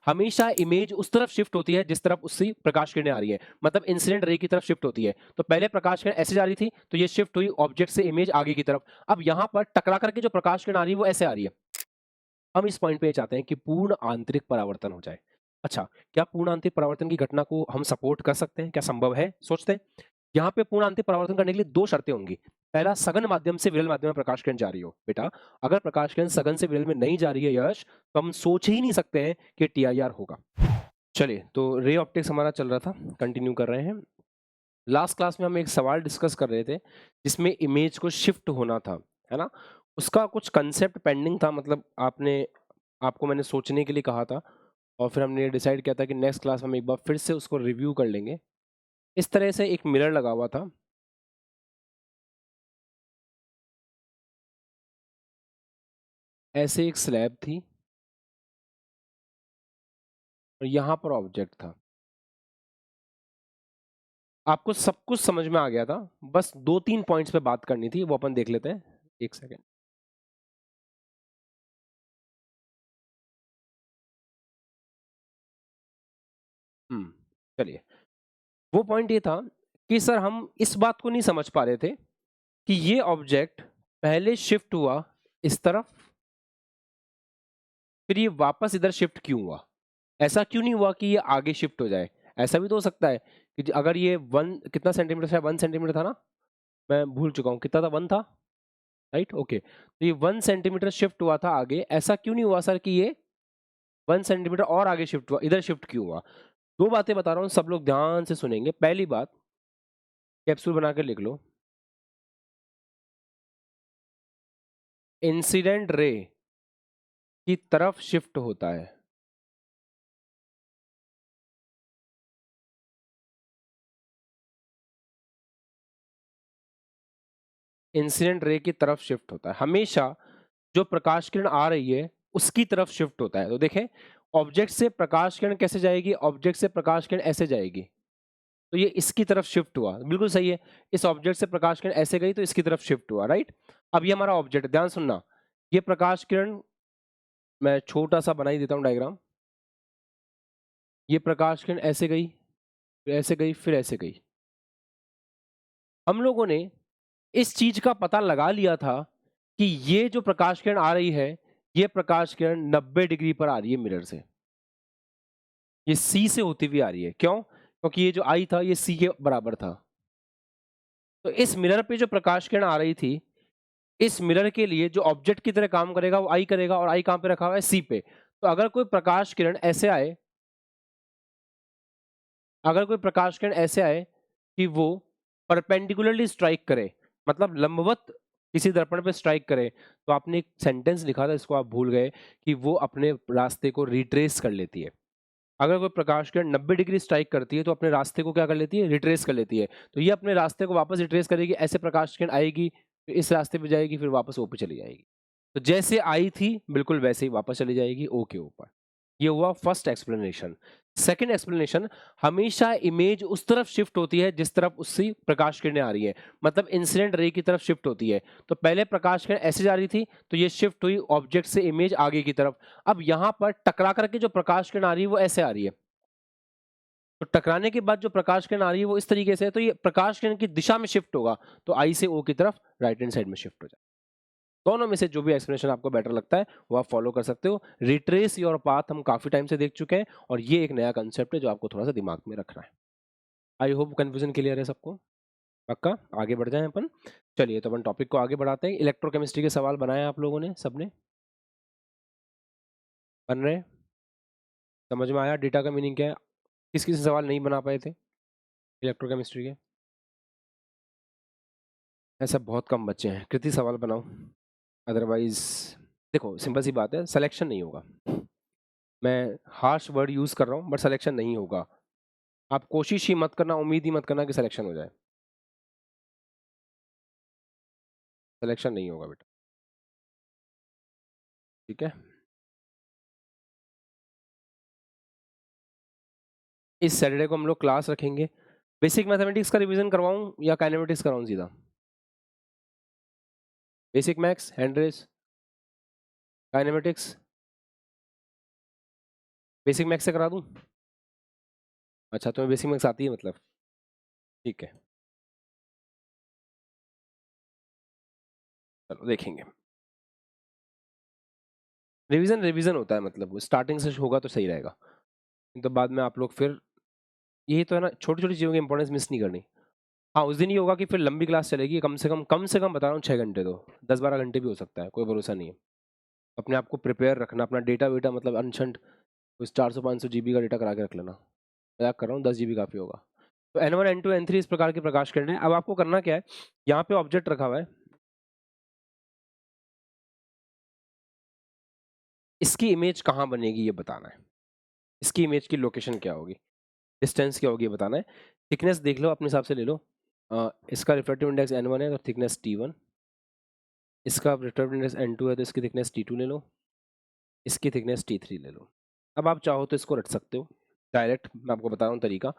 हमेशा इमेज उस तरफ शिफ्ट होती है जिस तरफ उससे प्रकाश किरणें आ रही है, मतलब इंसिडेंट रे की तरफ शिफ्ट होती है। तो पहले प्रकाश किरण ऐसे जा रही थी, तो ये शिफ्ट हुई ऑब्जेक्ट से इमेज आगे की तरफ। अब यहां पर टकरा करके जो प्रकाश किरण आ रही है वो ऐसे आ रही है। हम इस पॉइंट पे चाहते हैं कि पूर्ण आंतरिक परावर्तन हो जाए। अच्छा, क्या पूर्ण आंतरिक परावर्तन की घटना को हम सपोर्ट कर सकते हैं? क्या संभव है? सोचते हैं। यहाँ पे पूर्ण आंतरिक परावर्तन करने के लिए दो शर्तें होंगी। पहला, सघन माध्यम से विरल माध्यम में प्रकाश किरण जा रही हो। बेटा, अगर प्रकाश किरण सघन से विरल में नहीं जा रही है यश, तो हम सोच ही नहीं सकते हैं कि टीआईआर होगा। चलिए, तो रे ऑप्टिक्स हमारा चल रहा था, कंटिन्यू कर रहे हैं। लास्ट क्लास में हम एक सवाल डिस्कस कर रहे थे जिसमें इमेज को शिफ्ट होना था, है ना? उसका कुछ कंसेप्ट पेंडिंग था, मतलब आपको मैंने सोचने के लिए कहा था और फिर हमने डिसाइड किया था कि नेक्स्ट क्लास में हम एक बार फिर से उसको रिव्यू कर लेंगे। इस तरह से एक मिरर लगा हुआ था। ऐसे एक स्लैब थी और यहाँ पर ऑब्जेक्ट था। आपको सब कुछ समझ में आ गया था, बस 2-3 पॉइंट्स पे बात करनी थी, वो अपन देख लेते हैं। एक सेकेंड। चलिए। वो पॉइंट ये था कि सर हम इस बात को नहीं समझ पा रहे थे कि ये ऑब्जेक्ट पहले शिफ्ट हुआ इस तरफ, फिर ये वापस इधर शिफ्ट क्यों हुआ? ऐसा क्यों नहीं हुआ कि ये आगे शिफ्ट हो जाए? ऐसा भी तो हो सकता है कि अगर ये 1 कितना सेंटीमीटर था, 1 सेंटीमीटर था ना? मैं भूल चुका हूँ, कितना था? 1 था, राइट? ओके। तो ये 1 सेंटीमीटर शिफ्ट हुआ था आगे, ऐसा क्यों नहीं हुआ सर कि ये 1 सेंटीमीटर और आगे शिफ्ट हुआ, इधर शिफ्ट क्यों हुआ? 2 बातें बता रहा हूँ, सब लोग ध्यान से सुनेंगे। पहली बात, कैप्सूल बनाकर लिख लो। इंसिडेंट रे की तरफ शिफ्ट होता है। इंसिडेंट रे की तरफ शिफ्ट होता है। हमेशा जो प्रकाश किरण आ रही है, उसकी तरफ शिफ्ट होता है। तो देखें, ऑब्जेक्ट से प्रकाश किरण कैसे जाएगी? ऑब्जेक्ट से प्रकाश किरण ऐसे जाएगी। तो ये इसकी तरफ शिफ्ट हुआ, बिल्कुल सही है। इस ऑब्जेक्ट से प्रकाश किरण ऐसे गई तो इसकी तरफ शिफ्ट हुआ, राइट? अब ये हमारा ऑब्जेक्ट है, ध्यान सुनना। ये प्रकाश किरण, मैं छोटा सा बना ही देता हूँ डायग्राम। ये प्रकाश किरण ऐसे गई, फिर ऐसे गई, फिर ऐसे गई। हम लोगों ने इस चीज का पता लगा लिया था कि ये जो प्रकाश किरण आ रही है, ये प्रकाश किरण 90 डिग्री पर आ रही है मिरर से। ये सी से होती हुई आ रही है। क्यों? क्योंकि ये जो आई था ये सी के बराबर था। तो इस मिरर पे जो प्रकाश किरण आ रही थी, इस मिरर के लिए जो ऑब्जेक्ट की तरह काम करेगा वो आई करेगा, और आई कहां पे रखा हुआ है? सी पे। तो अगर कोई प्रकाश किरण ऐसे आए, अगर कोई प्रकाश किरण ऐसे आए कि वो परपेंडिकुलरली स्ट्राइक करे, मतलब लंबवत किसी दर्पण पे स्ट्राइक करे, तो आपने एक सेंटेंस लिखा था, इसको आप भूल गए, कि वो अपने रास्ते को रिट्रेस कर लेती है। अगर कोई प्रकाश किरण 90 डिग्री स्ट्राइक करती है तो अपने रास्ते को क्या कर लेती है? रिट्रेस कर लेती है। तो ये अपने रास्ते को वापस रिट्रेस करेगी। ऐसे प्रकाश किरण आएगी, फिर इस रास्ते पे जाएगी, फिर वापस ओ पे चली जाएगी। तो जैसे आई थी बिल्कुल वैसे ही वापस चली जाएगी ओ के ऊपर। ये हुआ फर्स्ट एक्सप्लेनेशन। सेकंड एक्सप्लेनेशन, हमेशा इमेज उस तरफ शिफ्ट होती है जिस तरफ उससे प्रकाश किरणें आ रही है, मतलब इंसिडेंट रे की तरफ शिफ्ट होती है। तो पहले प्रकाश किरण ऐसे जा रही थी, तो ये शिफ्ट हुई ऑब्जेक्ट से इमेज आगे की तरफ। अब यहां पर टकरा करके जो प्रकाश किरण आ रही है वो ऐसे आ रही है। तो टकराने के बाद जो प्रकाश किरण आ रही है वो इस तरीके से है, तो ये प्रकाश किरण की दिशा में शिफ्ट होगा, तो आई से ओ की तरफ राइट हैंड साइड में शिफ्ट हो जाए। दोनों में से जो भी एक्सप्लेनेशन आपको बेटर लगता है वो आप फॉलो कर सकते हो। रिट्रेस योर पाथ हम काफी टाइम से देख चुके हैं, और ये एक नया कंसेप्ट है जो आपको थोड़ा सा दिमाग में रखना है। आई होप कंफ्यूजन क्लियर है सबको। पक्का आगे बढ़ जाएं अपन। चलिए, तो अपन टॉपिक को आगे बढ़ाते हैं। इलेक्ट्रोकेमिस्ट्री के सवाल बनाए आप लोगों ने, सबने? बन रहे? समझ में आया डेटा का मीनिंग क्या है? किस किस सवाल नहीं बना पाए थे इलेक्ट्रोकेमिस्ट्री के? ऐसा बहुत कम बच्चे हैं। कृति सवाल बनाओ, अदरवाइज देखो सिंपल सी बात है, सिलेक्शन नहीं होगा। मैं हार्श वर्ड यूज कर रहा हूँ बट सिलेक्शन नहीं होगा। आप कोशिश ही मत करना, उम्मीद ही मत करना कि सिलेक्शन हो जाए। सिलेक्शन नहीं होगा बेटा, ठीक है? इस सैटरडे को हम लोग क्लास रखेंगे। बेसिक मैथमेटिक्स का रिवीजन करवाऊं या काइनेमेटिक्स कराऊं सीधा? Basic maths, hand raise, kinematics? Basic maths से करा दूं? अच्छा, तुम्हें बेसिक मैथ्स आती है मतलब? ठीक है, चलो देखेंगे। रिवीजन रिवीजन होता है, मतलब स्टार्टिंग से होगा तो सही रहेगा, तो बाद में आप लोग फिर, यही तो है ना, छोटी छोटी चीज़ों की इंपॉर्टेंस मिस नहीं करनी। हाँ, उस दिन ये होगा कि फिर लंबी क्लास चलेगी, कम से कम बता रहा हूँ 6 घंटे, तो 10-12 घंटे भी हो सकता है, कोई भरोसा नहीं है। अपने आप को प्रिपेयर रखना, अपना डेटा वेटा मतलब अनशंट, उस 400-500 GB का डेटा करा के रख लेना। मजाक कर रहा हूँ, 10 GB काफ़ी होगा। तो N1 N2 N3 इस प्रकार के प्रकाश किरण है। अब आपको करना क्या है, यहाँ पे ऑब्जेक्ट रखा हुआ है, इसकी इमेज कहाँ बनेगी ये बताना है, इसकी इमेज की लोकेशन क्या होगी, डिस्टेंस क्या होगी ये बताना है। थिकनेस देख लो, अपने हिसाब से ले लो। इसका रिफ्रैक्टिव इंडेक्स N1 है तो थिकनेस T1, इसका रिफ्रैक्टिव इंडेक्स N2 है तो इसकी थिकनेस T2 ले लो, इसकी थिकनेस T3 ले लो। अब आप चाहो तो इसको रट सकते हो डायरेक्ट, मैं आपको बता रहा हूँ तरीका।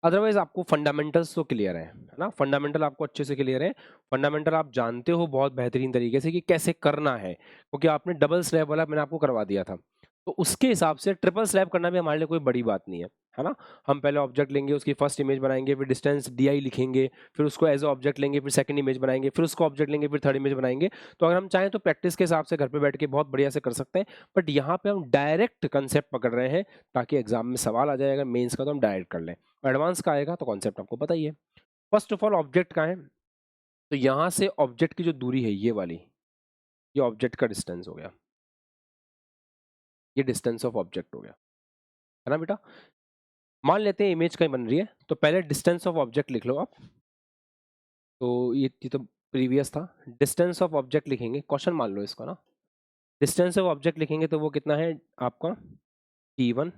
अदरवाइज आपको फंडामेंटल्स तो क्लियर है ना, फंडामेंटल आपको अच्छे से क्लियर है, फंडामेंटल आप जानते हो बहुत बेहतरीन तरीके से कि कैसे करना है, क्योंकि आपने डबल स्लैब वाला मैंने आपको करवा दिया था, तो उसके हिसाब से ट्रिपल स्लैब करना भी हमारे लिए कोई बड़ी बात नहीं है ना। हम पहले ऑब्जेक्ट लेंगे, उसकी फर्स्ट इमेज बनाएंगे, फिर डिस्टेंस DI लिखेंगे, फिर उसको एज ऑब्जेक्ट लेंगे, फिर सेकंड इमेज बनाएंगे, फिर उसको ऑब्जेक्ट लेंगे, फिर थर्ड इमेज बनाएंगे। तो अगर हम चाहें तो प्रैक्टिस के हिसाब से घर पे बैठ के बहुत बढ़िया से कर सकते हैं, बट यहाँ पे हम डायरेक्ट कंसेप्ट पकड़ रहे हैं, ताकि एग्जाम में सवाल आ जाएगा मेंस का तो हम डायरेक्ट कर लें। एडवांस का आएगा तो कॉन्सेप्ट आपको पता ही है। फर्स्ट ऑफ ऑल ऑब्जेक्ट का है, तो यहाँ से ऑब्जेक्ट की जो दूरी है ये वाली, ये ऑब्जेक्ट का डिस्टेंस हो गया, ये डिस्टेंस ऑफ ऑब्जेक्ट हो गया, है ना बेटा। मान लेते हैं इमेज कहीं बन रही है, तो पहले डिस्टेंस ऑफ ऑब्जेक्ट लिख लो आप। तो ये तो प्रीवियस था, डिस्टेंस ऑफ ऑब्जेक्ट लिखेंगे, क्वेश्चन मान लो इसका ना। डिस्टेंस ऑफ ऑब्जेक्ट लिखेंगे तो वो कितना है आपका, T1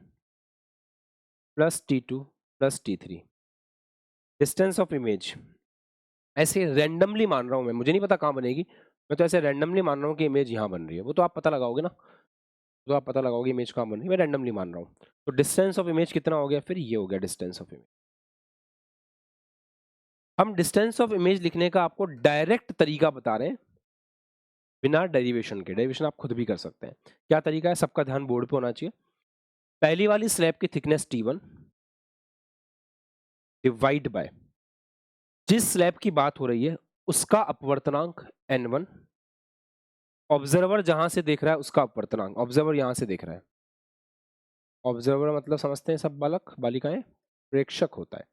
plus T2 plus T3। Distance of image ऐसे रैंडमली मान रहा हूँ मैं, मुझे नहीं पता कहाँ बनेगी, मैं तो ऐसे रैंडमली मान रहा हूँ कि इमेज यहाँ बन रही है, वो तो आप पता लगाओगे ना, तो आप पता लगाओगे इमेज कहाँ बन रही है, मैं रैंडमली मान रहा हूँ। तो डिस्टेंस ऑफ इमेज कितना हो गया, फिर ये हो गया डिस्टेंस ऑफ इमेज। हम डिस्टेंस ऑफ इमेज लिखने का आपको डायरेक्ट तरीका बता रहे हैं, बिना डेरिवेशन के, डेरिवेशन आप खुद भी कर सकते हैं। क्या तरीका है, सबका ध्यान बोर्ड पे होना चाहिए। पहली वाली स्लैब की थिकनेस T1 डिवाइड बाय जिस स्लैब की बात हो रही है उसका अपवर्तनांक N1, ऑब्जर्वर जहां से देख रहा है उसका अपवर्तनांक, ऑब्जर्वर यहां से देख रहा है, ऑब्जर्वर मतलब समझते हैं सब बालक बालिकाएं, प्रेक्षक होता है,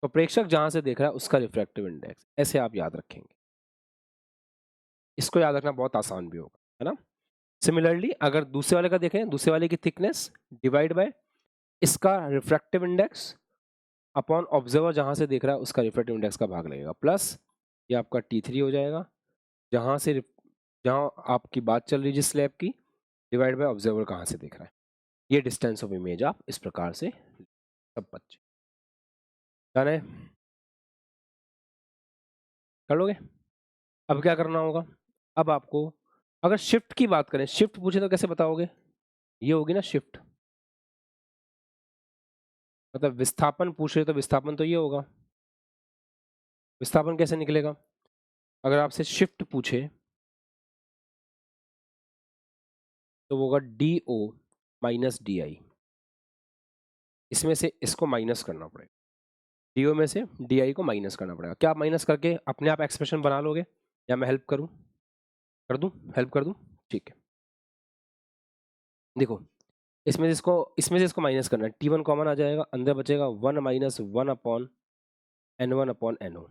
तो प्रेक्षक जहां से देख रहा है उसका रिफ्रैक्टिव इंडेक्स, ऐसे आप याद रखेंगे। इसको याद रखना बहुत आसान भी होगा, है ना। सिमिलरली अगर दूसरे वाले का देखें, दूसरे वाले की थिकनेस डिवाइड बाय इसका रिफ्रैक्टिव इंडेक्स अपॉन ऑब्जर्वर जहां से देख रहा है उसका रिफ्रैक्टिव इंडेक्स का भाग लगेगा, प्लस ये आपका T3 हो जाएगा, जहां से जहां आपकी बात चल रही है जिस स्लैब की, डिवाइड बाय ऑब्जर्वर कहां से देख रहा है। ये डिस्टेंस ऑफ इमेज आप इस प्रकार से सब बच्चे जाने कर लोगे। अब क्या करना होगा, अब आपको अगर शिफ्ट की बात करें, शिफ्ट पूछे तो कैसे बताओगे, ये होगी ना शिफ्ट, मतलब विस्थापन पूछे तो विस्थापन तो ये होगा, विस्थापन कैसे निकलेगा, अगर आपसे शिफ्ट पूछे तो वो होगा DO माइनस DI, इसमें से इसको माइनस करना पड़ेगा, DO में से DI को माइनस करना पड़ेगा। क्या आप माइनस करके अपने आप एक्सप्रेशन बना लोगे, या मैं हेल्प करूं, कर दूं, हेल्प कर दूं? ठीक है, देखो इसमें से इसको माइनस करना है, T1 कॉमन आ जाएगा, अंदर बचेगा 1 minus 1 upon N1 upon NO,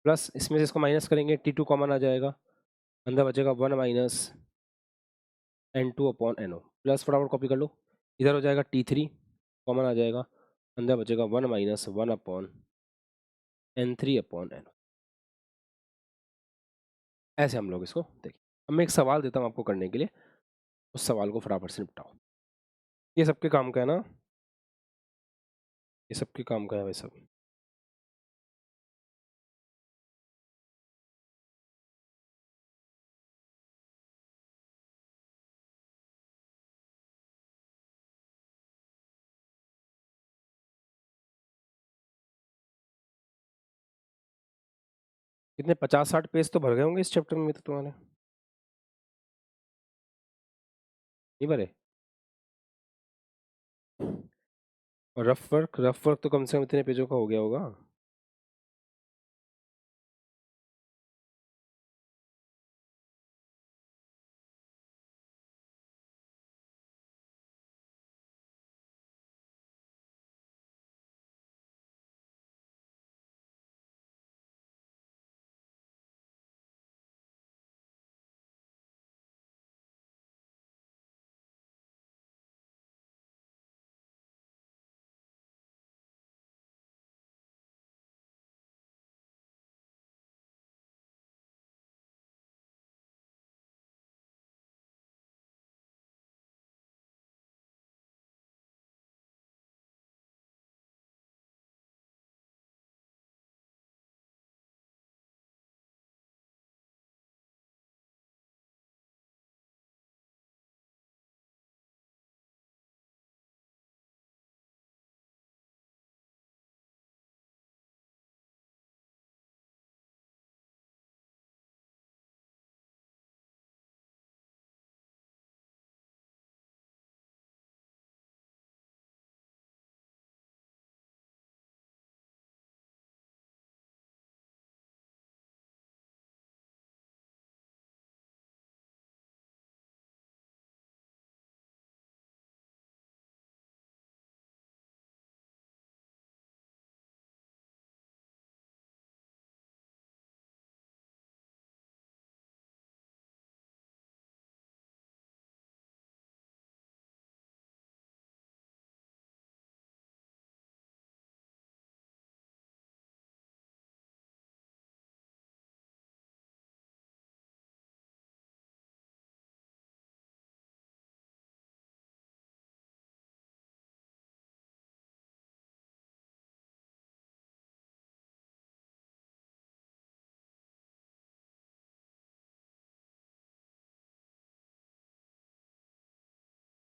plus इसमें से इसको माइनस करेंगे, T2 कॉमन आ जाएगा, अंदर बचेगा 1 minus N2 upon NO, plus फटाफट कॉपी कर लो, इधर हो जाएगा T3 कॉमन आ जाएगा, अंदर बचेगा 1 minus 1 upon N3 upon NO। ऐसे हम लोग इसको देखिए। अब मैं एक सवाल देता हूँ आपको करने के लिए, उस सवाल को फटाफट से निपटाओ। ये सबके काम का है ना, ये सबके काम का है भाई सब। कितने 50-60 पेज तो भर गए होंगे इस चैप्टर में तो तुम्हारे, नहीं भरे? और रफ वर्क तो कम से कम इतने पेजों का हो गया होगा।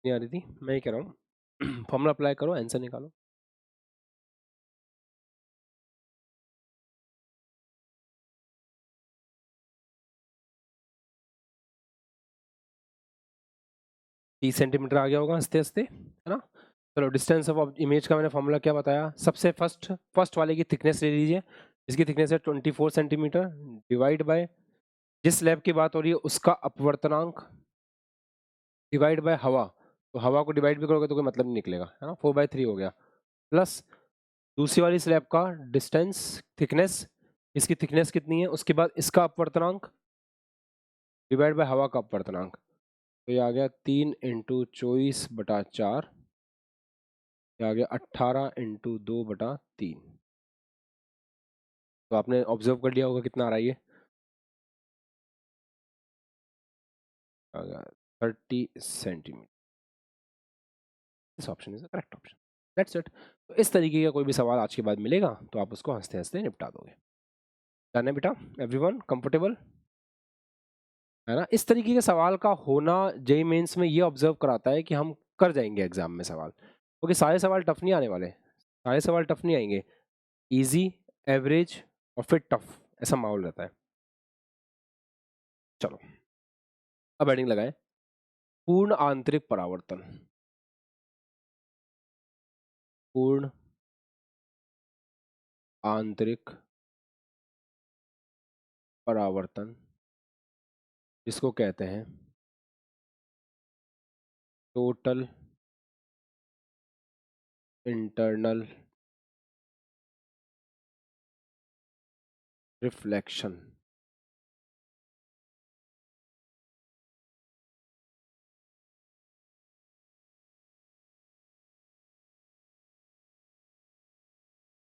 नहीं आ रही थी, मैं ही कह रहा हूँ। फॉर्मूला अप्लाई करो, आंसर निकालो। तीस सेंटीमीटर आ गया होगा हंसते हंसते, है ना। चलो, डिस्टेंस ऑफ इमेज का मैंने फॉर्मूला क्या बताया, सबसे फर्स्ट वाले की थिकनेस ले लीजिए। इसकी थिकनेस है 24 सेंटीमीटर, डिवाइड बाय जिस स्लैब की बात हो रही है उसका अपवर्तनांक, डिवाइड बाय हवा। तो हवा को डिवाइड भी करोगे तो कोई मतलब नहीं निकलेगा, है ना। 4/3 हो गया, प्लस दूसरी वाली स्लैब का डिस्टेंस, थिकनेस, इसकी थिकनेस कितनी है, उसके बाद इसका अपवर्तनांक डिवाइड बाय हवा का अपवर्तनांक। तो ये आ गया 3 × 24/4, ये आ गया 18 × 2/3। तो आपने ऑब्जर्व कर लिया होगा कितना आ रहा है ये, आ गया 30 सेंटीमीटर। इस option is the correct option. That's it. तो इस तरीके का कोई भी सवाल आज के बाद मिलेगा तो आप उसको हंसते हंसते निपटा दोगे। डन है बेटा, एवरीवन कंफर्टेबल, है ना। इस तरीके के सवाल का होना जेई मेंस में ये ऑब्जर्व कराता है कि हम कर जाएंगे एग्जाम में सवाल, क्योंकि सारे सवाल टफ नहीं आने वाले, सारे सवाल टफ नहीं आएंगे, इजी, एवरेज और फिर टफ, ऐसा माहौल रहता है। चलो, अब हेडिंग लगाएं, पूर्ण आंतरिक परावर्तन। पूर्ण आंतरिक परावर्तन, जिसको कहते हैं टोटल इंटरनल रिफ्लेक्शन।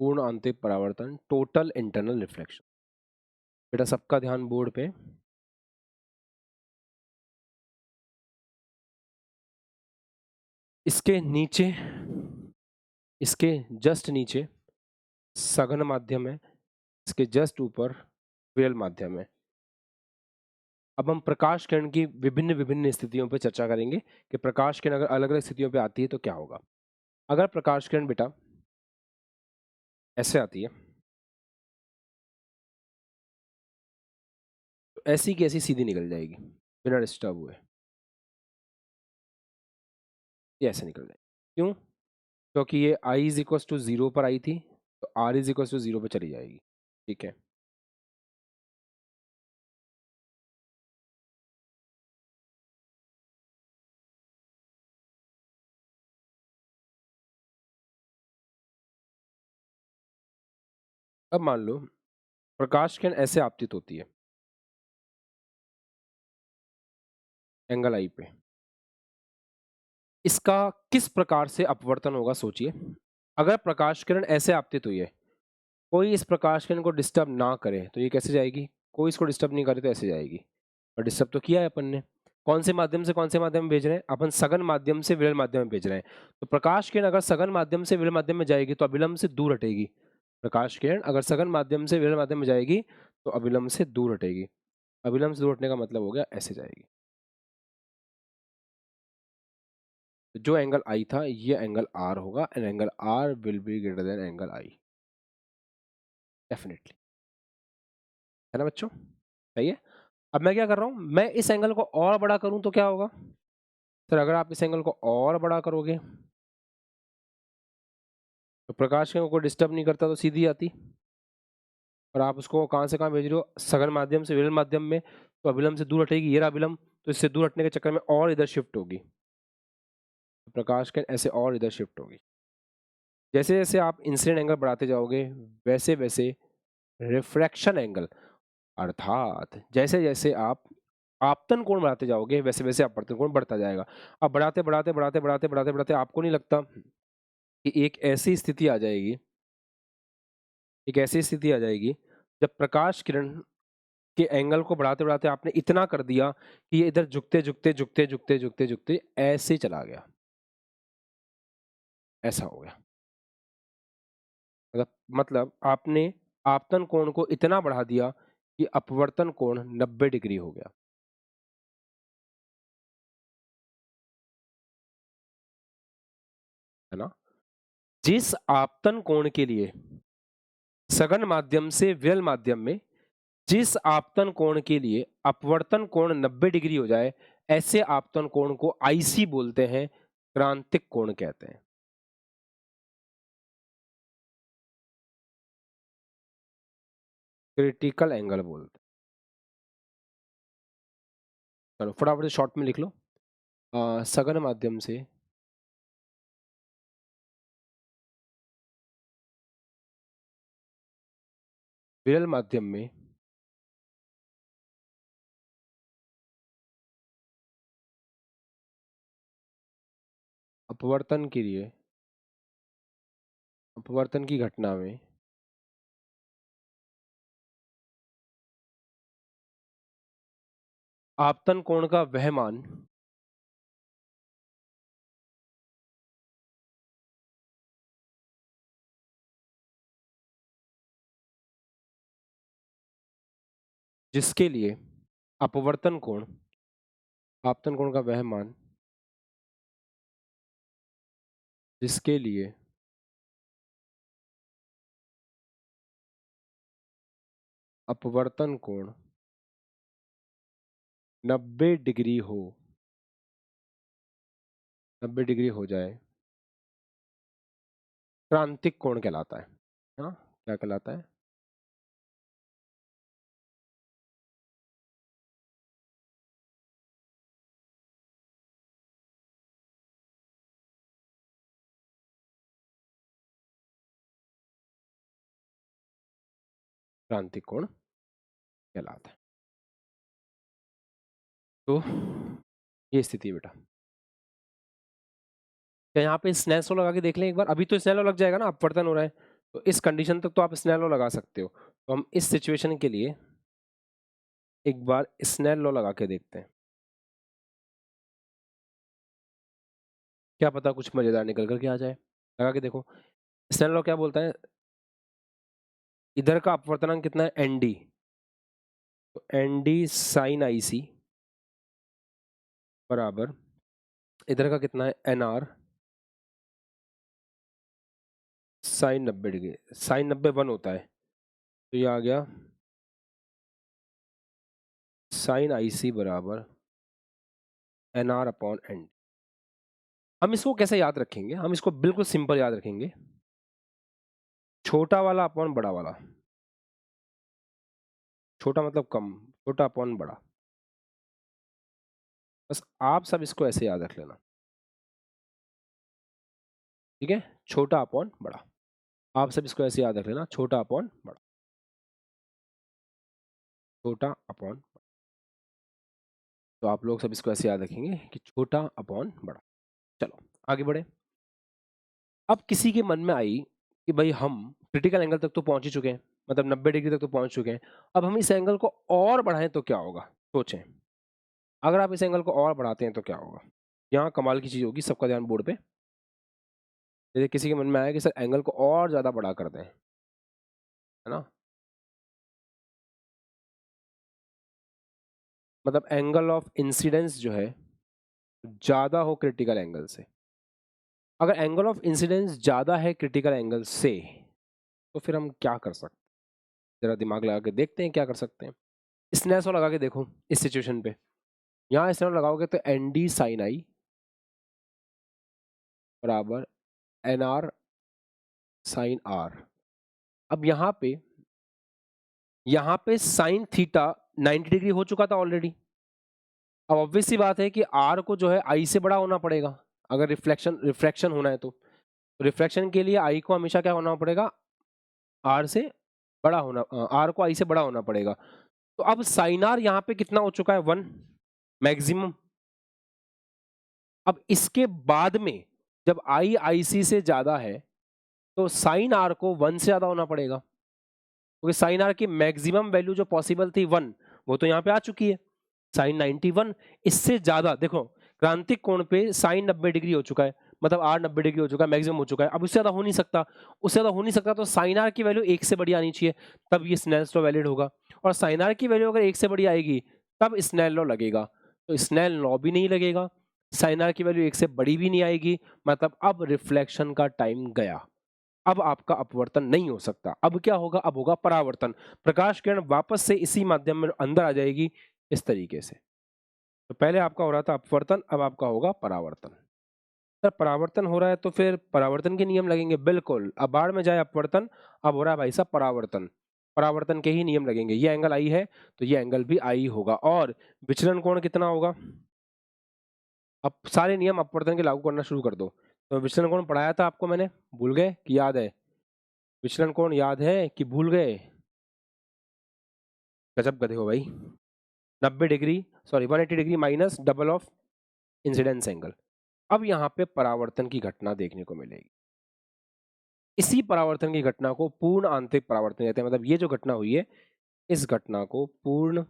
पूर्ण आंतरिक परावर्तन, टोटल इंटरनल रिफ्लेक्शन। बेटा सबका ध्यान बोर्ड पे। इसके नीचे, इसके जस्ट नीचे सघन माध्यम है, इसके जस्ट ऊपर विरल माध्यम है। अब हम प्रकाश किरण की विभिन्न विभिन्न स्थितियों पर चर्चा करेंगे कि प्रकाश किरण अगर अलग अलग स्थितियों पे आती है तो क्या होगा। अगर प्रकाश किरण बेटा ऐसे आती है तो ऐसी की ऐसी सीधी निकल जाएगी बिना डिस्टर्ब हुए, ये ऐसे निकल जाएगी। क्यों? क्योंकि ये i इज इक्वल टू 0 पर आई थी, तो r इज इक्वल टू 0 पर चली जाएगी। ठीक है, अब मान लो प्रकाश किरण ऐसे आपतित होती है एंगल आई पे, इसका किस प्रकार से अपवर्तन होगा सोचिए। अगर प्रकाश किरण ऐसे आपतित हुई है, कोई इस प्रकाश किरण को डिस्टर्ब ना करे तो ये कैसे जाएगी, कोई इसको डिस्टर्ब नहीं करे तो ऐसे जाएगी। और डिस्टर्ब तो किया है अपन ने, कौन से माध्यम से कौन से माध्यम में भेज रहे हैं, अपन सघन माध्यम से विरल माध्यम में भेज रहे हैं। तो प्रकाश किरण अगर सघन माध्यम से विरल माध्यम में जाएगी तो अभिलंब से दूर हटेगी। प्रकाश किरण अगर सघन माध्यम से विरल माध्यम में जाएगी तो अभिलंब से दूर हटेगी। अभिलंब से दूर हटने का मतलब हो गया ऐसे जाएगी। तो जो एंगल आई था ये एंगल आर होगा, and angle r will be greater than angle i, definitely. है ना बच्चों, सही है। अब मैं क्या कर रहा हूं, मैं इस एंगल को और बड़ा करूं तो क्या होगा सर, अगर आप इस एंगल को और बड़ा करोगे तो प्रकाश किरण को डिस्टर्ब नहीं करता तो सीधी आती, और आप उसको कहां से कहां भेज रहे हो, सघन माध्यम से विरल माध्यम में, तो अभिलंब से दूर हटेगी, ये रहा अभिलंब, तो इससे दूर हटने के चक्कर में और इधर शिफ्ट होगी, तो प्रकाश किरण ऐसे और इधर शिफ्ट होगी। जैसे जैसे आप इंसिडेंट एंगल बढ़ाते जाओगे वैसे वैसे रिफ्रैक्शन एंगल, अर्थात जैसे जैसे आप आपतन कोण बढ़ाते जाओगे वैसे वैसे अपवर्तन कोण बढ़ता जाएगा। अब बढ़ाते बढ़ाते बढ़ाते बढ़ाते बढ़ाते बढ़ाते आपको नहीं लगता कि एक ऐसी स्थिति आ जाएगी, एक ऐसी स्थिति आ जाएगी जब प्रकाश किरण के एंगल को बढ़ाते बढ़ाते आपने इतना कर दिया कि ये इधर झुकते झुकते झुकते झुकते झुकते झुकते ऐसे चला गया, ऐसा हो गया। मतलब आपने आपतन कोण को इतना बढ़ा दिया कि अपवर्तन कोण 90 डिग्री हो गया, है ना। जिस आपतन कोण के लिए सघन माध्यम से विरल माध्यम में, जिस आपतन कोण के लिए अपवर्तन कोण 90 डिग्री हो जाए, ऐसे आपतन कोण को आईसी बोलते हैं, क्रांतिक कोण कहते हैं, क्रिटिकल एंगल बोलते हैं। चलो फटाफट से शॉर्ट में लिख लो। सघन माध्यम से विरल माध्यम में अपवर्तन के लिए, अपवर्तन की घटना में आपतन कोण का वह मान जिसके लिए अपवर्तन कोण, आपतन कोण का वह मान जिसके लिए अपवर्तन कोण 90 डिग्री हो, 90 डिग्री हो जाए, क्रांतिक कोण कहलाता है। हाँ, क्या कहलाता है, क्रांतिक कोण कहलाता है। तो ये स्थिति है बेटा। क्या यहाँ पे स्नेल लगा के देख लें एक बार, अभी तो स्नेल लग जाएगा ना, अपवर्तन हो रहा है, तो इस कंडीशन तक तो आप स्नेल लगा सकते हो। तो हम इस सिचुएशन के लिए एक बार स्नेल लॉ लगा के देखते हैं, क्या पता कुछ मजेदार निकल कर के आ जाए। लगा के देखो, स्नेल लॉ क्या बोलता है, इधर का अपवर्तनांक कितना है, एन डी, तो n d sine i c बराबर इधर का कितना है, N r sine 90 degree, sine 90 1 होता है, तो ये आ गया साइन आई सी बराबर एन आर अपॉन एन। हम इसको कैसे याद रखेंगे? हम इसको बिल्कुल सिंपल याद रखेंगे, छोटा वाला अपॉन बड़ा वाला। छोटा मतलब कम, छोटा अपॉन बड़ा। बस आप सब इसको ऐसे याद रख लेना, ठीक है? छोटा अपॉन बड़ा। आप सब इसको ऐसे याद रख लेना, छोटा अपॉन बड़ा, छोटा अपॉन। तो आप लोग सब इसको ऐसे याद रखेंगे कि छोटा अपॉन बड़ा। चलो आगे बढ़े। अब किसी के मन में आई कि भाई हम क्रिटिकल एंगल तक तो पहुंच ही चुके हैं, मतलब 90 डिग्री तक तो पहुंच चुके हैं, अब हम इस एंगल को और बढ़ाएं तो क्या होगा? सोचें, अगर आप इस एंगल को और बढ़ाते हैं तो क्या होगा? यहाँ कमाल की चीज होगी, सबका ध्यान बोर्ड पे। जैसे किसी के मन में आया कि सर एंगल को और ज्यादा बड़ा कर दें, है ना, मतलब एंगल ऑफ इंसिडेंस जो है ज्यादा हो क्रिटिकल एंगल से। अगर एंगल ऑफ इंसिडेंस ज्यादा है क्रिटिकल एंगल से, तो फिर हम क्या कर सकते हैं? जरा दिमाग लगा के देखते हैं क्या कर सकते हैं। स्नेसो लगा के देखो इस सिचुएशन पे। यहाँ स्नेसो लगाओगे तो एन डी साइन आई बराबर एन आर साइन आर। अब यहाँ पे साइन थीटा 90 डिग्री हो चुका था ऑलरेडी। अब ऑब्वियस सी बात है कि आर को जो है आई से बड़ा होना पड़ेगा, अगर रिफ्रैक्शन होना है तो रिफ्रैक्शन के लिए आई को हमेशा क्या होना पड़ेगा? आर से बड़ा होना, आर को आई से बड़ा होना पड़ेगा। तो अब साइन आर यहाँ पे कितना हो चुका है? 1 मैक्सिमम। अब इसके बाद में जब आई आई सी से ज्यादा है तो साइन आर को 1 से ज्यादा होना पड़ेगा, क्योंकि साइन आर की मैक्सिमम वैल्यू जो पॉसिबल थी 1, वो तो यहाँ पे आ चुकी है साइन 91। इससे ज्यादा देखो, क्रांतिक कोण पे साइन 90 डिग्री हो चुका है, मतलब आर 90 डिग्री हो चुका है, मैक्सिमम हो चुका है। अब उससे ज्यादा हो नहीं सकता, उससे ज्यादा हो नहीं सकता, तो साइन आर की वैल्यू 1 से बड़ी आनी चाहिए, तब ये स्नेल्स लॉ वैलिड होगा। और साइन आर की वैल्यू अगर 1 से बड़ी आएगी तब स्नेल लॉ लगेगा, तो स्नेल लॉ भी नहीं लगेगा। साइन आर की वैल्यू 1 से बड़ी भी नहीं आएगी, मतलब अब रिफ्लेक्शन का टाइम गया, अब आपका अपवर्तन नहीं हो सकता। अब क्या होगा? अब होगा परावर्तन। प्रकाश किरण वापस से इसी माध्यम में अंदर आ जाएगी इस तरीके से। तो पहले आपका हो रहा था अपवर्तन, अब आपका होगा परावर्तन। सर परावर्तन हो रहा है तो फिर परावर्तन के नियम लगेंगे, बिल्कुल। अब बाढ़ में जाए अपवर्तन, अब हो रहा है भाई साहब परावर्तन, परावर्तन के ही नियम लगेंगे। ये एंगल आई है तो ये एंगल भी आई होगा, और विचलन कोण कितना होगा? अब सारे नियम अपवर्तन के लागू करना शुरू कर दो। तो विचलन कोण पढ़ाया था आपको मैंने, भूल गए कि याद है? विचलन कोण याद है कि भूल गए? गजब गधे हो भाई। 90 degree, sorry 180 degree minus double of incidence angle. अब यहाँ पे परावर्तन की घटना देखने को मिलेगी। इसी परावर्तन की घटना को पूर्ण आंतरिक परावर्तन कहते हैं, मतलब ये जो घटना हुई है इस घटना को पूर्ण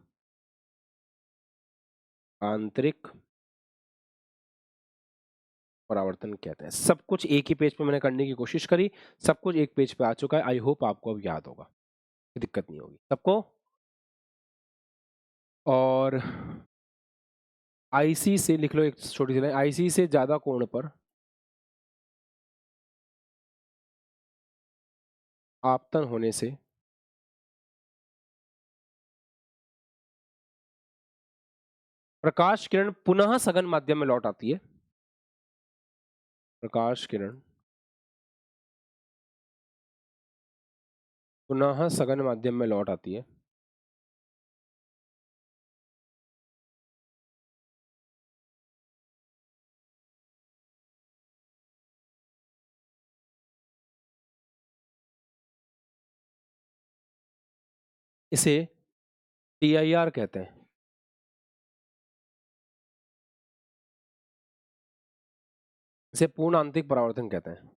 आंतरिक परावर्तन कहते हैं। सब कुछ एक ही पेज पे मैंने करने की कोशिश करी, सब कुछ एक पेज पे आ चुका है। आई होप आपको अब याद होगा, दिक्कत नहीं होगी सबको। और आईसी से लिख लो एक छोटी सी लाइन, आईसी से ज्यादा कोण पर आपतन होने से प्रकाश किरण पुनः सघन माध्यम में लौट आती है। प्रकाश किरण पुनः सघन माध्यम में लौट आती है। इसे टीआईआर कहते हैं। इसे पूर्ण आंतरिक परावर्तन कहते हैं।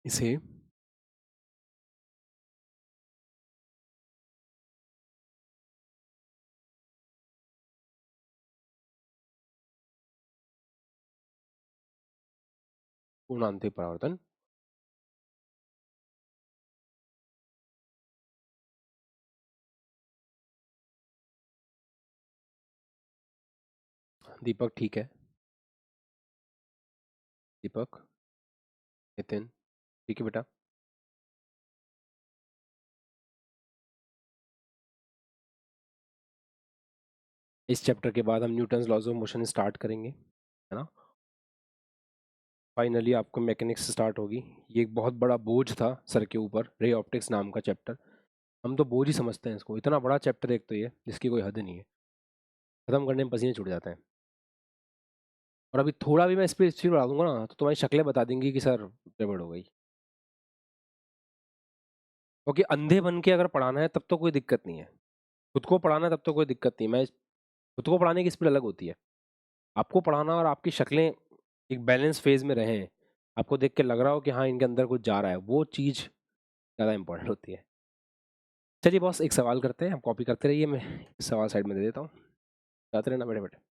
इसे पूर्ण आंतरिक परावर्तन। दीपक ठीक है, दीपक, नितिन ठीक है बेटा। इस चैप्टर के बाद हम Newton's laws of motion start करेंगे, है ना। फाइनली आपको मैकेनिक्स स्टार्ट होगी। ये एक बहुत बड़ा बोझ था सर के ऊपर, रे ऑप्टिक्स नाम का चैप्टर। हम तो बोझ ही समझते हैं इसको, इतना बड़ा चैप्टर एक तो ये जिसकी कोई हद नहीं है, खत्म करने में पसीने छूट जाते हैं। और अभी थोड़ा भी मैं स्पीड बढ़ा दूंगा ना तो तुम्हारी शक्लें बता देंगी कि सर गड़बड़ हो गई। क्योंकि अंधे बन के अगर पढ़ाना है तब तो कोई दिक्कत नहीं है, खुद को पढ़ाना है तब तो कोई दिक्कत नहीं। मैं खुद को पढ़ाने की स्पीड अलग होती है, आपको पढ़ाना और आपकी शक्लें एक बैलेंस फेज में रहें, आपको देख के लग रहा हो कि हाँ इनके अंदर कुछ जा रहा है, वो चीज़ ज़्यादा इंपॉर्टेंट होती है। चलिए बॉस एक सवाल करते हैं, आप कॉपी करते रहिए, मैं सवाल साइड में दे देता हूँ, जाते रहना बैठे बैठे।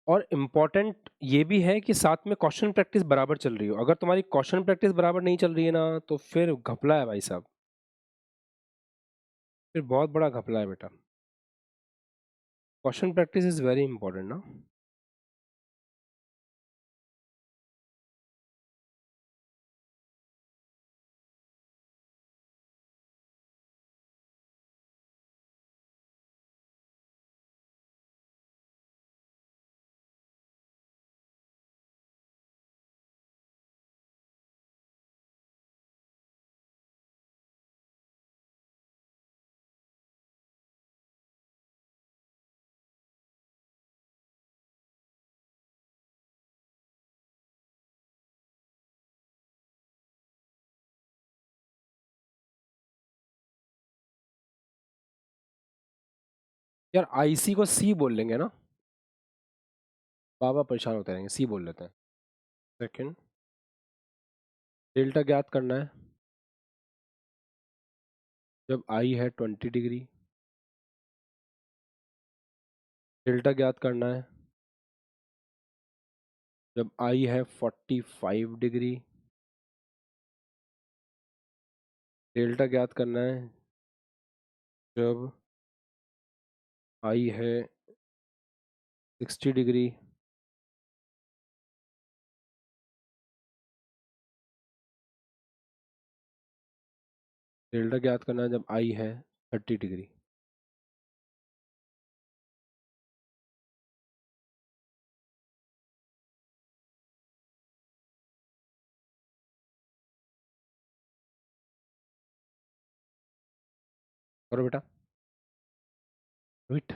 और इम्पॉर्टेंट ये भी है कि साथ में क्वेश्चन प्रैक्टिस बराबर चल रही हो। अगर तुम्हारी क्वेश्चन प्रैक्टिस बराबर नहीं चल रही है ना तो फिर घपला है भाई साहब, फिर बहुत बड़ा घपला है बेटा। Question practice is very important ना। यार आईसी को सी बोल लेंगे ना, बाबा परेशान होते रहेंगे, सी बोल लेते हैं। सेकंड, डेल्टा ज्ञात करना है जब आई है 20 डिग्री, डेल्टा ज्ञात करना है जब आई है 45 डिग्री, डेल्टा ज्ञात करना है जब आई है 60 डिग्री, डेल्टा ज्ञात करना है जब आई है 30 डिग्री। करो बेटा, वेट।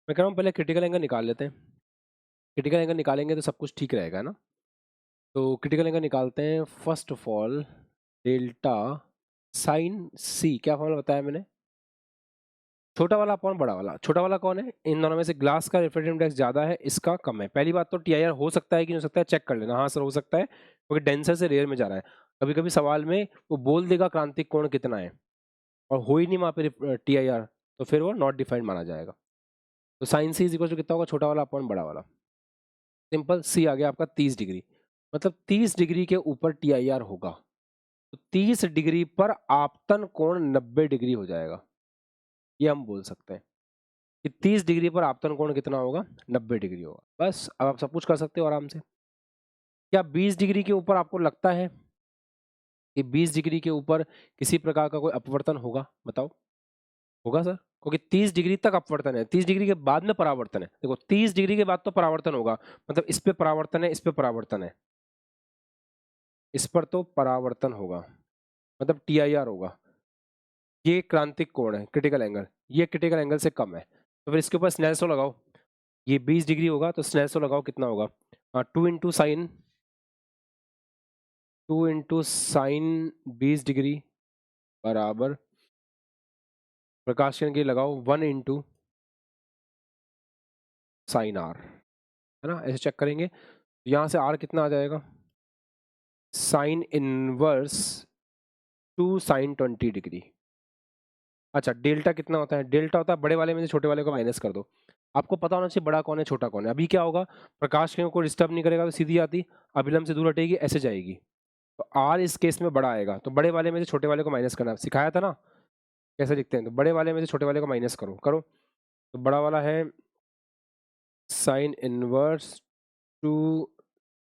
मैं कह रहा हूँ पहले क्रिटिकल एंगल निकाल लेते हैं, क्रिटिकल एंगल निकालेंगे तो सब कुछ ठीक रहेगा ना। तो क्रिटिकल एंगल निकालते हैं। First of all delta sine C, क्या फॉर्मूला बताया मैंने, छोटा वाला अपॉन बड़ा वाला। छोटा वाला कौन है, इन दोनों में से ग्लास का रिफ्रैक्टिव इंडेक्स ज्यादा है, इसका कम है। पहली बात तो टीआईआर हो सकता है कि नहीं हो सकता है, चेक कर लेना। हाँ सर हो सकता है, क्योंकि डेंसर से रेयर में जा रहा है। कभी कभी सवाल में वो बोल देगा क्रांतिक कोण कितना है और हो ही नहीं वहाँ पे टीआईआर, तो फिर वो नॉट डिफाइंड माना जाएगा। तो sine c is equal to कितना होगा, छोटा वाला अपॉन बड़ा वाला। सिंपल, सी आ गया आपका 30 डिग्री, मतलब 30 डिग्री के ऊपर टीआईआर होगा तो 30 डिग्री पर आपतन कोण 90 डिग्री हो जाएगा। ये हम बोल सकते हैं कि 30 डिग्री पर आपतन कोण कितना होगा, 90 डिग्री होगा। बस अब आप सब कुछ कर सकते हो आराम से। क्या 20 डिग्री के ऊपर आपको लगता है कि 20 डिग्री के ऊपर किसी प्रकार का कोई अपवर्तन होगा, बताओ। होगा सर, क्योंकि 30 डिग्री तक अपवर्तन है, 30 डिग्री के बाद में परावर्तन है। देखो 30 डिग्री के बाद तो परावर्तन होगा, मतलब इस पे परावर्तन है, इस पे परावर्तन है, इस पर तो परावर्तन होगा, मतलब TIR होगा। ये क्रांतिक कोण है, क्रिटिकल एंगल, ये क्रिटिकल एंगल से कम है, तो फिर इसके ऊपर स्नेल्स लॉ लगाओ। ये 20 डिग्री होगा तो स्नेल्स लॉ लगाओ, कितना होगा? 2 इंटू साइन 20 डिग्री बराबर प्रकाश किरण की लगाओ 1 इंटू साइन R, है ना? ऐसे चेक करेंगे, यहाँ से R कितना आ जाएगा? Sign inverse 2 sin 20 degree. अच्छा, डेल्टा कितना होता है? डेल्टा होता है बड़े वाले में से छोटे वाले को माइनस कर दो। आपको पता होना चाहिए बड़ा कौन है छोटा कौन है। अभी क्या होगा, प्रकाश किरण को डिस्टर्ब नहीं करेगा तो सीधी आती, अभिलंब से दूर हटेगी, ऐसे जाएगी, तो R इस केस में बड़ा आएगा, तो बड़े वाले में से छोटे वाले को माइनस करना सिखाया था ना, कैसे लिखते हैं? तो बड़े वाले में से छोटे वाले को माइनस करो करो, तो बड़ा वाला है sine inverse 2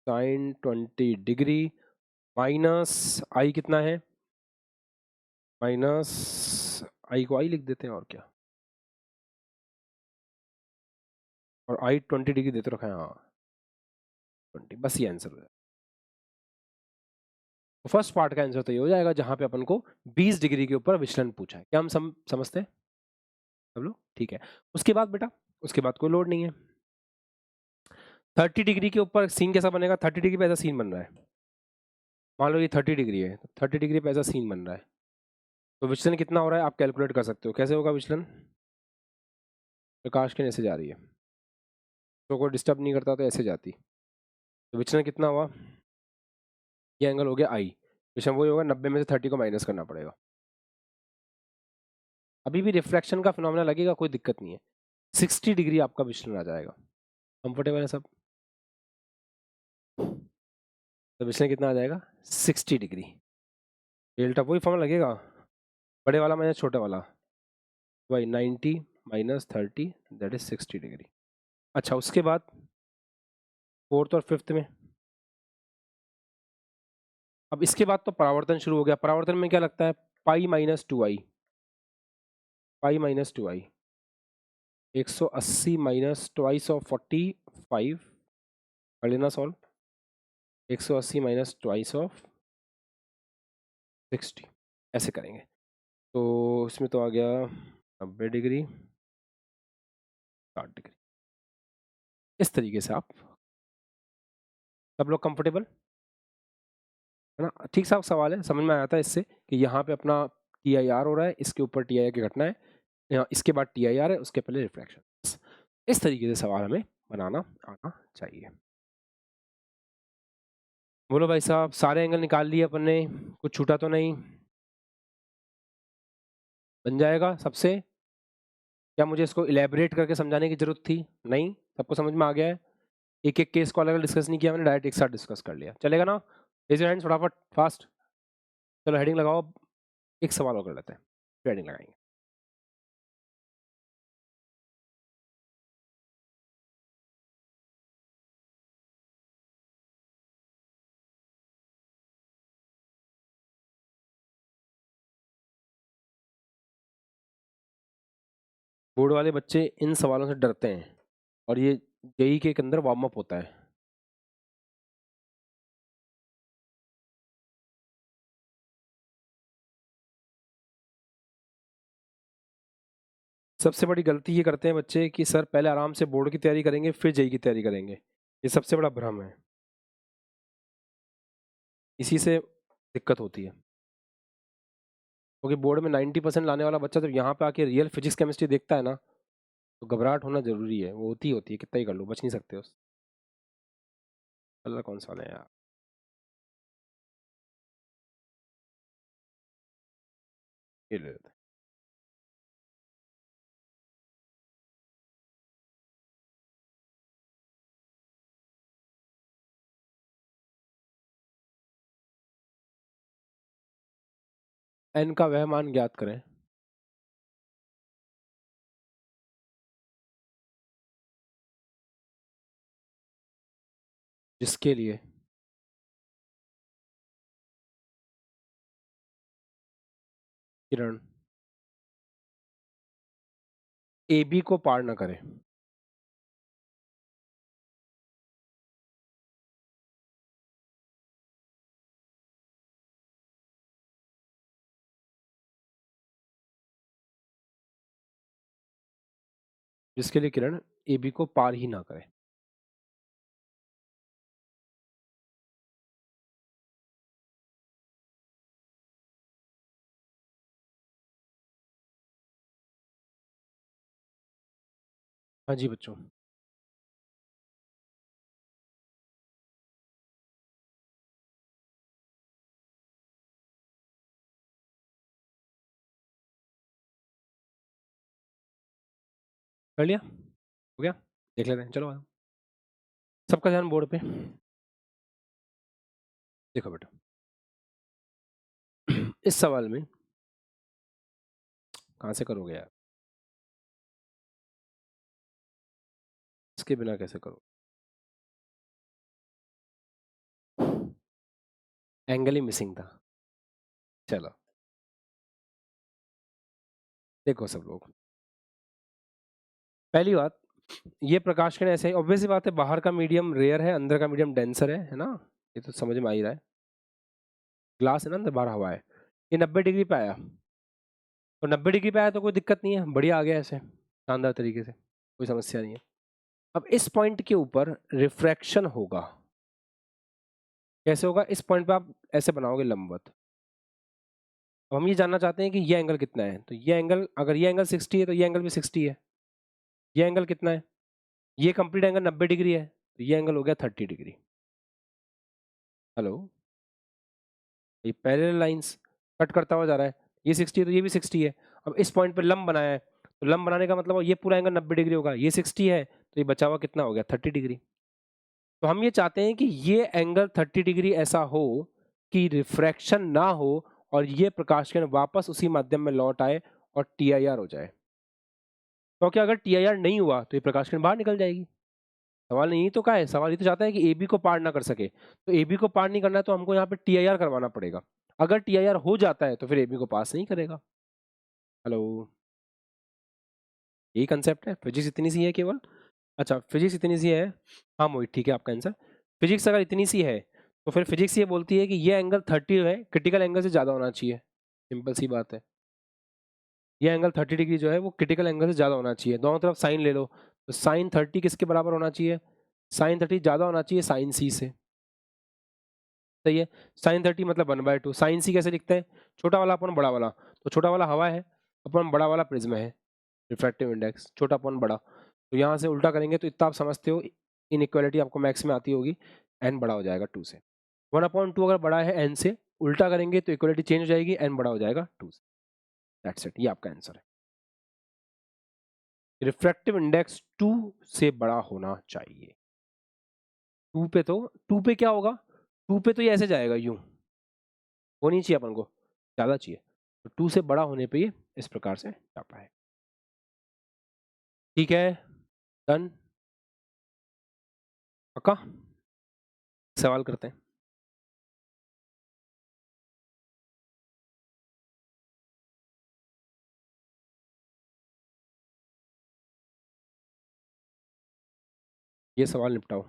sin 20 degree minus i कितना है? माइनस आई को आई लिख देते हैं, और क्या, और आई 20 डिग्री देते रखा है, हाँ 20, बस ये आंसर हो जाएगा। तो फर्स्ट पार्ट का आंसर तो ये हो जाएगा जहां पे अपन को 20 डिग्री के ऊपर विचलन पूछा है। क्या हम समझते हैं सब लोग? ठीक है। उसके बाद बेटा, उसके बाद कोई लोड नहीं है। 30 डिग्री के ऊपर सीन कैसा बनेगा? 30 डिग्री पे ऐसा सीन बन रहा है, मान लो ये 30 डिग्री है, तो 30 डिग्री पे ऐसा सीन बन रहा है, तो विचलन कितना हो रहा है आप कैलकुलेट कर सकते हो। कैसे होगा विचलन? प्रकाश किरण ऐसे जा रही है, तो कोई डिस्टर्ब नहीं करता तो ऐसे जाती, तो विचलन कितना हुआ? ये एंगल हो गया आई, विचलन वही होगा, 90 में से 30 को माइनस करना पड़ेगा। अभी भी रिफ्रैक्शन का फिनोमेना लगेगा, कोई दिक्कत नहीं है। 60 डिग्री आपका विचलन आ जाएगा। कंफर्टेबल है सब? तो विचलन कितना आ जाएगा? 60 डिग्री। डेल्टा वही फॉर्मूला लगेगा, बड़े वाला माइनस छोटा वाला, वही 90 माइनस 30 दैट इज 60 डिग्री। अच्छा, उसके बाद फोर्थ और फिफ्थ में, अब इसके बाद तो परावर्तन शुरू हो गया। परावर्तन में क्या लगता है? Pi minus 2i, pi minus 2i, 180 minus twice of 45 कर लेना सॉल्व, 180 माइनस ट्वाइस ऑफ 60, ऐसे करेंगे, तो इसमें तो आ गया 90 डिग्री 60 डिग्री। इस तरीके से आप, सब लोग कंफर्टेबल है ना? ठीक सा सवाल है, समझ में आया था इससे कि यहाँ पे अपना TIR हो रहा है, इसके ऊपर TIR की घटना है, यहाँ इसके बाद TIR है, उसके पहले रिफ्रैक्शन। इस तरीके से सवाल हमें बनाना आना चाहिए। बोलो भाई साहब, सारे एंगल निकाल लिए अपन ने, कुछ छूटा तो नहीं? बन जाएगा सबसे? क्या मुझे इसको इलेबोरेट करके समझाने की जरूरत थी? नहीं, सबको समझ में आ गया है? एक एक केस को अलग अलग डिस्कस नहीं किया मैंने, डायरेक्ट एक साथ डिस्कस कर लिया, चलेगा ना? रेज योर हैंड्स फटाफट फास्ट। चलो हेडिंग लगाओ, एक सवाल और कर लेते हैं, फिर हेडिंग लगाएंगे। बोर्ड वाले बच्चे इन सवालों से डरते हैं, और ये जेई के अंदर वार्म अप होता है। सबसे बड़ी गलती ये करते हैं बच्चे कि सर पहले आराम से बोर्ड की तैयारी करेंगे फिर जेई की तैयारी करेंगे, ये सबसे बड़ा भ्रम है, इसी से दिक्कत होती है। क्योंकि बोर्ड में 90% लाने वाला बच्चा जब यहाँ पे आके रियल फिजिक्स केमिस्ट्री देखता है ना, तो घबराहट होना जरूरी है, वो होती है, कितना ही कर लो, बच नहीं सकते उस। अल्लाह कौन सा है यार, ये ले लेते हैं। एन का वह मान ज्ञात करें जिसके लिए किरण ए बी को पार ना करे। जिसके लिए किरण ए बी को पार ही ना करे। हाँ जी बच्चों। कर लिया? हो गया? देख लेते हैं, चलो आओ। सबका ध्यान बोर्ड पे। देखो बेटा, इस सवाल में कहाँ से करोगे यार, इसके बिना कैसे करो? एंगल ही मिसिंग था। चलो देखो सब लोग, पहली बात, ये प्रकाश किरण ऐसे, ऑब्वियस बात है, बाहर का मीडियम रेयर है, अंदर का मीडियम डेंसर है ना, ये तो समझ में आ ही रहा है। ग्लास है ना, अंदर बाहर हवा है। ये 90 डिग्री पे आया, तो 90 डिग्री पे आया तो कोई दिक्कत नहीं है, बढ़िया आ गया ऐसे शानदार तरीके से, कोई समस्या नहीं है। अब इस पॉइंट के ऊपर रिफ्रैक्शन होगा। कैसे होगा? इस पॉइंट पे आप ऐसे बनाओगे लंबवत। अब हम ये जानना चाहते हैं कि ये एंगल कितना है, तो ये एंगल, अगर ये एंगल 60 है तो ये एंगल भी 60 है। ये एंगल कितना है? ये कंप्लीट एंगल 90 डिग्री है, तो ये एंगल हो गया 30 डिग्री। हेलो, ये पैरेलल लाइंस कट करता हुआ जा रहा है, ये 60 है तो ये भी 60 है। अब इस पॉइंट पे लंब बनाया है, तो लंब बनाने का मतलब ये पूरा एंगल 90 डिग्री होगा, ये 60 है तो ये बचा हुआ कितना हो गया 30 डिग्री। तो हम ये चाहते हैं कि ये एंगल 30 डिग्री ऐसा हो कि रिफ्रैक्शन ना हो और ये प्रकाश किरण वापस उसी माध्यम में लौट आए और TIR हो जाए। क्योंकि अगर TIR नहीं हुआ तो ये प्रकाश किरण बाहर निकल जाएगी। सवाल नहीं तो क्या है, सवाल ये तो चाहता है कि AB को पार ना कर सके, तो AB को पार नहीं करना है तो हमको यहाँ पे TIR करवाना पड़ेगा। अगर TIR हो जाता है तो फिर AB को पास नहीं करेगा। हेलो, यही कंसेप्ट है, फिजिक्स इतनी सी है केवल। अच्छा फिजिक्स इतनी सी है, हाँ मोहित ठीक है आपका आंसर। फिजिक्स अगर इतनी सी है तो फिर फिजिक्स ये बोलती है कि ये एंगल 30 है, क्रिटिकल एंगल से ज़्यादा होना चाहिए। सिंपल सी बात है, ये एंगल 30 डिग्री जो है वो क्रिटिकल एंगल से ज़्यादा होना चाहिए। दोनों तरफ साइन ले लो, तो साइन 30 किसके बराबर होना चाहिए? साइन 30 ज़्यादा होना चाहिए साइन C से। सही है, साइन 30 मतलब 1/2। साइन C कैसे लिखते हैं? छोटा वाला अपन बड़ा वाला, तो छोटा वाला हवा है, अपन बड़ा वाला प्रिज्म है, रिफ्रैक्टिव इंडेक्स छोटा अपन बड़ा, तो यहाँ से उल्टा करेंगे तो इतना आप समझते हो, इनइक्वालिटी आपको मैथ्स में आती होगी, n बड़ा हो जाएगा 2 से। 1/2 अगर बड़ा है n से, उल्टा करेंगे तो इक्वालिटी चेंज हो जाएगी, n बड़ा हो जाएगा 2 से। दैट्स इट, ये आपका आंसर है। रिफ्रैक्टिव इंडेक्स 2 से बड़ा होना चाहिए। 2 पे तो, 2 पे क्या होगा? 2 पे तो ये ऐसे जाएगा यूं, वो नहीं चाहिए अपन को, ज़्यादा चाहिए, तो 2 से बड़ा होने पे ये इस प्रकार से जाता है। ठीक है, डन, पक्का? सवाल करते हैं। ये सवाल निपटाओ।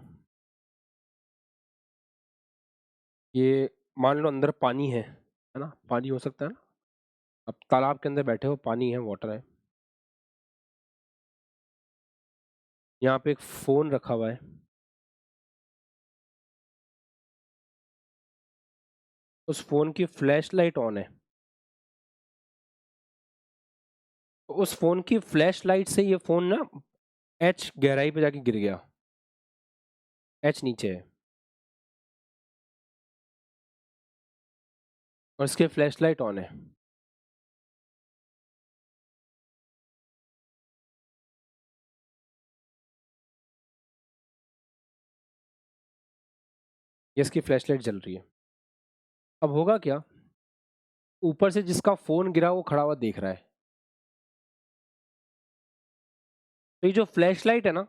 ये मान लो अंदर पानी है ना, पानी हो सकता है ना, अब तालाब के अंदर बैठे हो, पानी है, वाटर है, यहाँ पे एक फोन रखा हुआ है, उस फोन की फ्लैश लाइट ऑन है, तो उस फोन की फ्लैश लाइट से ये फोन ना H गहराई पे जाके गिर गया, H नीचे है, और इसके फ्लैश लाइट ऑन है। ये इसकी फ्लैश लाइट जल रही है। अब होगा क्या, ऊपर से जिसका फोन गिरा वो खड़ा हुआ देख रहा है, तो ये जो फ्लैश लाइट है ना,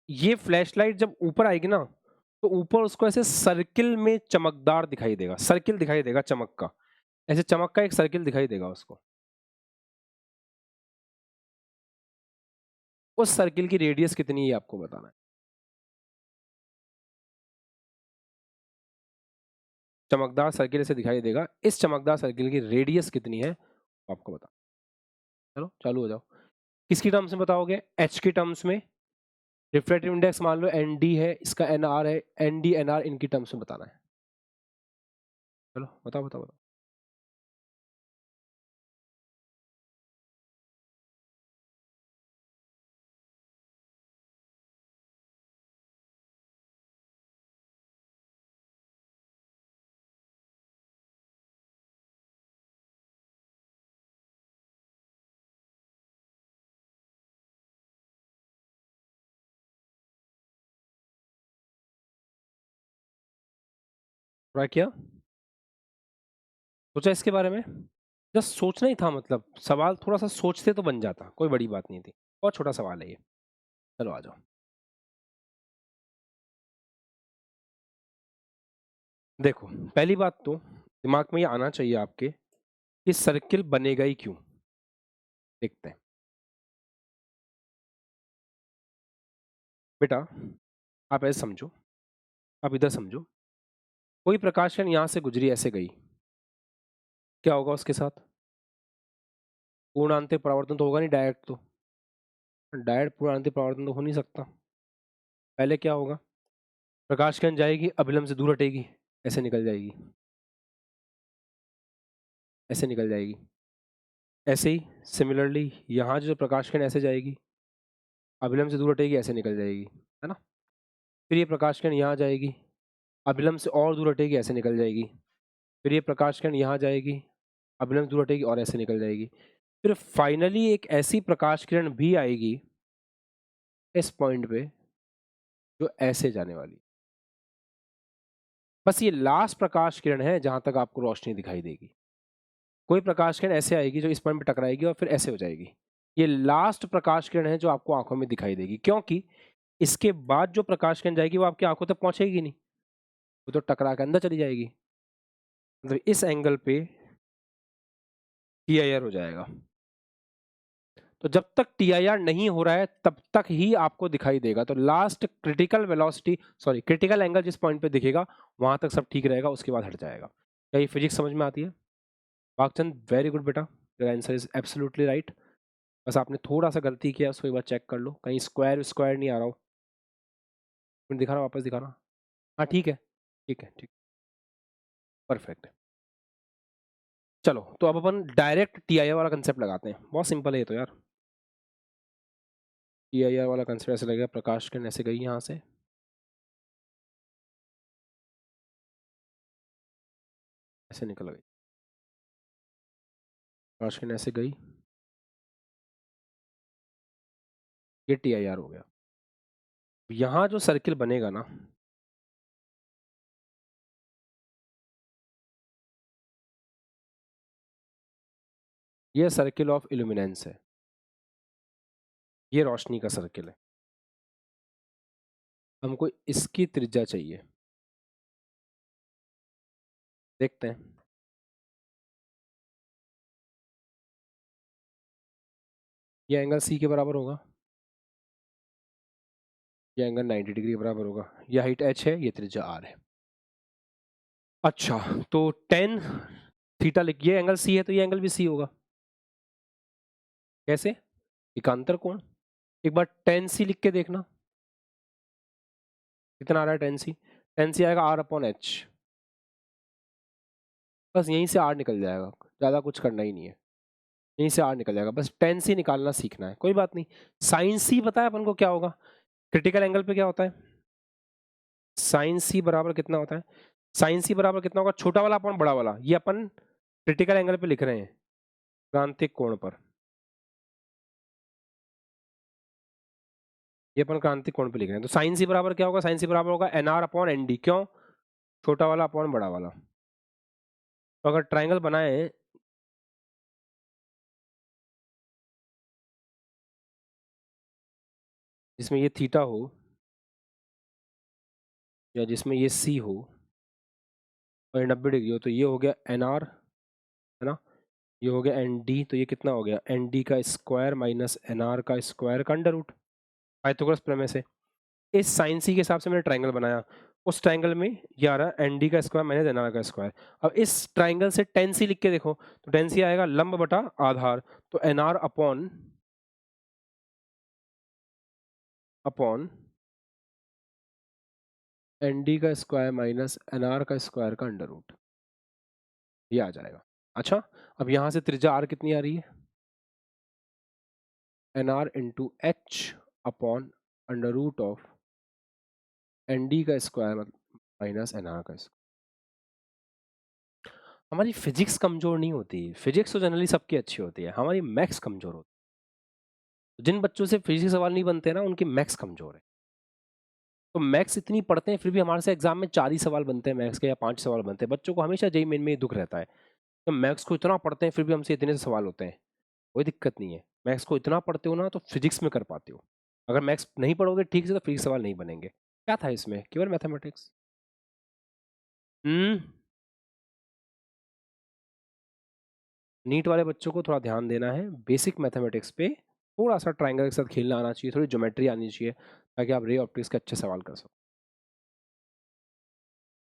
ये फ्लैश लाइट जब ऊपर आएगी ना, तो ऊपर उसको ऐसे सर्किल में चमकदार दिखाई देगा, सर्किल दिखाई देगा चमक का, ऐसे चमक का एक सर्किल दिखाई देगा उसको। उस सर्किल की रेडियस कितनी है आपको बताना है। चमकदार सर्किल ऐसे दिखाई देगा, इस चमकदार सर्किल की रेडियस कितनी है आपको बता। चलो चालू हो जाओ। किसकी टर्म्स में बताओगे? एच की टर्म्स में। रिफ्रैक्टिव इंडेक्स मान लो एन डी है, इसका एन आर है, एन डी एन आर इनकी टर्म्स में बताना है। चलो बताओ बताओ बताओ। क्या सोचा इसके बारे में? जस्ट सोचना ही था, मतलब सवाल थोड़ा सा सोचते तो बन जाता, कोई बड़ी बात नहीं थी, बहुत छोटा सवाल है ये। चलो आ जाओ। देखो पहली बात तो दिमाग में ये आना चाहिए आपके कि सर्किल बनेगा ही क्यों। देखते हैं बेटा, आप ऐसे समझो, आप इधर समझो, कोई प्रकाश किरण यहां से गुजरी ऐसे गई, क्या होगा उसके साथ? पूर्णांतिक परावर्तन तो होगा नहीं डायरेक्ट, तो डायरेक्ट पूर्णांतिक परावर्तन तो हो नहीं सकता। पहले क्या होगा? प्रकाश किरण जाएगी, अभिलंब से दूर हटेगी, ऐसे निकल जाएगी, ऐसे निकल जाएगी। ऐसे ही सिमिलरली यहाँ जो प्रकाश किरण ऐसे जाएगी, अभिलंब से दूर हटेगी, ऐसे निकल जाएगी, है ना। फिर ये प्रकाश किरण यहाँ जाएगी, अभिलंब से और दूर हटेगी, ऐसे निकल जाएगी। फिर ये प्रकाश किरण यहाँ जाएगी, अभिलंब से दूर हटेगी और ऐसे निकल जाएगी। फिर फाइनली एक ऐसी प्रकाश किरण भी आएगी इस पॉइंट पे जो ऐसे जाने वाली। बस ये लास्ट प्रकाश किरण है जहां तक आपको रोशनी दिखाई देगी। कोई प्रकाश किरण ऐसे आएगी जो इस पॉइंट पे टकराएगी और फिर ऐसे हो जाएगी। ये लास्ट प्रकाश किरण है जो आपको आंखों में दिखाई देगी, क्योंकि इसके बाद जो प्रकाश किरण जाएगी वो आपकी आंखों तक पहुंचेगी नहीं, वो तो टकरा के अंदर चली जाएगी। मतलब इस एंगल पे टीआईआर हो जाएगा। तो जब तक टीआईआर नहीं हो रहा है तब तक ही आपको दिखाई देगा। तो last critical velocity, sorry critical angle जिस पॉइंट पे दिखेगा वहां तक सब ठीक रहेगा, उसके बाद हट जाएगा। क्या ये फिजिक्स समझ में आती है? भागचंद वेरी गुड बेटा, your answer is absolutely right. बस आपने थोड़ा सा गलती किया, उसको एक बार चेक कर लो, कहीं स्क्वायर स्क्वायर नहीं आ रहा हो। दिखा रहा, वापस दिखा रहा। हाँ ठीक है, ठीक है, ठीक, परफेक्ट। चलो तो अब अपन डायरेक्ट टीआईआर वाला कंसेप्ट लगाते हैं, बहुत सिंपल है ये तो यार। टीआईआर वाला कंसेप्ट ऐसे लगेगा, प्रकाश किरण ऐसे गई यहाँ से, ऐसे निकल गई, प्रकाश किरण ऐसे गई, ये टीआईआर हो गया। यहाँ जो सर्किल बनेगा ना, ये सर्किल ऑफ इल्यूमिनेंस है, ये रोशनी का सर्किल है। हमको इसकी त्रिज्या चाहिए, देखते हैं। ये एंगल सी के बराबर होगा, ये एंगल 90 डिग्री के बराबर होगा, ये हाइट h है, ये त्रिज्या r है। अच्छा तो टेन थीटा लिख, ये एंगल सी है तो ये एंगल भी सी होगा। कैसे? एकांतर कोण। एक बार टेन सी लिख के देखना, कितना आ रहा है टेन सी? टेन सी आएगा r अपॉन h, बस यहीं से r निकल जाएगा, ज़्यादा कुछ करना ही नहीं है, यहीं से r निकल जाएगा, बस टेन सी निकालना सीखना है, कोई बात नहीं। साइन सी पता है अपन को क्या होगा? क्रिटिकल एंगल पे क्या होता है? साइन सी बराबर कितना होता है? साइन सी बराबर कितना होगा? छोटा वाला अपॉन बड़ा वाला, ये अपन क्रिटिकल एंगल पे लिख रहे हैं, क्रांतिक कोण पर, ये अपन क्रांतिक कोण पे लिख रहे हैं। तो साइन सी बराबर क्या होगा? साइन सी बराबर होगा n are upon N d. क्यों? छोटा वाला अपॉन बड़ा वाला। तो अगर ट्राइंगल बनाए, जिसमें ये थीटा हो या जिसमें ये सी हो और 90 डिग्री हो, तो ये हो गया एन आर, है ना, ये हो गया एन डी, तो ये कितना हो गया? एन डी का स्क्वायर माइनस एन आर का स्क्वायर का अंडर रूट। पाइथागोरस प्रमेय से। इस साइन सी के हिसाब से मैंने ट्राइंगल बनाया, उस ट्राइंगल में ये आ रहा है एन डी का स्क्वायर माइनस एन आर का स्क्वायर। अब इस ट्राइंगल से टेन सी लिख के देखो, तो टेन सी आएगा लंब बटा आधार, तो N are upon N D का स्क्वायर माइनस एन आर का स्क्वायर का अंडर रूट, ये आ जाएगा। अच्छा, अब यहां से त्रिज्या आर कितनी आ रही है, N R into H upon under root of N D का स्क्वायर माइनस एन आर का स्क्वायर। हमारी फिजिक्स कमजोर नहीं होती, फिजिक्स तो जनरली सबकी अच्छी होती है, हमारी मैथ्स कमजोर होती है। जिन बच्चों से फिजिक्स सवाल नहीं बनते ना, उनकी मैथ्स कमजोर है। तो मैथ्स इतनी पढ़ते हैं फिर भी हमारे से एग्जाम में 4 ही सवाल बनते हैं मैथ्स के, या 5 सवाल बनते हैं। बच्चों को हमेशा जेईई मेन में ही दुख रहता है, तो मैथ्स को इतना पढ़ते हैं फिर भी हमसे इतने से सवाल होते हैं। कोई दिक्कत नहीं है, मैथ्स को इतना पढ़ते हो ना तो फिजिक्स में कर पाते हो। अगर मैथ्स नहीं पढ़ोगे ठीक से तो फिजिक्स सवाल नहीं बनेंगे। क्या था इसमें, केवल मैथमेटिक्स। नीट वाले बच्चों को थोड़ा ध्यान देना है बेसिक मैथमेटिक्स पे, थोड़ा सा ट्राइंगल के साथ खेलना आना चाहिए, थोड़ी ज्योमेट्री आनी चाहिए, ताकि आप रे ऑप्टिक्स के अच्छे सवाल कर सको।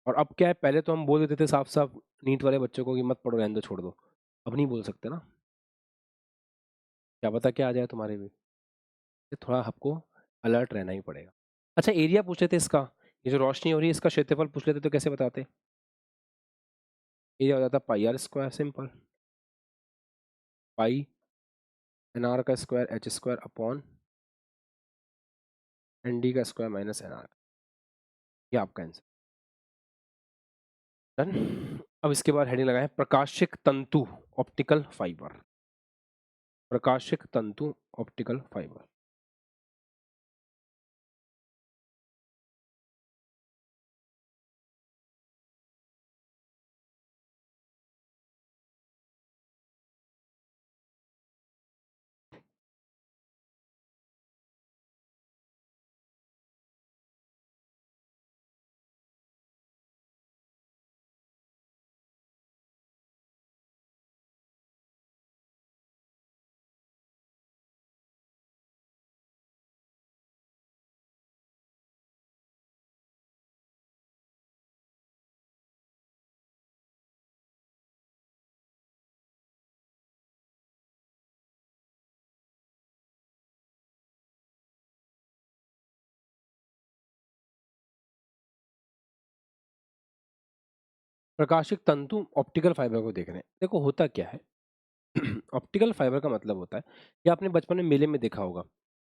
और अब क्या है, पहले तो हम बोल देते थे साफ साफ नीट वाले बच्चों को कि मत पढ़ो, रहने दो, छोड़ दो। अब नहीं बोल सकते ना, क्या पता क्या आ जाए तुम्हारे भी, तो थोड़ा आपको अलर्ट रहना ही पड़ेगा। अच्छा, एरिया पूछ लेते इसका, ये जो रोशनी हो रही है इसका क्षेत्रफल पूछ लेते तो कैसे बताते। एरिया हो जाता pi r square, simple, pi n are का square h square upon N D का स्क्वायर माइनस एन आर, ये आपका आंसर। डन। अब इसके बाद हेडिंग लगाएं, प्रकाशिक तंतु ऑप्टिकल फाइबर, प्रकाशिक तंतु ऑप्टिकल फाइबर। प्रकाशिक तंतु ऑप्टिकल फाइबर को देख रहे हैं, देखो होता क्या है। ऑप्टिकल फाइबर का मतलब होता है, ये आपने बचपन में मेले में देखा होगा,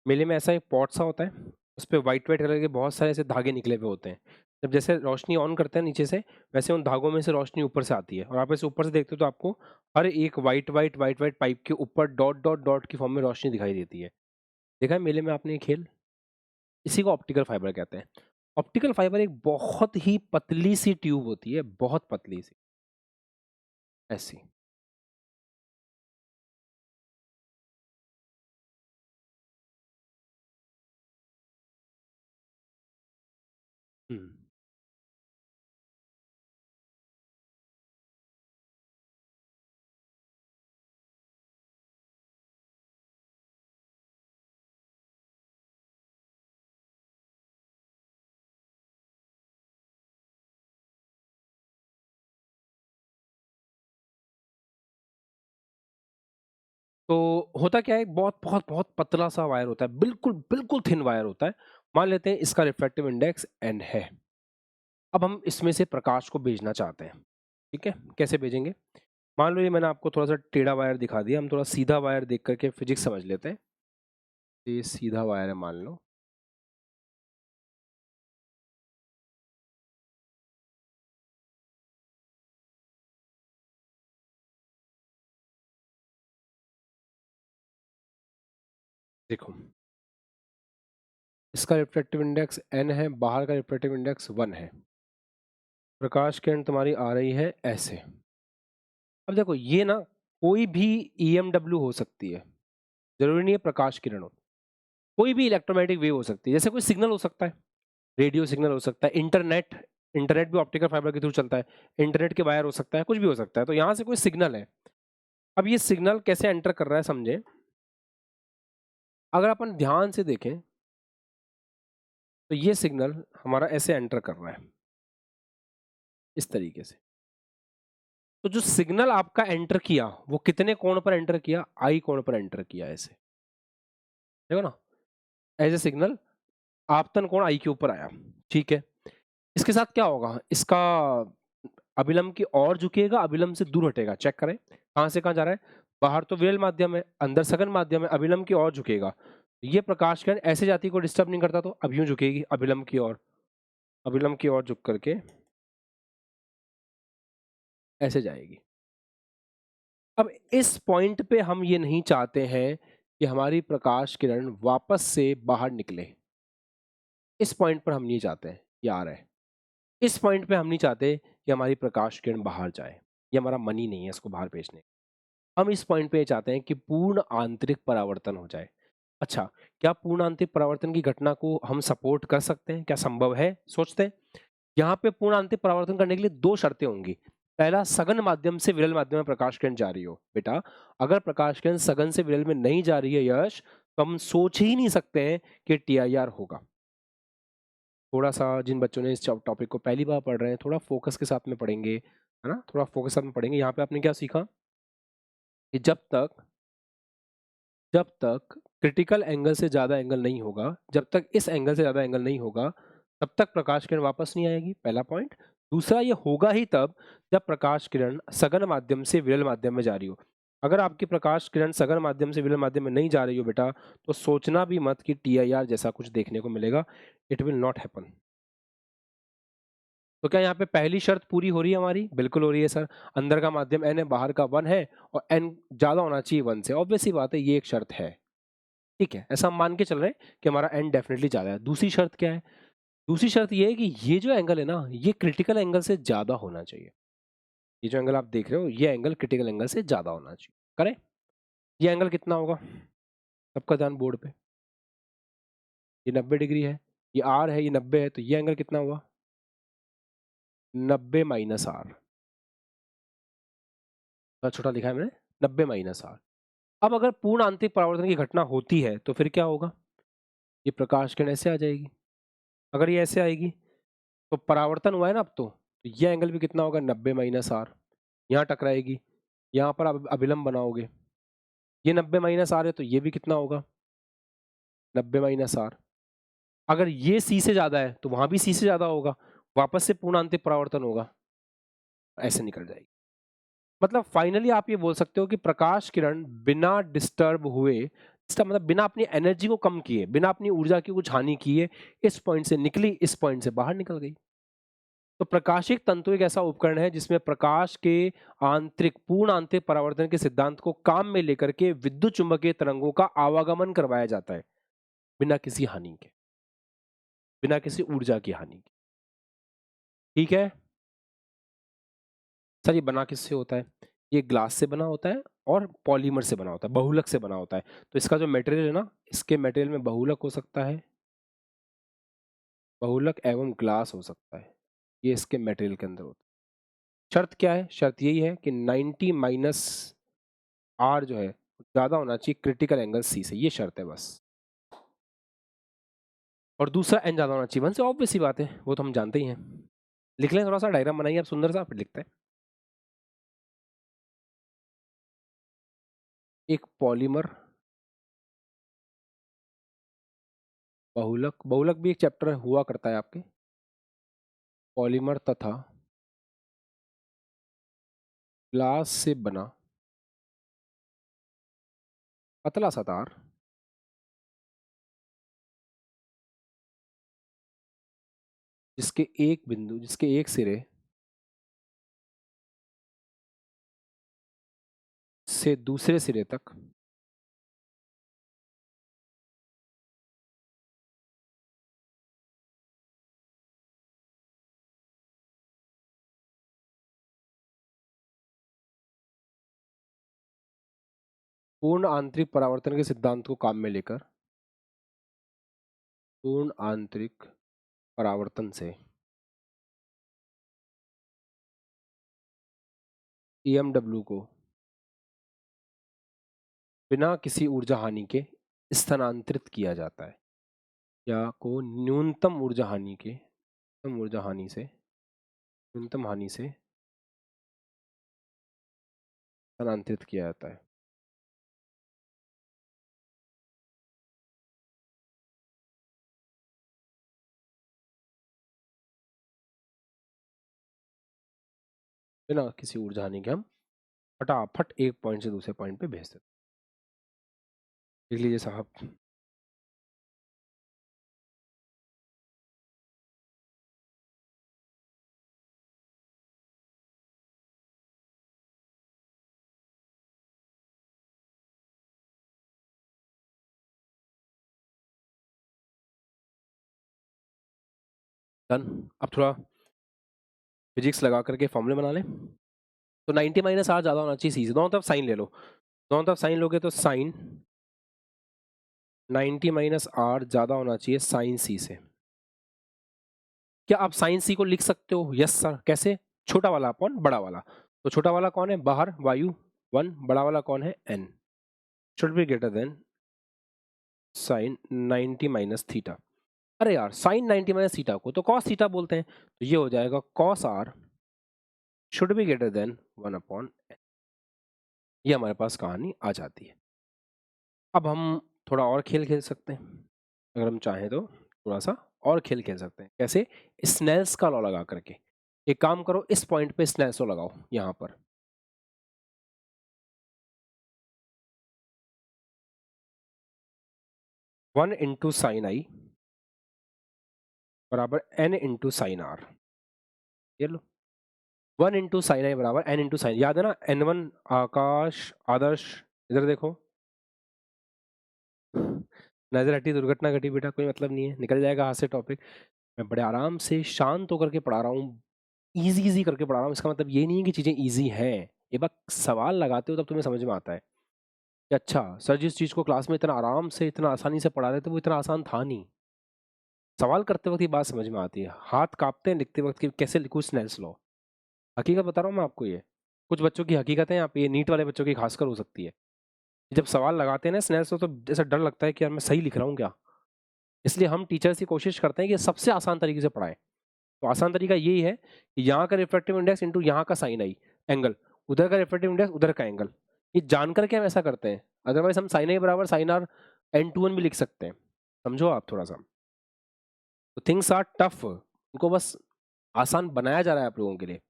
मेले में ऐसा एक पॉट सा होता है, उस पे व्हाइट व्हाइट कलर के बहुत सारे ऐसे धागे निकले हुए होते हैं। जब जैसे रोशनी ऑन करते हैं नीचे से, वैसे उन धागों में से रोशनी ऊपर से आती है, और आप ऐसे ऊपर से देखते हो तो आपको हर एक व्हाइट व्हाइट पाइप के ऊपर डॉट डॉट डॉट की फॉर्म में रोशनी दिखाई देती है। देखा है मेले में आपने ये खेल, इसी को ऑप्टिकल फाइबर कहते हैं। ऑप्टिकल फाइबर एक बहुत ही पतली सी ट्यूब होती है, बहुत पतली सी, ऐसी। हम्म। तो होता क्या है, बहुत बहुत बहुत पतला सा वायर होता है, बिल्कुल बिल्कुल थिन वायर होता है। मान लेते हैं इसका रिफ्रैक्टिव इंडेक्स n है। अब हम इसमें से प्रकाश को भेजना चाहते हैं, ठीक है, कैसे भेजेंगे। मान लो ये मैंने आपको थोड़ा सा टेढ़ा वायर दिखा दिया, हम थोड़ा सीधा वायर देख करके फिजिक्स समझ लेते हैं। ये सीधा वायर है मान लो, देखो इसका रिफ्रैक्टिव इंडेक्स n है, बाहर का रिफ्रैक्टिव इंडेक्स 1 है, प्रकाश किरण तुम्हारी आ रही है ऐसे। अब देखो ये ना कोई भी EMW हो सकती है, जरूरी नहीं है प्रकाश किरण हो, कोई भी इलेक्ट्रोमैग्नेटिक वेव हो सकती है, जैसे कोई सिग्नल हो सकता है, रेडियो सिग्नल हो सकता है, इंटरनेट, इंटरनेट भी ऑप्टिकल फाइबर के थ्रू चलता है, इंटरनेट के वायर हो सकता है, कुछ भी हो सकता है। तो यहाँ से कोई सिग्नल है, अब ये सिग्नल कैसे एंटर कर रहा है समझे। अगर अपन ध्यान से देखें तो ये सिग्नल हमारा ऐसे एंटर कर रहा है इस तरीके से। तो जो सिग्नल आपका एंटर किया वो कितने कोण पर एंटर किया? आई कोण पर एंटर किया ऐसे, देखो ना, एज ए सिग्नल आपतन कोण आई के ऊपर आया। ठीक है, इसके साथ क्या होगा? इसका अभिलंब की ओर झुकेगा, अभिलंब से दूर हटेगा। चेक करें कहां से कहां जा रहा है। बाहर तो विरल माध्यम है, अंदर सघन माध्यम है, अभिलंब की ओर झुकेगा। ये प्रकाश किरण ऐसे जाति को डिस्टर्ब नहीं करता, तो अब यूं झुकेगी अभिलंब की ओर, अभिलंब की ओर झुक करके ऐसे जाएगी। अब इस पॉइंट पे हम ये नहीं चाहते हैं कि हमारी प्रकाश किरण वापस से बाहर निकले। इस पॉइंट पर हम नहीं चाहते हैं, ये आ रहा है। इस पॉइंट पे हम नहीं चाहते कि हमारी प्रकाश किरण बाहर जाए, ये हमारा मन ही नहीं है इसको बाहर भेजने। हम इस पॉइंट पे ये चाहते हैं कि पूर्ण आंतरिक परावर्तन हो जाए। अच्छा, क्या पूर्ण आंतरिक परावर्तन की घटना को हम सपोर्ट कर सकते हैं? क्या संभव है? सोचते हैं। यहाँ पे पूर्ण आंतरिक परावर्तन करने के लिए दो शर्तें होंगी। पहला, सघन माध्यम से विरल माध्यम में प्रकाश किरण जा रही हो। बेटा, अगर प्रकाश किरण सघन से विरल में नहीं जा रही है यश, तो हम सोच ही नहीं सकते हैं कि टीआईआर होगा। थोड़ा सा जिन बच्चों ने इस टॉपिक को पहली बार पढ़ रहे हैं, थोड़ा फोकस के साथ में पढ़ेंगे, है ना, थोड़ा फोकस के साथ में पढ़ेंगे। यहाँ पे आपने क्या सीखा कि जब तक क्रिटिकल एंगल से ज्यादा एंगल नहीं होगा, जब तक इस एंगल से ज्यादा एंगल नहीं होगा, तब तक प्रकाश किरण वापस नहीं आएगी। पहला पॉइंट। दूसरा, ये होगा ही तब जब प्रकाश किरण सघन माध्यम से विरल माध्यम में जा रही हो। अगर आपकी प्रकाश किरण सघन माध्यम से विरल माध्यम में नहीं जा रही हो बेटा, तो सोचना भी मत कि टीआईआर जैसा कुछ देखने को मिलेगा। It will not happen. तो क्या यहाँ पे पहली शर्त पूरी हो रही है हमारी? बिल्कुल हो रही है सर। अंदर का माध्यम n है, बाहर का 1 है, और n ज्यादा होना चाहिए 1 से। ऑब्वियस सी बात है, ये एक शर्त है। ठीक है, ऐसा हम मान के चल रहे हैं कि हमारा n डेफिनेटली ज्यादा है। दूसरी शर्त क्या है? दूसरी शर्त ये है कि ये जो एंगल है ना, ये क्रिटिकल एंगल से ज्यादा होना चाहिए। ये जो एंगल आप देख रहे हो, ये एंगल क्रिटिकल एंगल से ज्यादा होना चाहिए। करें? ये एंगल कितना होगा? सबका ध्यान बोर्ड पे। ये 90 डिग्री है, ये r है, ये 90 है, तो ये एंगल कितना हुआ? 90 माइनस आर। छोटा लिखा है मैंने, 90 माइनस आर। अब अगर पूर्ण आंतरिक परावर्तन की घटना होती है तो फिर क्या होगा? ये प्रकाश किरण ऐसे आ जाएगी। अगर ये ऐसे आएगी तो परावर्तन हुआ है ना अब तो ये एंगल भी कितना होगा? 90 माइनस आर। यहाँ टकराएगी, यहाँ पर आप अभिलंब बनाओगे, ये 90 माइनस आर है, तो ये भी कितना होगा? 90 माइनस आर। अगर ये सी से ज्यादा है तो वहां भी सी से ज्यादा होगा, वापस से पूर्ण आंतरिक परावर्तन होगा, ऐसे निकल जाएगी। मतलब फाइनली आप ये बोल सकते हो कि प्रकाश किरण बिना डिस्टर्ब हुए, इसका मतलब बिना अपनी एनर्जी को कम किए, बिना अपनी ऊर्जा की कुछ हानि किए, इस पॉइंट से निकली, इस पॉइंट से बाहर निकल गई। तो प्रकाशिक तंतु एक ऐसा उपकरण है जिसमें प्रकाश के आंतरिक पूर्ण आंतरिक परावर्तन के सिद्धांत को काम में लेकर के विद्युत चुंबकीय तरंगों का आवागमन करवाया जाता है, बिना किसी हानि के, बिना किसी ऊर्जा की हानि के। ठीक है सर, ये बना किससे होता है? ये ग्लास से बना होता है और पॉलीमर से बना होता है, बहुलक से बना होता है। तो इसका जो मटेरियल है ना, इसके मटेरियल में बहुलक हो सकता है, बहुलक एवं ग्लास हो सकता है। ये इसके मटेरियल के अंदर होता है। शर्त क्या है? शर्त यही है कि 90 माइनस आर जो है ज्यादा होना चाहिए क्रिटिकल एंगल सी से, ये शर्त है बस। और दूसरा एन ज्यादा होना चाहिए 1 से। ऑब्वियस सी बात है, वो तो हम जानते ही हैं। लिख लें, थोड़ा सा डायग्राम बनाइए आप सुंदर सा, फिर लिखते हैं। एक पॉलीमर, बहुलक, बहुलक भी एक चैप्टर हुआ करता है आपके, पॉलीमर तथा ग्लास से बना पतला सा तार, जिसके एक सिरे से दूसरे सिरे तक पूर्ण आंतरिक परावर्तन के सिद्धांत को काम में लेकर, पूर्ण आंतरिक परावर्तन से ईएमडब्ल्यू को बिना किसी ऊर्जा हानि के स्थानांतरित किया जाता है। या को न्यूनतम ऊर्जा हानि से स्थानांतरित किया जाता है। बिना किसी ऊर्जा हानि के हम फटाफट एक पॉइंट से दूसरे पॉइंट पे भेज देते। लिख लीजिए साहब। डन। अब थोड़ा फिजिक्स लगा करके फॉर्मूले बना लें। तो 90 माइनस आर ज्यादा होना चाहिए सी से। दोनों तरफ साइन ले लो, दोनों तरफ साइन लोगे तो साइन 90 माइनस आर ज्यादा होना चाहिए साइन सी से। क्या आप साइन सी को लिख सकते हो? Yes sir. कैसे? छोटा वाला अपॉन बड़ा वाला। तो छोटा वाला कौन है? बाहर वायु 1, बड़ा वाला कौन है? n should be greater than sine 90 minus theta. अरे यार, साइन 90 माइनस थीटा को तो कॉस थीटा बोलते हैं, तो ये हो जाएगा cos are should be greater than 1 upon n। ये हमारे पास कहानी आ जाती है। अब हम थोड़ा और खेल खेल सकते हैं, अगर हम चाहें तो थोड़ा सा और खेल खेल सकते हैं। कैसे? स्नेल्स का लॉ लगा करके। एक काम करो, इस पॉइंट पे स्नेल्स लॉ लगाओ यहां पर। 1 इंटू साइन आई बराबर n इंटू साइन आर। ये लो, 1 इंटू साइन आई बराबर n इंटू साइन, याद है ना? n1 आकाश आदर्श, इधर देखो। नजर हटी, दुर्घटना घटी बेटा, कोई मतलब नहीं है, निकल जाएगा हाथ से टॉपिक। मैं बड़े आराम से शांत होकर के पढ़ा रहा हूँ, इजी इजी करके पढ़ा रहा हूँ। इसका मतलब ये नहीं है कि चीजें इजी हैं। एक बार सवाल लगाते हो तब तुम्हें समझ में आता है कि अच्छा सर जिस चीज को क्लास में इतना आराम से इतना आसानी से पढ़ा रहे थे वो इतना आसान था नहीं। सवाल करते वक्त ये बात समझ में आती है। हाथ कांपते हैं लिखते वक्त कि कैसे लिखूं स्नेल्स लॉ। हकीकत बता रहा हूँ मैं आपको। ये कुछ बच्चों की हकीकत है, यहाँ पे ये नीट वाले बच्चों की खासकर हो सकती है। जब सवाल लगाते हैं ना स्नेल्स लॉ, तो ऐसा डर लगता है कि यार मैं सही लिख रहा हूँ क्या। इसलिए हम टीचर्स की कोशिश करते हैं कि सबसे आसान तरीके से पढ़ाएं। तो आसान तरीका यही है कि यहाँ का रिफ्रैक्टिव इंडेक्स इंटू यहाँ का साइन आई एंगल, उधर का रिफ्रैक्टिव इंडेक्स उधर का एंगल, ये जान करके हम ऐसा करते हैं। अदरवाइज हम साइन आई बराबर साइन आर n2 भी लिख सकते हैं। समझो आप थोड़ा सा। तो थिंग्स आर टफ, उनको बस आसान बनाया जा रहा है आप लोगों के लिए।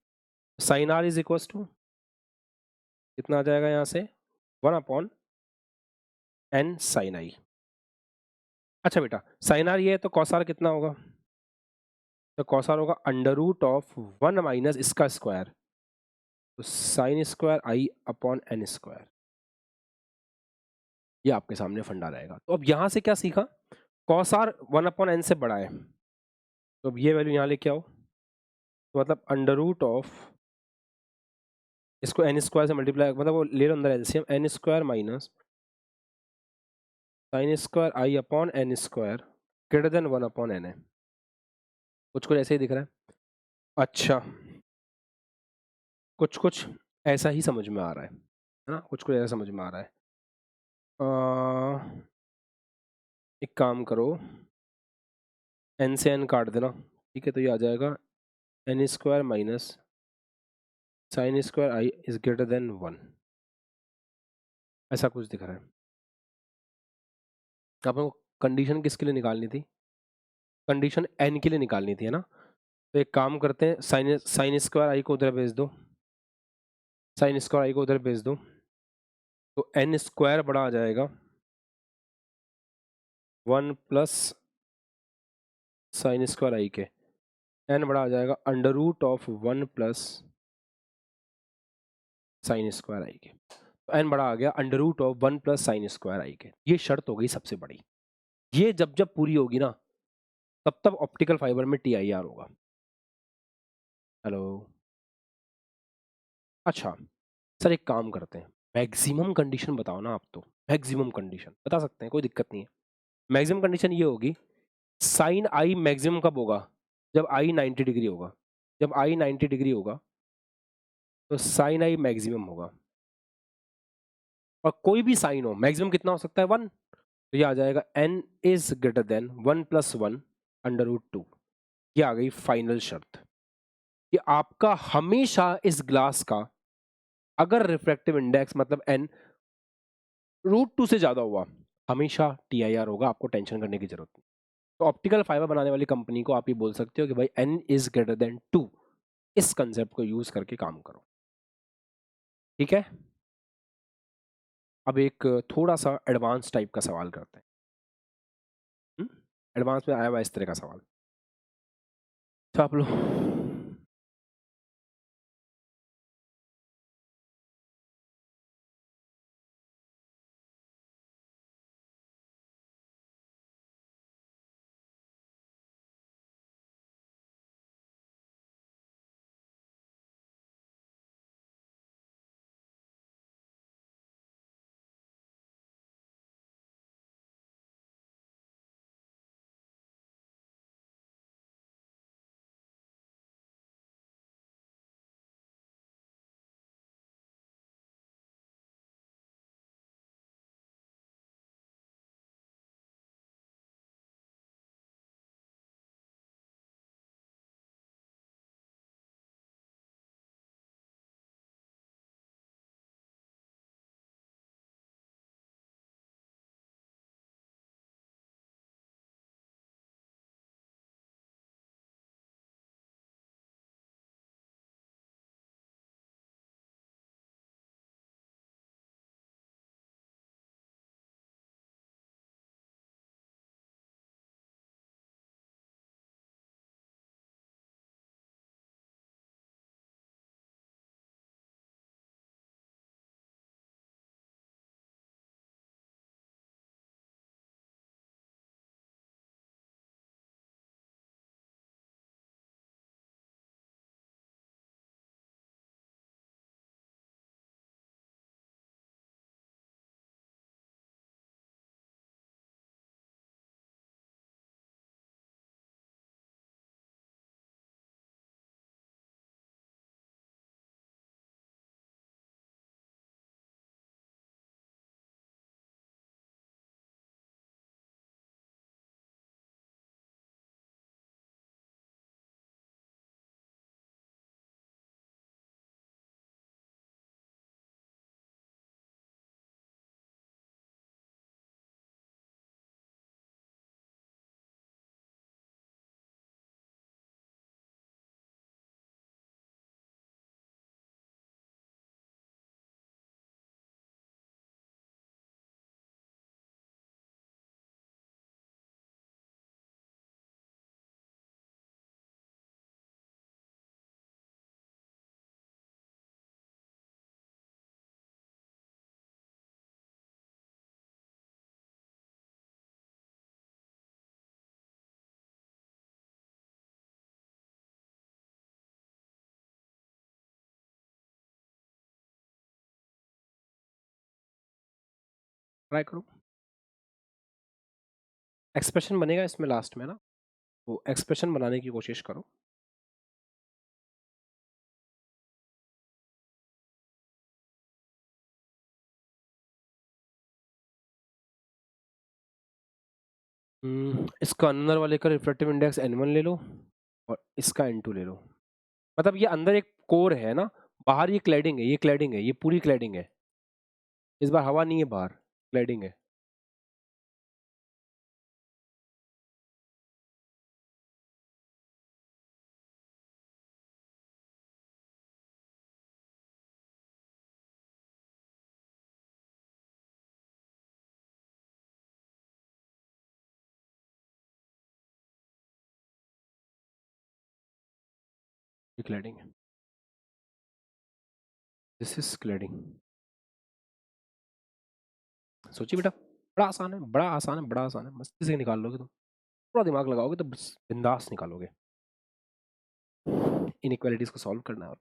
Sine R is equal to कितना आ जाएगा यहाँ से? 1 अपॉन n साइन आई। अच्छा बेटा, साइन आर ये है तो कॉस आर कितना होगा? तो कॉस आर होगा अंडर रूट ऑफ 1 माइनस इसका स्क्वायर, तो साइन स्क्वायर आई अपॉन एन स्क्वायर। ये आपके सामने फंडा रहेगा। तो अब यहां से क्या सीखा? कॉस आर 1 अपॉन एन से बड़ा है, तो अब ये वैल्यू यहाँ लेके आओ। तो मतलब अंडर रूट ऑफ, इसको एन स्क्वायर से मल्टीप्लाई, मतलब वो ले लो अंदर LCM, n square minus sine square आई upon n square greater than 1 upon n है। कुछ कुछ ऐसे ही दिख रहा है। अच्छा, कुछ कुछ ऐसा ही समझ में आ रहा है ना? कुछ कुछ ऐसा समझ में आ रहा है। एक काम करो, एन से एन काट देना, ठीक है? तो ये आ जाएगा N square minus sine square I is greater than 1, ऐसा कुछ दिख रहा है। आपको कंडीशन किसके लिए निकालनी थी? कंडीशन एन के लिए निकालनी थी, है ना? तो एक काम करते हैं, साइन स्क्वायर आई को उधर भेज दो, साइन स्क्वायर आई को उधर भेज दो, तो एन स्क्वायर बड़ा आ जाएगा 1 प्लस साइन स्क्वायर आई के, एन बड़ा आ जाएगा under root of 1 plus sine square i के। तो एन बड़ा आ गया under root of 1 plus sine square i के। ये शर्त हो गई सबसे बड़ी। ये जब जब पूरी होगी ना, तब तब ऑप्टिकल फाइबर में TIR होगा। हेलो। अच्छा सर, एक काम करते हैं, मैक्सिमम कंडीशन बताओ ना आप। तो मैक्सिमम कंडीशन बता सकते हैं, कोई दिक्कत नहीं है। मैक्सिमम कंडीशन ये होगी, साइन आई मैक्सिमम कब होगा? जब आई 90 डिग्री होगा। जब आई 90 डिग्री होगा तो साइन आई मैक्सिमम होगा। और कोई भी साइन हो, मैक्सिमम कितना हो सकता है? 1। तो ये आ जाएगा n is greater than 1+1 under root 2। ये आ गई फाइनल शर्त कि आपका हमेशा इस ग्लास का अगर रिफ्रैक्टिव इंडेक्स मतलब n रूट 2 से ज्यादा हुआ, हमेशा TIR होगा, आपको टेंशन करने की जरूरत नहीं। तो ऑप्टिकल फाइबर बनाने वाली कंपनी को आप ये बोल सकते हो कि भाई n इज ग्रेटर देन 2, इस कंसेप्ट को यूज करके काम करो। ठीक है, अब एक थोड़ा सा एडवांस टाइप का सवाल करते हैं। एडवांस में आया हुआ इस तरह का सवाल, तो आप लोग ट्राई करो। एक्सप्रेशन बनेगा इसमें लास्ट में ना, वो एक्सप्रेशन बनाने की कोशिश करो। इसका अंदर वाले का रिफ्रैक्टिव इंडेक्स n1 ले लो और इसका n2 ले लो। मतलब ये अंदर एक कोर है ना, बाहर ये क्लैडिंग है, ये क्लैडिंग है, ये पूरी क्लैडिंग है। इस बार हवा नहीं है बाहर, क्लैडिंग है। ये क्लैडिंग है, दिस इज क्लैडिंग। सोचिए बेटा, बड़ा आसान है, बड़ा आसान है, बड़ा आसान है, मस्ती से निकाल लोगे तुम, थोड़ा दिमाग लगाओगे तो बस बिंदास निकालोगे। इनइक्वालिटीज को सॉल्व करना है और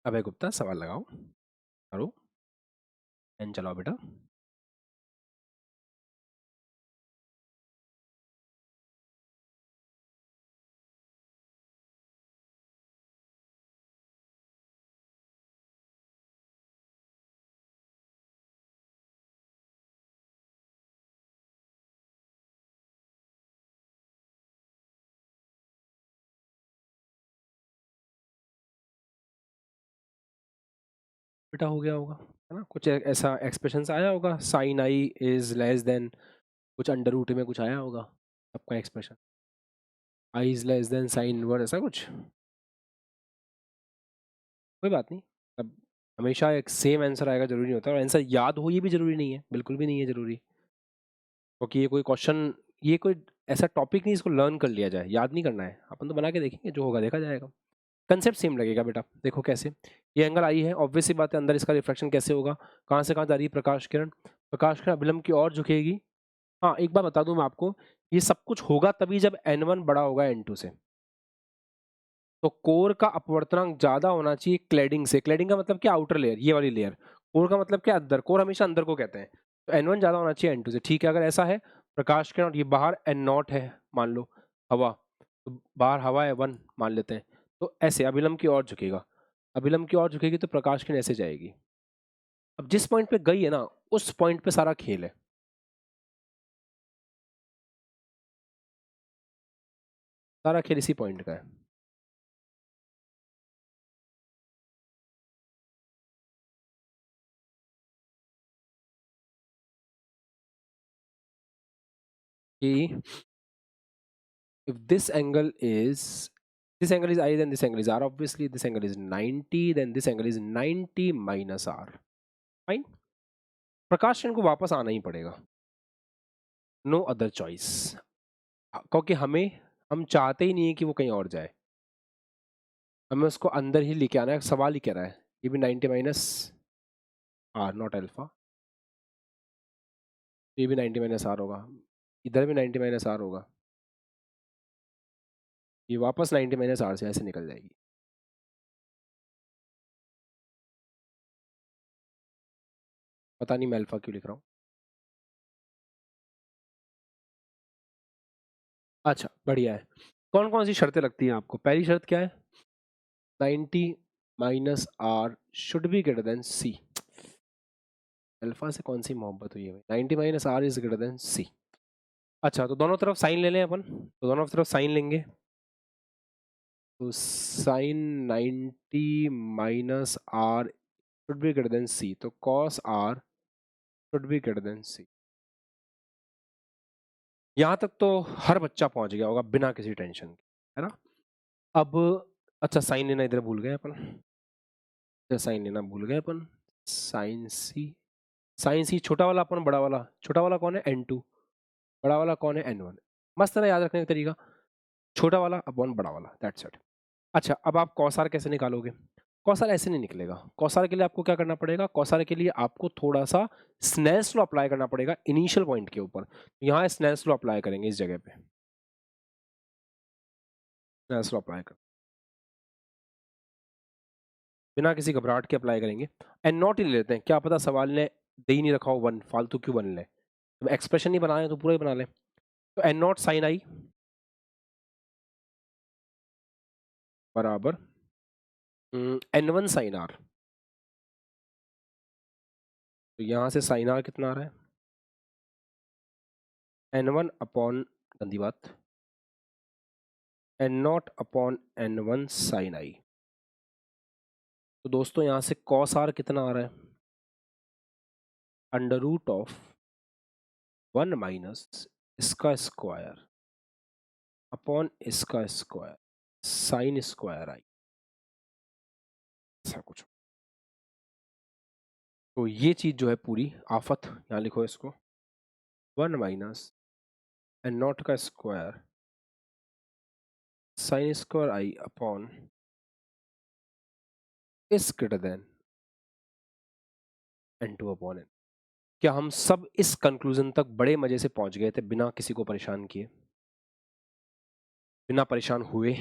अभय गुप्ता सवाल लगाओ, करो, एंड चलाओ बेटा। बेटा हो गया होगा, है ना? कुछ ऐसा एक्सप्रेशन आया होगा, sine I is less than, कुछ अंडर रूट में कुछ आया होगा आपका expression, I is less than sine inverse, ऐसा कुछ। कोई बात नहीं, अब हमेशा एक सेम आंसर आएगा जरूरी नहीं होता, और आंसर याद हो ये भी जरूरी नहीं है, बिल्कुल भी नहीं है जरूरी, क्योंकि ये कोई क्वेश्चन, ये कोई ऐसा टॉपिक नहीं इसको लर्न कर लिया जाए, याद नहीं करना है, अपन तो बना के देखेंगे, जो होगा देखा जाएगा। कंसेप्ट सेम लगेगा बेटा, देखो कैसे, ये एंगल आई है, ऑब्वियस सी बात है, अंदर इसका रिफ्लेक्शन कैसे होगा, कहाँ से कहाँ जा रही है प्रकाश किरण, प्रकाश किरण अभिलंब की ओर झुकेगी। हाँ एक बार बता दूं मैं आपको, ये सब कुछ होगा तभी जब n1 बड़ा होगा n2 से। तो कोर का अपवर्तनांक ज्यादा होना चाहिए क्लैडिंग से, क्लैडिंग का मतलब क्या, आउटर लेयर, ये वाली लेयर, कोर का मतलब क्या, अंदर, कोर हमेशा अंदर को कहते हैं, तो n1 ज्यादा होना चाहिए n2 से, ठीक है। अगर ऐसा है, प्रकाश किरण, और ये बाहर n0 है मान लो, हवा, तो बाहर हवा है 1 मान लेते हैं, तो ऐसे अभिलंब की ओर झुकेगा, अभिलंब की ओर झुकेगी तो प्रकाश किरण ऐसे जाएगी। अब जिस पॉइंट पे गई है ना, उस पॉइंट पे सारा खेल है, सारा खेल इसी पॉइंट का है। कि if this angle is I, then this angle is R, obviously this angle is 90, then this angle is 90 minus R, fine. प्रकाश किरण को वापस आना ही पड़ेगा, नो अदर चॉइस, क्योंकि हम चाहते ही नहीं है कि वो कहीं और जाए, हमें उसको अंदर ही लेके आना है, सवाल ही कह रहा है, ये भी 90 माइनस आर नॉट अल्फा, ये भी 90 माइनस आर होगा, इधर भी 90 माइनस आर होगा, ये वापस 90 माइनस आर से ऐसे निकल जाएगी। पता नहीं मैं अल्फा क्यों लिख रहा हूँ। अच्छा बढ़िया है, कौन कौन सी शर्तें लगती हैं आपको, पहली शर्त क्या है, 90 minus r should be greater than C, alpha से कौन सी मोहब्बत हुई है भाई, 90 minus r is greater than C. अच्छा तो दोनों तरफ साइन ले लें अपन, तो दोनों तरफ साइन लेंगे, तो sine 90 minus r should be greater than C, तो cos are should be greater than C. यहाँ तक तो हर बच्चा पहुंच गया होगा बिना किसी टेंशन के, है ना? अब अच्छा साइन लेना इधर भूल गए अपन, साइन लेना भूल गए अपन, साइन सी, साइन सी छोटा वाला अपन, बड़ा वाला, छोटा वाला कौन है n2, बड़ा वाला कौन है n1, मस्त है ना याद रखने का तरीका, छोटा वाला अपॉन बड़ा वाला, दैट्स इट। अच्छा अब आप कौसार कैसे निकालोगे, कौसार ऐसे नहीं निकलेगा, कौसार के लिए आपको क्या करना पड़ेगा, कौसार के लिए आपको थोड़ा सा स्नेल्स लॉ अप्लाई करना पड़ेगा इनिशियल पॉइंट के ऊपर, यहाँ स्नेल्स लॉ अप्लाई करेंगे इस जगह पे, स्नेल्स लॉ अप्लाई कर, बिना किसी घबराहट के अप्लाई करेंगे, एन नॉट ही ले लेते हैं, क्या पता सवाल ने दे ही नहीं रखा हो वन, फालतू क्यों बन ले, तो एक्सप्रेशन ही बना रहे हैं तो पूरा ही बना लें, तो एन नॉट साइन आई बराबर एन वन साइन आर, तो यहाँ से साइन आर कितना आ रहा है, एन वन अपॉन, गंदी बात, n naught upon n one sine i, तो दोस्तों यहाँ से कॉस आर कितना आ रहा है, अंडर रूट ऑफ 1 माइनस इसका स्क्वायर अपॉन इसका स्क्वायर साइन स्क्वायर आई, ऐसा कुछ। तो ये चीज जो है पूरी आफत, यहाँ लिखो इसको, 1 माइनस एन नॉट का square sine square I upon is greater than N two upon N. क्या हम सब इस कंक्लूजन तक बड़े मजे से पहुंच गए थे बिना किसी को परेशान किए, बिना परेशान हुए?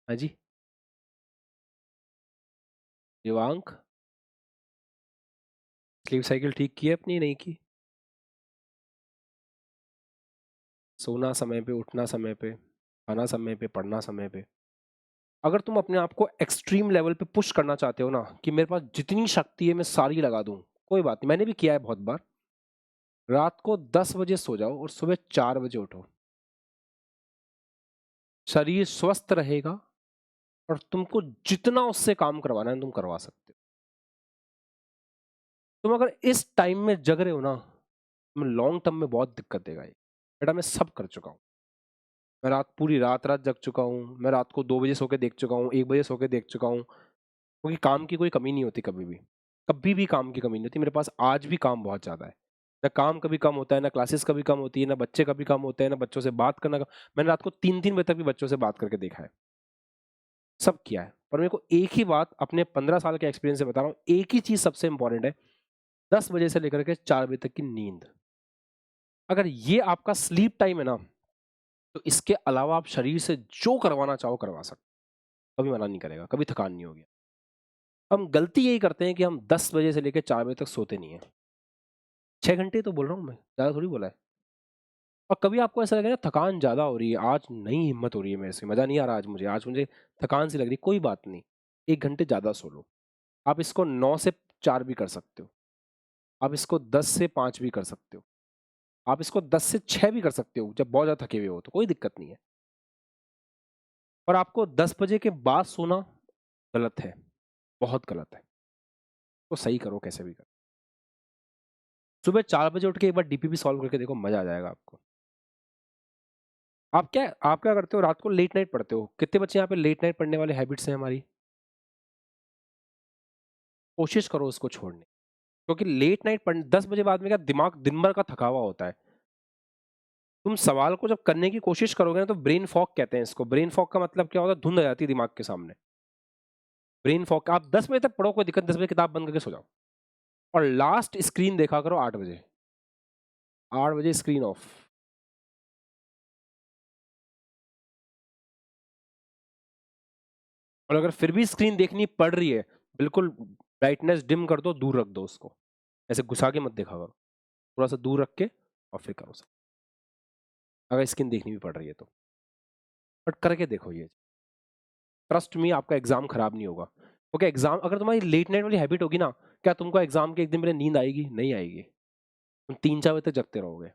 हाँ जी, दिवांक, स्लीप साइकिल ठीक की है अपनी, नहीं की? सोना समय पे, उठना समय पे, खाना समय पे, पढ़ना समय पे। अगर तुम अपने आप को एक्सट्रीम लेवल पे पुश करना चाहते हो ना, कि मेरे पास जितनी शक्ति है मैं सारी लगा दूं, कोई बात नहीं, मैंने भी किया है बहुत बार। रात को 10 बजे सो जाओ और सुबह 4 बजे उठो। शरीर स्वस्थ रहेगा और तुमको जितना उससे काम करवाना है तुम करवा सकते हो। तुम अगर इस टाइम में जग रहे हो ना, तुम्हें लॉन्ग टर्म में बहुत दिक्कत देगा ये। बेटा मैं सब कर चुका हूँ। मैं पूरी रात रात जग चुका हूँ, मैं रात को 2 बजे सो के देख चुका हूँ, 1 बजे सो के देख चुका हूँ। क्योंकि काम की कोई कमी नहीं होती कभी भी काम की कमी नहीं होती। मेरे पास आज भी काम बहुत ज्यादा है। ना काम कभी कम होता है, ना क्लासेस कभी कम होती है, ना बच्चे कभी कम होते हैं, ना बच्चों से बात करना मैंने रात को 3-3 बजे तक भी बच्चों से बात करके देखा है, सब किया है। पर मेरे को एक ही बात अपने 15 साल के एक्सपीरियंस से बता रहा हूँ, एक ही चीज सबसे इंपॉर्टेंट है, 10 बजे से लेकर के 4 बजे तक की नींद। अगर ये आपका स्लीप टाइम है ना, तो इसके अलावा आप शरीर से जो करवाना चाहो करवा सकते, कभी मना नहीं करेगा, कभी थकान नहीं होगी। हम गलती यही करते हैं कि हम 10 बजे से लेकर 4 बजे तक सोते नहीं है। 6 घंटे तो बोल रहा हूँ मैं, ज्यादा थोड़ी बोला है। और कभी आपको ऐसा लगे ना थकान ज्यादा हो रही है, आज नहीं हिम्मत हो रही है मेरे से, मजा नहीं आ रहा आज मुझे थकान सी लग रही, कोई बात नहीं, 1 घंटे ज्यादा सो लो। आप इसको 9 से 4 भी कर सकते हो, आप इसको 10 से 5 भी कर सकते हो, आप इसको 10 से 6 भी कर सकते हो जब बहुत ज्यादा थके हुए हो, तो कोई दिक्कत नहीं है। पर आपको 10 बजे के बाद सोना गलत है, बहुत गलत है। तो सही करो कैसे भी करो। सुबह 4 बजे उठ के एक बार डीपीपी सॉल्व करके देखो, मजा आ जाएगा आपको। आप क्या करते हो, रात को लेट नाइट पढ़ते हो? कितने बच्चे यहाँ पे लेट नाइट पढ़ने वाले हैबिट्स हैं हमारी? कोशिश करो उसको छोड़ने, क्योंकि लेट नाइट पढ़ 10 बजे बाद में क्या, दिमाग दिन भर का थका हुआ होता है। तुम सवाल को जब करने की कोशिश करोगे ना, तो ब्रेन फॉग कहते हैं इसको। ब्रेन फॉग का मतलब क्या होता है? धुंध आ जाती है दिमाग के सामने। ब्रेन फॉग, आप 10 बजे तक पढ़ो, कोई दिक्कत, 10 बजे किताब बंद करके सो जाओ और लास्ट स्क्रीन देखा करो 8 बजे। 8 बजे स्क्रीन ऑफ। और अगर फिर भी स्क्रीन देखनी पड़ रही है, बिल्कुल ब्राइटनेस डिम कर दो, दूर रख दो उसको, ऐसे घुसा के मत देखा करो, थोड़ा सा दूर रख के और फिर करो सब, अगर स्क्रीन देखनी भी पड़ रही है तो। बट करके देखो ये, ट्रस्ट मी आपका एग्जाम खराब नहीं होगा। क्योंकि एग्जाम, अगर तुम्हारी लेट नाइट वाली हैबिट होगी ना, क्या तुमको एग्जाम के एक दिन पहले नींद आएगी? नहीं आएगी। तुम 3-4 बजे तक जगते रहोगे,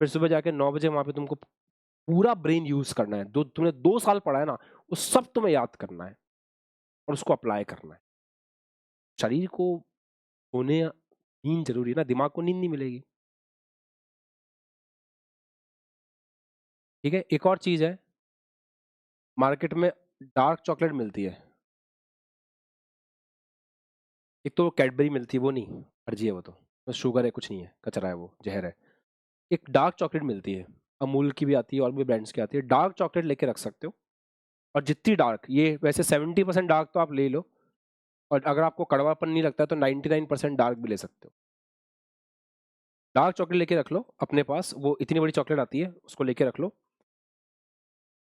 फिर सुबह जाके 9 बजे वहां पे तुमको पूरा ब्रेन यूज करना है, जो तुमने 2 साल पढ़ा है ना, वो सब तुम्हें याद करना है और उसको अप्लाई करना है। शरीर को सोने, नींद जरूरी है ना, दिमाग को नींद नहीं मिलेगी। ठीक है, एक और चीज है, मार्केट में डार्क चॉकलेट मिलती है। एक तो कैडबरी मिलती है, वो नहीं, फर्जी है वो तो शुगर है, कुछ नहीं है, कचरा है, वो जहर है। एक डार्क चॉकलेट मिलती है, अमूल की भी आती है और भी ब्रांड्स की आती है, डार्क चॉकलेट लेके रख सकते हो। और जितनी डार्क, ये वैसे 70% डार्क तो आप ले लो, और अगर आपको कड़वापन नहीं लगता तो 99% डार्क भी ले सकते हो। डार्क चॉकलेट लेके रख लो अपने पास, वो इतनी बड़ी चॉकलेट आती है, उसको लेके रख लो।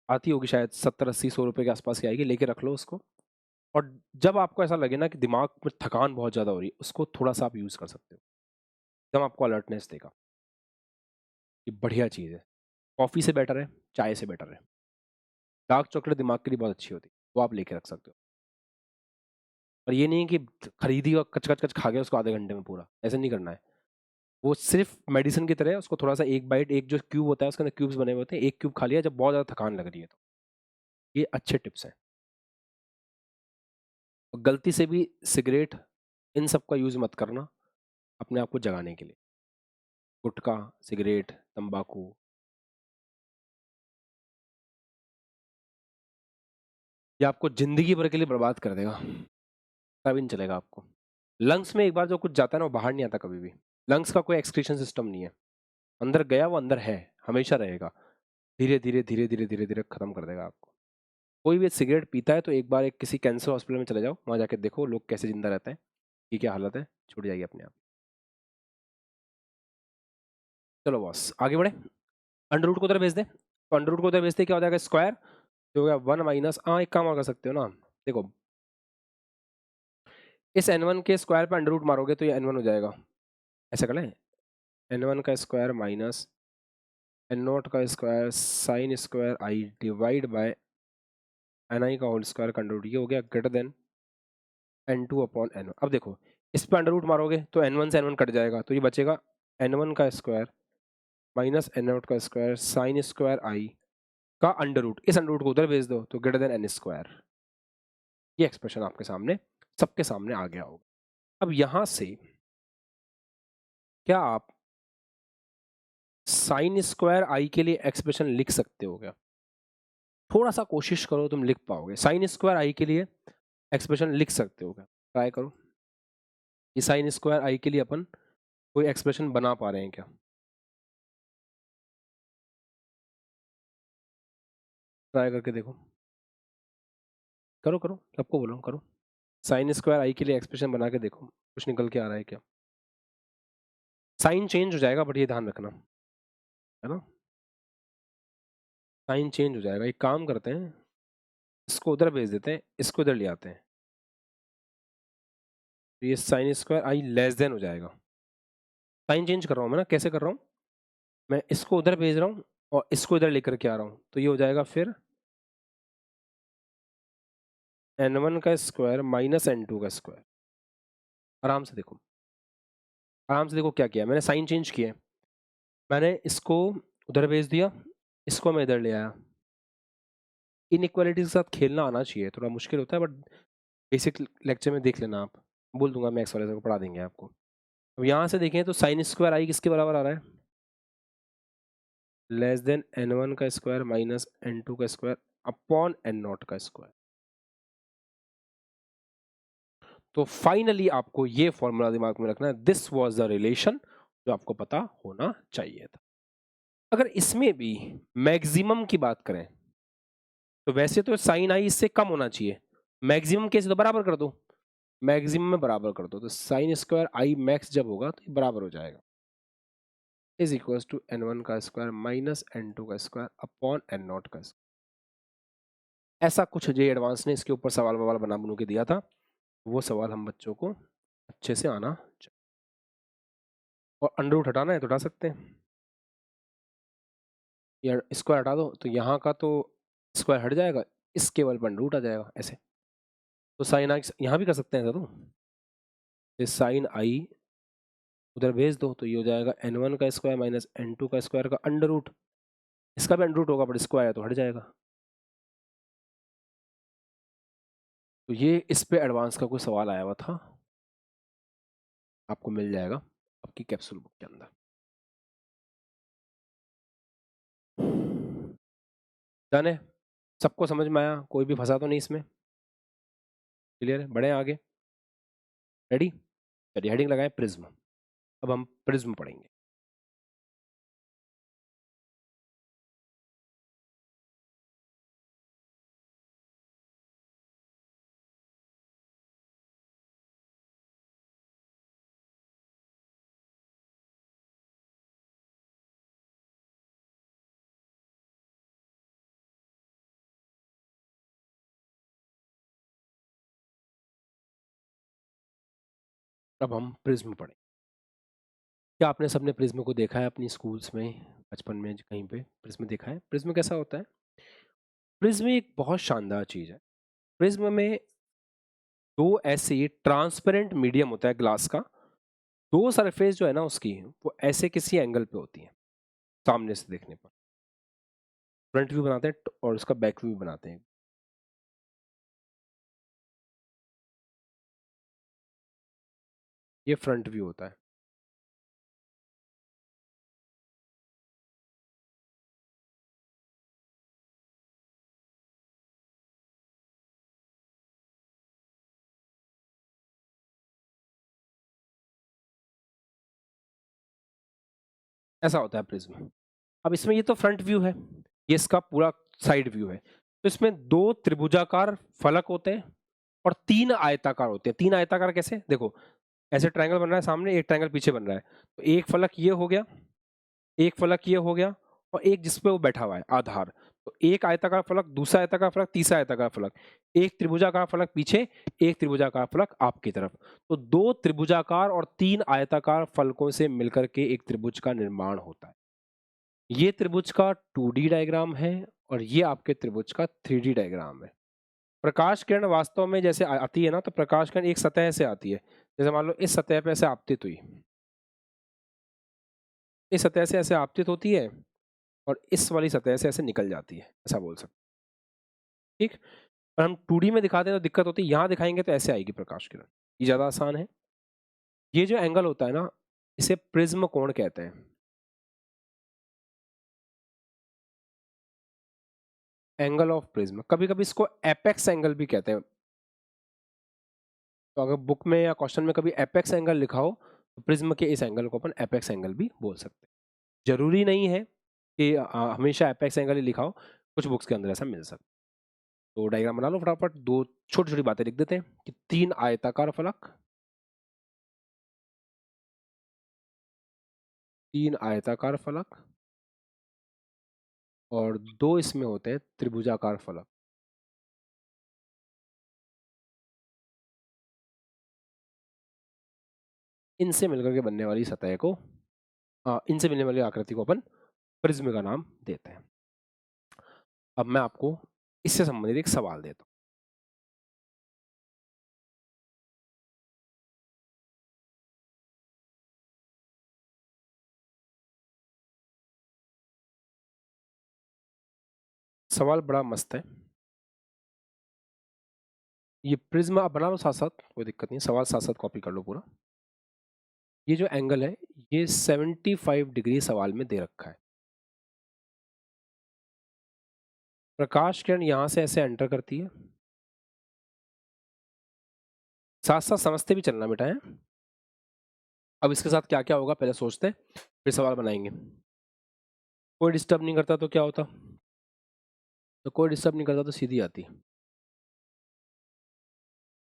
आती होगी शायद 70-80-100 रुपए के आसपास की आएगी, लेके रख लो उसको। और जब आपको ऐसा लगे ना कि दिमाग में थकान बहुत ज्यादा हो रही है, उसको थोड़ा सा आप यूज कर सकते हो, एकदम आपको अलर्टनेस देगा। ये बढ़िया चीज है, कॉफी से बेटर है, चाय से बेटर है। डार्क चॉकलेट दिमाग के लिए बहुत अच्छी होती है, वो आप लेके रख सकते हो। और ये नहीं है कि खरीदी और कच कच कच खा गया उसको आधे घंटे में पूरा, ऐसे नहीं करना है। वो सिर्फ मेडिसिन की तरह है, उसको थोड़ा सा एक बाइट, एक जो क्यूब होता है उसके अंदर क्यूब्स बने हुए होते हैं, एक क्यूब खा लिया जब बहुत ज्यादा थकान लग रही है तो। ये अच्छे टिप्स हैं। और गलती से भी सिगरेट, इन सब का यूज मत करना अपने आप को जगाने के लिए। गुटखा, सिगरेट, तंबाकू, ये आपको जिंदगी भर के लिए बर्बाद कर देगा, तभी नहीं चलेगा आपको। लंग्स में एक बार जो कुछ जाता है ना, वो बाहर नहीं आता कभी भी। लंग्स का कोई एक्सक्रीशन सिस्टम नहीं है, अंदर गया वो अंदर है, हमेशा रहेगा। धीरे धीरे धीरे धीरे धीरे धीरे खत्म कर देगा आपको। कोई भी सिगरेट पीता है तो एक बार एक किसी कैंसर हॉस्पिटल में चले जाओ, वहां जाके देखो लोग कैसे जिंदा रहते हैं, की क्या हालत है, छूट जाएगी अपने आप। चलो बॉस आगे बढ़े, अंडर रूट को उधर भेज दे, तो अंडर रूट को उधर भेजते क्या हो जाएगा, स्क्वायर, जो हो गया 1 माइनस, हाँ एक काम और कर सकते हो ना, देखो इस n1 के स्क्वायर पे अंडर रूट मारोगे तो ये n1 हो जाएगा, ऐसा कर लें, n1 का स्क्वायर माइनस n0 का square sine square I divide by ni का होल स्क्वायर का अंडर रूट, ये हो गया greater than n2 upon n1। अब देखो इस पे अंडर रूट मारोगे तो n1 से n1 कट जाएगा, तो ये बचेगा n1 का स्क्वायर माइनस n0 का स्क्वायर साइन स्क्वायर आई का अंडर रूट, इस अंडर रूट को उधर भेज दो तो ग्रेटर देन n स्क्वायर। ये एक्सप्रेशन आपके सामने, सबके सामने आ गया होगा। अब यहां से क्या आप साइन स्क्वायर आई के लिए एक्सप्रेशन लिख सकते हो क्या? थोड़ा सा कोशिश करो, तुम लिख पाओगे। साइन स्क्वायर आई के लिए एक्सप्रेशन लिख सकते हो क्या? ट्राई करो, ये साइन स्क्वायर आई के लिए अपन कोई एक्सप्रेशन बना पा रहे हैं क्या? ट्राई करके देखो, करो करो, सबको बोलो करो। साइन स्क्वायर आई के लिए एक्सप्रेशन बना के देखो, कुछ निकल के आ रहा है क्या? साइन चेंज हो जाएगा बट ये ध्यान रखना, है ना, साइन चेंज हो जाएगा। एक काम करते हैं, इसको उधर भेज देते हैं, इसको इधर ले आते हैं, तो ये साइन स्क्वायर आई लेस देन हो जाएगा। साइन चेंज कर रहा हूँ मैं ना, कैसे कर रहा हूँ, मैं इसको उधर भेज रहा हूँ और इसको इधर लेकर के आ रहा हूँ, तो ये हो जाएगा फिर n1 का स्क्वायर माइनस n2 का स्क्वायर। आराम से देखो, आराम से देखो क्या किया मैंने, साइन चेंज किया है, मैंने इसको उधर भेज दिया, इसको मैं इधर ले आया। इनइक्वालिटी के साथ खेलना आना चाहिए, थोड़ा मुश्किल होता है बट बेसिक लेक्चर में देख लेना, आप बोल दूंगा मैथ्स वाले को पढ़ा देंगे आपको। अब यहाँ से देखें तो साइन स्क्वायर आई किसके बराबर आ रहा है, लेस देन n1 का स्क्वायर माइनस n2 का स्क्वायर अपॉन n0 का स्क्वायर। तो फाइनली आपको ये फॉर्मूला दिमाग में रखना है, दिस वाज द रिलेशन जो आपको पता होना चाहिए था। अगर इसमें भी मैक्सिमम की बात करें तो वैसे तो साइन आई इससे कम होना चाहिए, मैक्सिमम कैसे, तो बराबर कर दो, मैक्सिमम में बराबर कर दो, तो साइन स्क्वायर आई मैक्स जब होगा तो ये बराबर हो जाएगा, इज इक्वल टू n1 का स्क्वायर माइनस n2 का स्क्वायर अपॉन n0 का स्क्वायर। ऐसा कुछ जे एडवांस ने इसके ऊपर सवाल ववाल बना बनू के दिया था, वो सवाल हम बच्चों को अच्छे से आना चाहिए। और अंडर रूट हटाना है तो हटा सकते हैं, या स्क्वायर हटा दो तो यहाँ का तो स्क्वायर हट जाएगा, इस केवल पर अंडर रूट आ जाएगा ऐसे। तो साइन आई यहाँ भी कर सकते हैं ऐसा, तो साइन आई उधर भेज दो तो ये हो जाएगा n1 का स्क्वायर माइनस n2 का स्क्वायर का अंडर रूट, इसका भी अंडर रूट होगा बट स्क्वायर है तो हट जाएगा। तो ये इस पे एडवांस का कोई सवाल आया हुआ था, आपको मिल जाएगा आपकी कैप्सूल बुक के अंदर। जाने सबको समझ में आया, कोई भी फंसा तो नहीं इसमें, क्लियर है, बढ़े आगे, रेडी, चलिए हेडिंग लगाएं प्रिज्म। अब हम प्रिज्म पढ़ेंगे। अब हम प्रिज्म पढ़ें। क्या आपने सबने प्रिज्म को देखा है अपनी स्कूल्स में, बचपन में कहीं पे प्रिज्म देखा है? प्रिज्म कैसा होता है? प्रिज्म एक बहुत शानदार चीज है। प्रिज्म में दो ऐसे ट्रांसपेरेंट मीडियम होता है ग्लास का, दो सरफेस जो है ना उसकी वो ऐसे किसी एंगल पे होती है, सामने से देखने पर फ्रंट व्यू बनाते हैं और उसका बैक व्यू बनाते हैं। ये फ्रंट व्यू होता है। ऐसा होता है प्रिज्म। अब इसमें ये तो फ्रंट व्यू है, ये इसका पूरा साइड व्यू है, तो इसमें दो त्रिभुजाकार फलक होते हैं और तीन आयताकार होते हैं। तीन आयताकार कैसे, देखो ऐसे ट्रायंगल बन रहा है सामने, एक ट्रायंगल पीछे बन रहा है, तो एक फलक ये हो गया, एक फलक ये हो गया और एक जिस पे वो बैठा हुआ है आधार, तो एक आयताकार फलक, दूसरा आयताकार फलक, तीसरा आयताकार फलक, एक त्रिभुजाकार फलक पीछे, एक त्रिभुजाकार फलक आपकी तरफ। तो 2 त्रिभुजाकार और 3 आयताकार फलकों से मिलकर के एक त्रिभुज का निर्माण होता है। ये त्रिभुज का 2D डायग्राम है और ये आपके त्रिभुज का 3D डायग्राम है। प्रकाश किरण वास्तव में जैसे आती है ना, तो प्रकाश किरण एक सतह से आती है। जैसे मान लो इस सतह पे ऐसे आपतित हुई, इस सतह से ऐसे आपतित होती है और इस वाली सतह से ऐसे निकल जाती है, ऐसा बोल सकते हैं। ठीक, और हम 2D में दिखाते हैं तो दिक्कत होती है, यहाँ दिखाएंगे तो ऐसे आएगी प्रकाश किरण, ये ज्यादा आसान है। ये जो एंगल होता है ना, इसे प्रिज्म कोण कहते हैं। एंगल ऑफ प्रिज्म, कभी कभी इसको एपेक्स एंगल भी कहते हैं। तो अगर बुक में या क्वेश्चन में कभी एपेक्स एंगल लिखा हो, तो प्रिज्म के इस एंगल को अपन एपेक्स एंगल भी बोल सकते हैं। जरूरी नहीं है कि हमेशा एपेक्स एंगल ही लिखा हो, कुछ बुक्स के अंदर ऐसा मिल सकता है। तो डायग्राम बना लो फटाफट, दो छोटी छोटी बातें लिख देते हैं कि 3 आयताकार फलक, 3 आयताकार फलक और 2 इसमें होते हैं त्रिभुजाकार फलक। इनसे मिलकर के बनने वाली सतह को, इनसे मिलने वाली आकृति को अपन प्रिज्म का नाम देते हैं। अब मैं आपको इससे संबंधित एक सवाल देता हूं। सवाल बड़ा मस्त है। ये प्रिज्म आप बना लो साथ साथ, कोई दिक्कत नहीं, सवाल साथ साथ कॉपी कर लो पूरा। ये जो एंगल है, ये 75 डिग्री सवाल में दे रखा है। प्रकाश किरण यहां से ऐसे एंटर करती है, साथ साथ समझते भी चलना बेटा है। अब इसके साथ क्या क्या होगा पहले सोचते हैं, फिर सवाल बनाएंगे। कोई डिस्टर्ब नहीं करता तो क्या होता, तो कोई डिस्टर्ब नहीं करता तो सीधी आती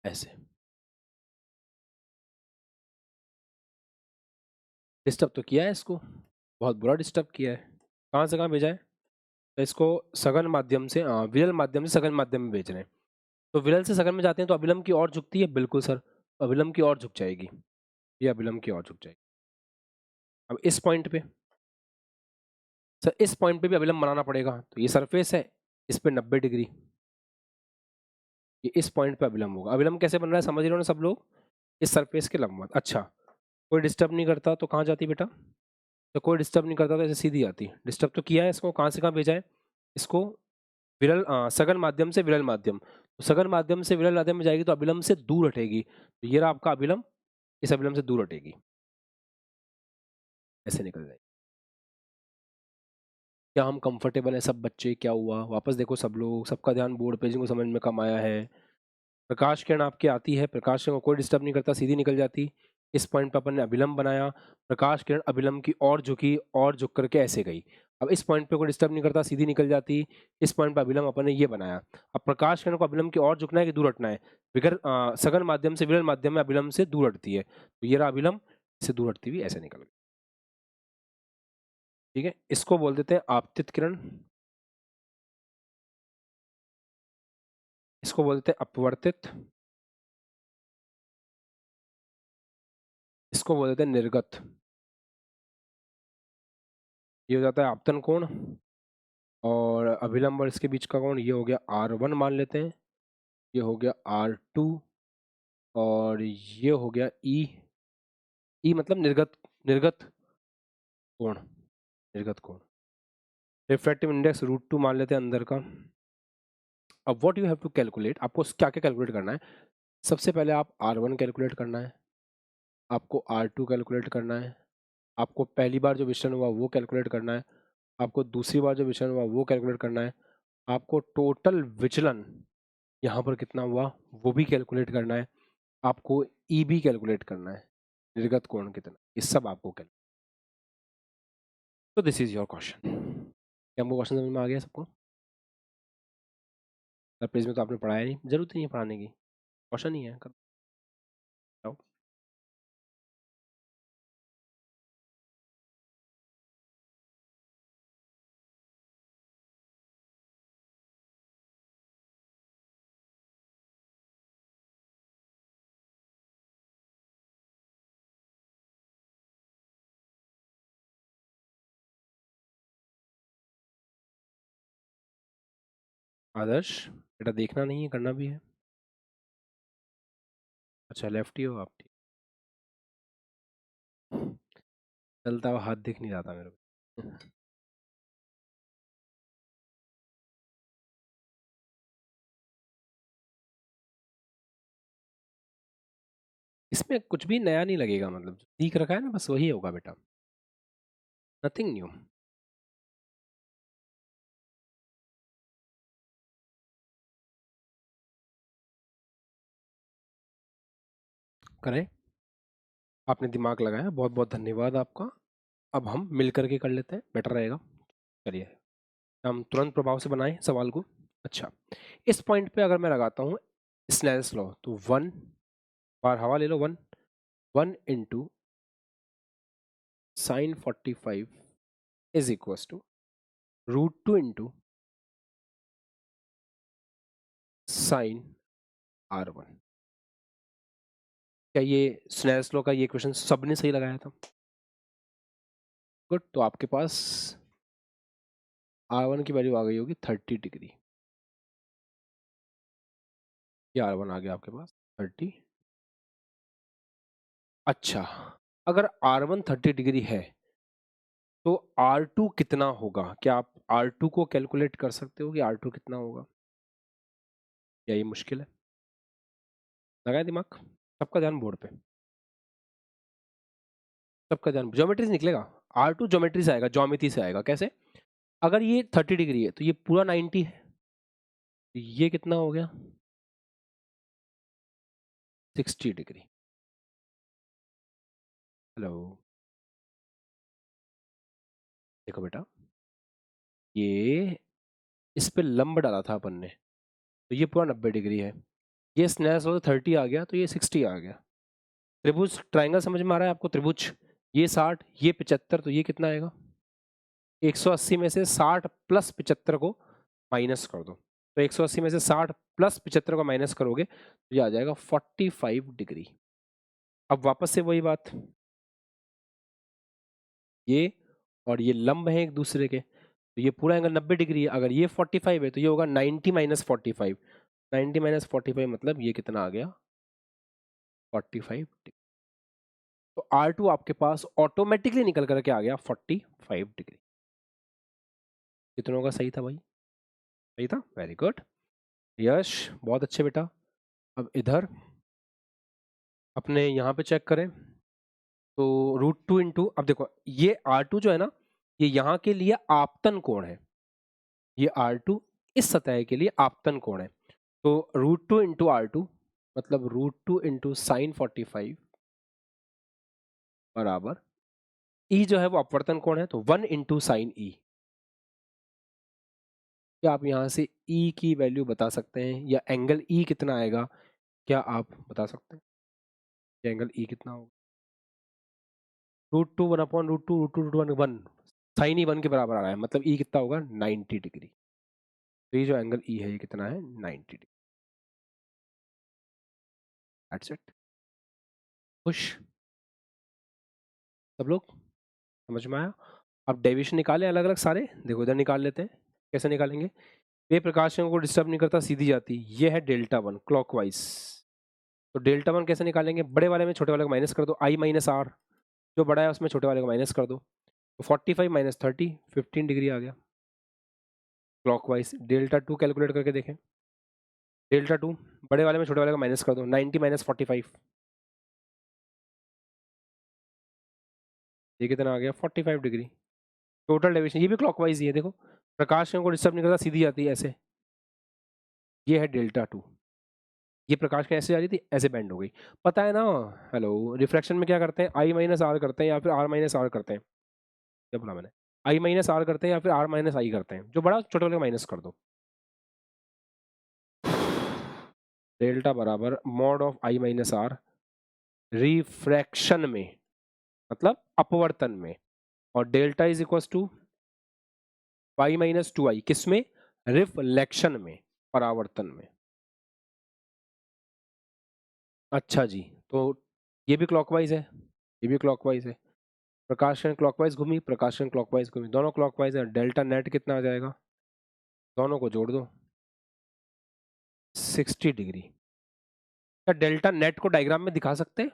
ऐसे। डिस्टर्ब तो किया है इसको, बहुत बुरा डिस्टर्ब किया है। कहाँ से कहाँ भेजा है, तो इसको सघन माध्यम से, विरल माध्यम से सघन माध्यम में भेज रहे हैं। तो विरल से सघन में जाते हैं तो अभिलंब की ओर झुकती है, बिल्कुल सर, अभिलंब की ओर झुक जाएगी, ये अभिलंब की ओर झुक जाएगी। अब इस पॉइंट पे सर, इस पॉइंट पे भी अभिलंब बनाना पड़ेगा, तो ये सरफेस है, इस पे 90 डिग्री, ये इस पॉइंट पे अभिलंब होगा। अभिलंब कैसे बन रहा है समझ रहे हो ना सब लोग, इस सरफेस के लंबवत। अच्छा, कोई डिस्टर्ब नहीं करता तो कहाँ जाती बेटा, तो कोई डिस्टर्ब नहीं करता तो ऐसे सीधी आती। डिस्टर्ब तो किया है, इसको कहाँ से कहाँ भेजा है, इसको विरल सघन माध्यम से विरल माध्यम, तो सघन माध्यम से विरल माध्यम में जाएगी तो अभिलंब से दूर हटेगी, तो ये रहा आपका अभिलंब, इस अभिलंब से दूर हटेगी, ऐसे निकल जाएगी। क्या हम कंफर्टेबल है सब बच्चे, क्या हुआ वापस देखो सब लोग, सबका ध्यान बोर्ड पेजिंग को समझ में कम आया है। प्रकाश किरण आपकी आती है, प्रकाश किरण को कोई डिस्टर्ब नहीं करता, सीधी निकल जाती। इस पॉइंट पर अपन ने अभिलंब बनाया, प्रकाश किरण अभिलंब की ओर झुकी और झुक करके ऐसे गई। अब इस पॉइंट पे कोई डिस्टर्ब नहीं करता, सीधी निकल जाती। इस पॉइंट पर अभिलंब अपन ने ये बनाया। अब प्रकाश किरण को अभिलंब की ओर झुकना है कि दूर हटना है, सघन माध्यम से विरल माध्यम में अभिलंब से दूर हटती है, तो ये रहा अभिलंब, से दूर हटती हुई ऐसे निकल गई। ठीक है, इसको बोल देते हैं आपतित किरण, इसको बोल देते हैं अपवर्तित, इसको बोल देते हैं निर्गत। ये हो जाता है आपतन कोण, और अभिलंब और इसके बीच का कोण ये हो गया R1 मान लेते हैं, ये हो गया R2 और ये हो गया E। E मतलब निर्गत, निर्गत कोण, निर्गत कोण। रिफ्रैक्टिव इंडेक्स √2 मान लेते हैं अंदर का। अब what you have to calculate, आपको क्या क्या कैलकुलेट करना है। सबसे पहले आप R1 कैलकुलेट करना है, आपको R2 कैलकुलेट करना है, आपको पहली बार जो विचलन हुआ वो कैलकुलेट करना है, आपको दूसरी बार जो विचलन हुआ वो कैलकुलेट करना है, आपको टोटल विचलन यहाँ पर कितना हुआ वो भी कैलकुलेट करना है, आपको ई भी कैलकुलेट करना है, निर्गत कोण कितना, ये सब आपको कैलकुलेट। तो दिस इज योर क्वेश्चन। क्या हमको क्वेश्चन समझ में आ गया सबको। सर पेज में तो आपने पढ़ाया नहीं, जरूरत नहीं है पढ़ाने की, क्वेश्चन ही है, करो। आदर्श बेटा देखना नहीं है, करना भी है। अच्छा लेफ्टी हो आप, ठीक। चलता हुआ हाथ दिख नहीं रहा था मेरे को। इसमें कुछ भी नया नहीं लगेगा, मतलब जो सीख रखा है ना बस वही होगा बेटा, नथिंग न्यू। करें, आपने दिमाग लगाया, बहुत बहुत धन्यवाद आपका। अब हम मिल करके कर लेते हैं, बेटर रहेगा। चलिए हम तुरंत प्रभाव से बनाएं सवाल को। अच्छा, इस पॉइंट पे अगर मैं लगाता हूँ स्नेल्स लॉ, तो 1 बार हवा ले लो, 1 sin 45 is equal to √2 into sine R1। क्या ये स्नेल्स लॉ का ये क्वेश्चन सबने सही लगाया था? गुड, तो आपके पास R1 की वैल्यू आ गई होगी 30 डिग्री। ये R1 आ गया आपके पास 30। अच्छा, अगर R1 30 डिग्री है तो R2 कितना होगा? क्या आप R2 को कैलकुलेट कर सकते हो कि R2 कितना होगा? या ये मुश्किल है? लगाया दिमाग? सबका ध्यान बोर्ड पे, सबका ध्यान, ज्योमेट्री से निकलेगा। R2 ज्योमेट्री से आएगा, ज्योमेट्री से आएगा। कैसे? अगर ये 30 डिग्री है तो ये पूरा 90 है, तो ये कितना हो गया? 60 डिग्री। हेलो, देखो बेटा, ये इस पे लंब डाला था अपन ने, तो ये पूरा 90 डिग्री है। ये स्नेस हो 30 आ गया, तो ये 60 आ गया। त्रिभुज ट्राइंगल समझ में आ रहा है आपको? त्रिभुज ये 60, ये 75, तो ये कितना आएगा? 180 में से 60 प्लस 75 को माइनस कर दो, तो 180 में से 60 प्लस 75 को माइनस करोगे तो ये आ जाएगा 45 डिग्री। अब वापस से वही बात, ये और ये लंब है एक दूसरे के, तो ये पूरा एंगल 90 डिग्री है। अगर ये 45 है तो ये होगा 90 माइनस 45। 90 माइनस 45 मतलब ये कितना आ गया? 45 डिग्री। तो R2 आपके पास ऑटोमेटिकली निकल करके आ गया 45 डिग्री। कितनों का सही था भाई? सही था, वेरी गुड यश, बहुत अच्छे बेटा। अब इधर अपने यहाँ पे चेक करें, तो √2 इंटू, अब देखो ये R2 जो है ना, ये यहाँ के लिए आपतन कोण है। ये R2 इस सतह के लिए आपतन कोण है, तो √2 इंटू R2 मतलब √2 इंटू साइन 45 बराबर E जो है वो अपवर्तन कोण है, तो 1 इंटू साइन E। क्या आप यहाँ से E की वैल्यू बता सकते हैं, या एंगल E कितना आएगा? क्या आप बता सकते हैं एंगल E कितना होगा? √2 1/√2 √2 1 साइन E 1 के बराबर आ रहा है, मतलब E कितना होगा? 90 डिग्री। तो ये जो एंगल E है ये कितना है? 90 डिग्री। That's it. खुश सब लोग? समझ में आया? अब डेविएशन निकालें अलग अलग सारे, देखो इधर निकाल लेते हैं। कैसे निकालेंगे? ये प्रकाशियों को डिस्टर्ब नहीं करता, सीधी जाती। ये है डेल्टा 1 क्लॉकवाइज, तो डेल्टा 1 कैसे निकालेंगे? बड़े वाले में छोटे वाले को माइनस कर दो, I माइनस R, जो बड़ा है उसमें छोटे वाले को माइनस कर दो, तो 45 माइनस 30 15 डिग्री आ गया क्लॉकवाइज। डेल्टा 2 कैलकुलेट करके देखें। डेल्टा 2 बड़े वाले में छोटे वाले को माइनस कर दो, 90 माइनस 45, ये कितना आ गया? 45 डिग्री। टोटल डेविएशन ये भी क्लॉकवाइज ही है, देखो प्रकाश को डिस्टर्ब नहीं करता, सीधी जाती है ऐसे। ये है डेल्टा 2, ये प्रकाश की ऐसे जा रही थी, ऐसे बेंड हो गई। पता है ना, हेलो, रिफ्रैक्शन में क्या करते हैं? I माइनस आर करते हैं या फिर R माइनस आर करते हैं? क्या बोला मैंने? I माइनस आर करते हैं या फिर R माइनस आई करते हैं? जो बड़ा छोटे वाले को माइनस कर दो। डेल्टा बराबर mod of I minus R refraction में, मतलब अपवर्तन में, और delta is equal to y minus 2i किस में? रिफ्लेक्शन में, परावर्तन में। अच्छा जी, तो ये भी क्लॉकवाइज है, ये भी क्लॉकवाइज है। प्रकाशन क्लॉकवाइज घूमी, प्रकाशन क्लॉकवाइज घूमी, दोनों क्लॉकवाइज है। डेल्टा नेट कितना आ जाएगा? दोनों को जोड़ दो, 60 डिग्री। क्या डेल्टा नेट को डायग्राम में दिखा सकते हैं?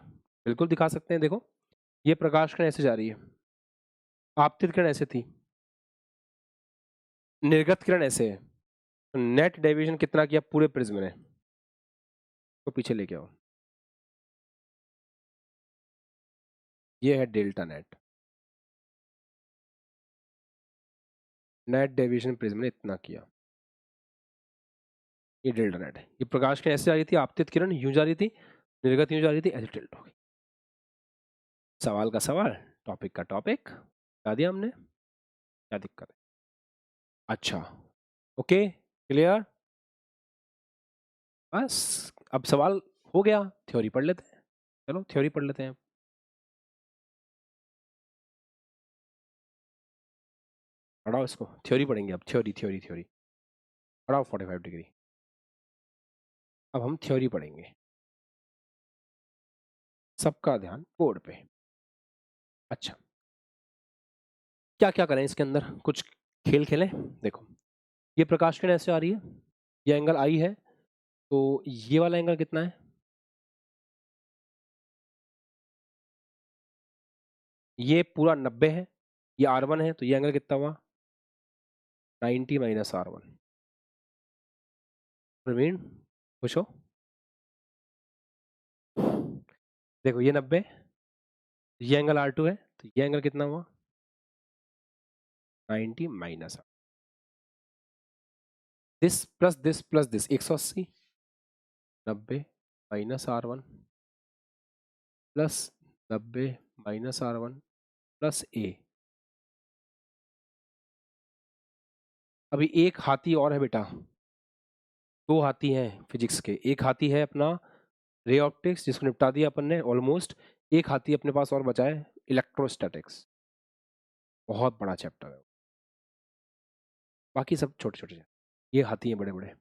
बिल्कुल दिखा सकते हैं। देखो ये प्रकाश किरण ऐसे जा रही है, आपतित किरण ऐसे थी, निर्गत किरण ऐसे है, तो नेट डेविएशन कितना किया पूरे प्रिज्म ने? तो पीछे लेके आओ, ये है delta net. Net deviation prism ने इतना किया, ये डेल्टा नेट है। ये प्रकाश किरण ऐसे जा रही थी, आपतित किरण यूं जा रही थी, निर्गत यूं जा रही थी, ऐसे टिल्ट हो गई। सवाल का सवाल, टॉपिक का टॉपिक बता दिया हमने, क्या दिक्कत है? अच्छा, ओके, क्लियर। बस अब सवाल हो गया, थ्योरी पढ़ लेते हैं। चलो थ्योरी पढ़ लेते हैं। पढ़ाओ इसको, थ्योरी पढ़ेंगे अब, थ्योरी थ्योरी थ्योरी पढ़ाओ 45 डिग्री। अब हम थ्योरी पढ़ेंगे, सबका ध्यान बोर्ड पे। अच्छा, क्या क्या करें इसके अंदर, कुछ खेल खेलें। देखो ये प्रकाश किरण ऐसे आ रही है, ये एंगल आई है, तो ये वाला एंगल कितना है? ये पूरा 90 है, ये R1 है, तो ये एंगल कितना हुआ? 90 माइनस R1। प्रवीण खुश हो? देखो ये 90, ये एंगल R2 है, तो ये एंगल कितना हुआ? 90 minus this plus this 180, 90 minus R1 plus 90 minus R1 plus A। अभी एक हाथी और है बेटा, दो हाथी हैं फिजिक्स के। एक हाथी है अपना रे ऑप्टिक्स, जिसको निपटा दिया अपन ने ऑलमोस्ट। एक हाथी अपने पास और बचा है, इलेक्ट्रोस्टैटिक्स। बहुत बड़ा चैप्टर है, बाकी सब छोटे छोटे, ये हाथी हैं बड़े बड़े।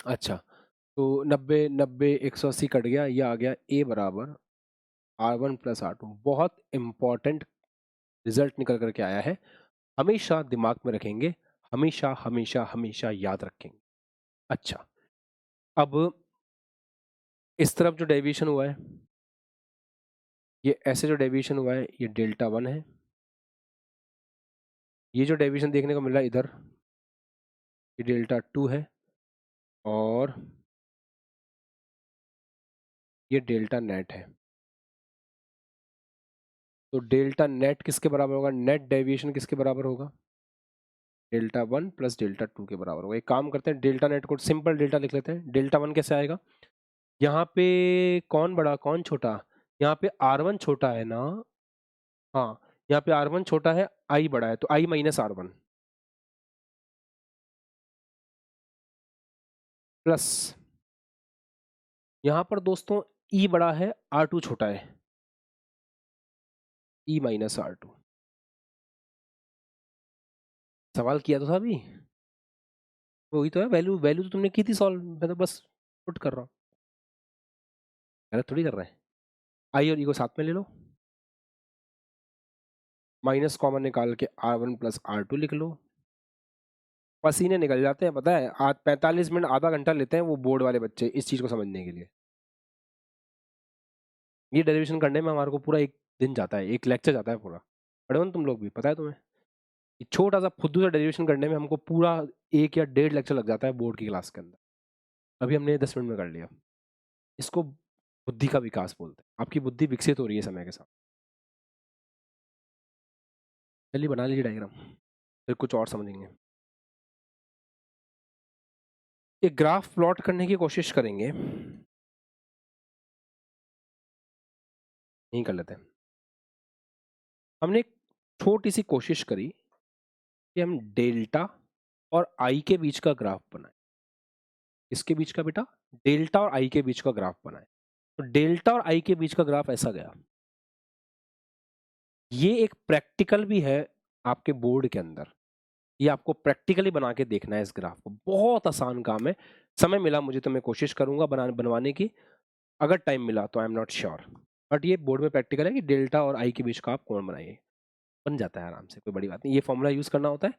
अच्छा, तो 90 90 180 कट गया, ये आ गया A बराबर R1 प्लस R2। बहुत इंपॉर्टेंट रिजल्ट निकल करके आया है, हमेशा दिमाग में रखेंगे, हमेशा हमेशा हमेशा याद रखेंगे। अच्छा, अब इस तरफ जो डेविएशन हुआ है, ये ऐसे जो डेविएशन हुआ है, ये डेल्टा 1 है। ये जो डेविएशन देखने को मिल रहा है इधर, ये डेल्टा 2 है, और ये डेल्टा नेट है। तो डेल्टा नेट किसके बराबर होगा? नेट डेविएशन किसके बराबर होगा? डेल्टा 1 प्लस डेल्टा 2 के बराबर होगा। एक काम करते हैं, डेल्टा नेट को सिंपल डेल्टा लिख लेते हैं। डेल्टा 1 कैसे आएगा? यहाँ पे कौन बड़ा कौन छोटा? यहाँ पे R1 छोटा है ना, हाँ, यहाँ पे R1 छोटा है, I बड़ा है, तो I माइनस R1 प्लस, यहाँ पर दोस्तों E बड़ा है, R2 छोटा है, E माइनस R2। सवाल किया तो था अभी, वही तो है, वैल्यू वैल्यू तो तुमने की थी सॉल्व, मैं तो बस पुट कर रहा हूँ, गलत थोड़ी कर रहे हैं। I और E को साथ में ले लो, माइनस कॉमन निकाल के R1 प्लस R2 लिख लो। पसीने निकल जाते हैं पता है, आज 45 मिनट आधा घंटा लेते हैं वो बोर्ड वाले बच्चे इस चीज को समझने के लिए। ये डेरिवेशन करने में हमारे को पूरा एक दिन जाता है, एक लेक्चर जाता है पूरा। पढ़े हो ना तुम लोग भी, पता है तुम्हें? ये छोटा सा फुद्दू सा डेरिवेशन करने में हमको पूरा 1 या 1.5 लेक्चर लग जाता है बोर्ड की क्लास के अंदर। अभी हमने 10 मिनट में कर लिया। इसको बुद्धि का विकास बोलते हैं, आपकी बुद्धि विकसित हो रही है समय के साथ। चलिए बना लीजिए डायग्राम, फिर कुछ और समझेंगे। एक ग्राफ प्लॉट करने की कोशिश करेंगे, नहीं कर लेते हैं। हमने एक छोटी सी कोशिश करी कि हम डेल्टा और आई के बीच का ग्राफ बनाएं। इसके बीच का बेटा, डेल्टा और आई के बीच का ग्राफ बनाएं। तो डेल्टा और आई के बीच का ग्राफ ऐसा गया। ये एक प्रैक्टिकल भी है आपके बोर्ड के अंदर, ये आपको प्रैक्टिकली बना के देखना है इस ग्राफ को। बहुत आसान काम है, समय मिला मुझे तो मैं कोशिश करूंगा बनवाने की, अगर टाइम मिला तो I am not sure, but ये बोर्ड में प्रैक्टिकल है कि डेल्टा और आई के बीच का आप कोण बनाइए, बन जाता है आराम से, कोई बड़ी बात नहीं। ये फॉर्मूला यूज करना होता है,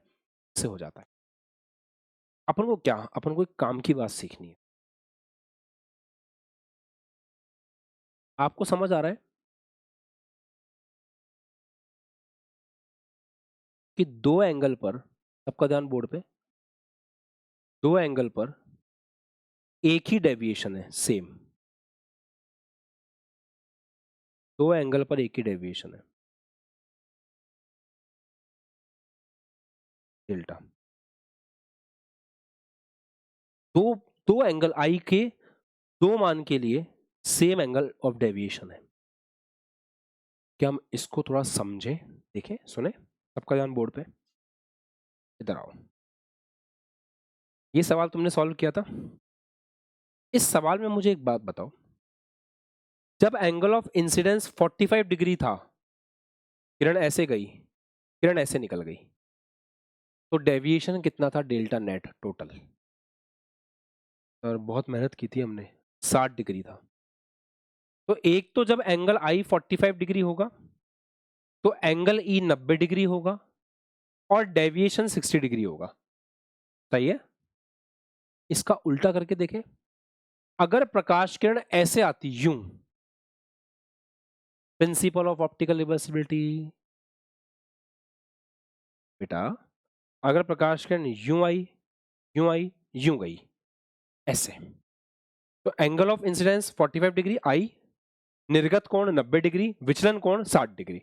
इससे हो जाता है। अपन को एक काम की बात सीखनी है। आपको समझ आ रहा है कि दो एंगल पर, सबका ध्यान बोर्ड पे, दो एंगल पर एक ही डेविएशन है, सेम। दो एंगल पर एक ही डेविएशन है, डेल्टा। दो दो एंगल आई के दो मान के लिए सेम एंगल ऑफ डेविएशन है। क्या हम इसको थोड़ा समझें? देखें, सुने, सबका ध्यान बोर्ड पे, इधर आओ। ये सवाल तुमने सॉल्व किया था। इस सवाल में मुझे एक बात बताओ, जब एंगल ऑफ इंसिडेंस 45 डिग्री था, किरण ऐसे गई, किरण ऐसे निकल गई, तो डेविएशन कितना था डेल्टा नेट टोटल? और बहुत मेहनत की थी हमने, 60 डिग्री था। तो एक तो जब एंगल आई 45 डिग्री होगा तो एंगल ई 90 डिग्री होगा और डेविएशन 60 डिग्री होगा। सही है? इसका उल्टा करके देखें, अगर प्रकाश किरण ऐसे आती यूं, प्रिंसिपल ऑफ ऑप्टिकल रिवर्सिबिलिटी, बेटा अगर प्रकाश किरण यूं आई, यूं आई, यूं गई, ऐसे, तो angle of incidence 45 degree I, निर्गत कोण 90 डिग्री, विचलन कोण 60 डिग्री।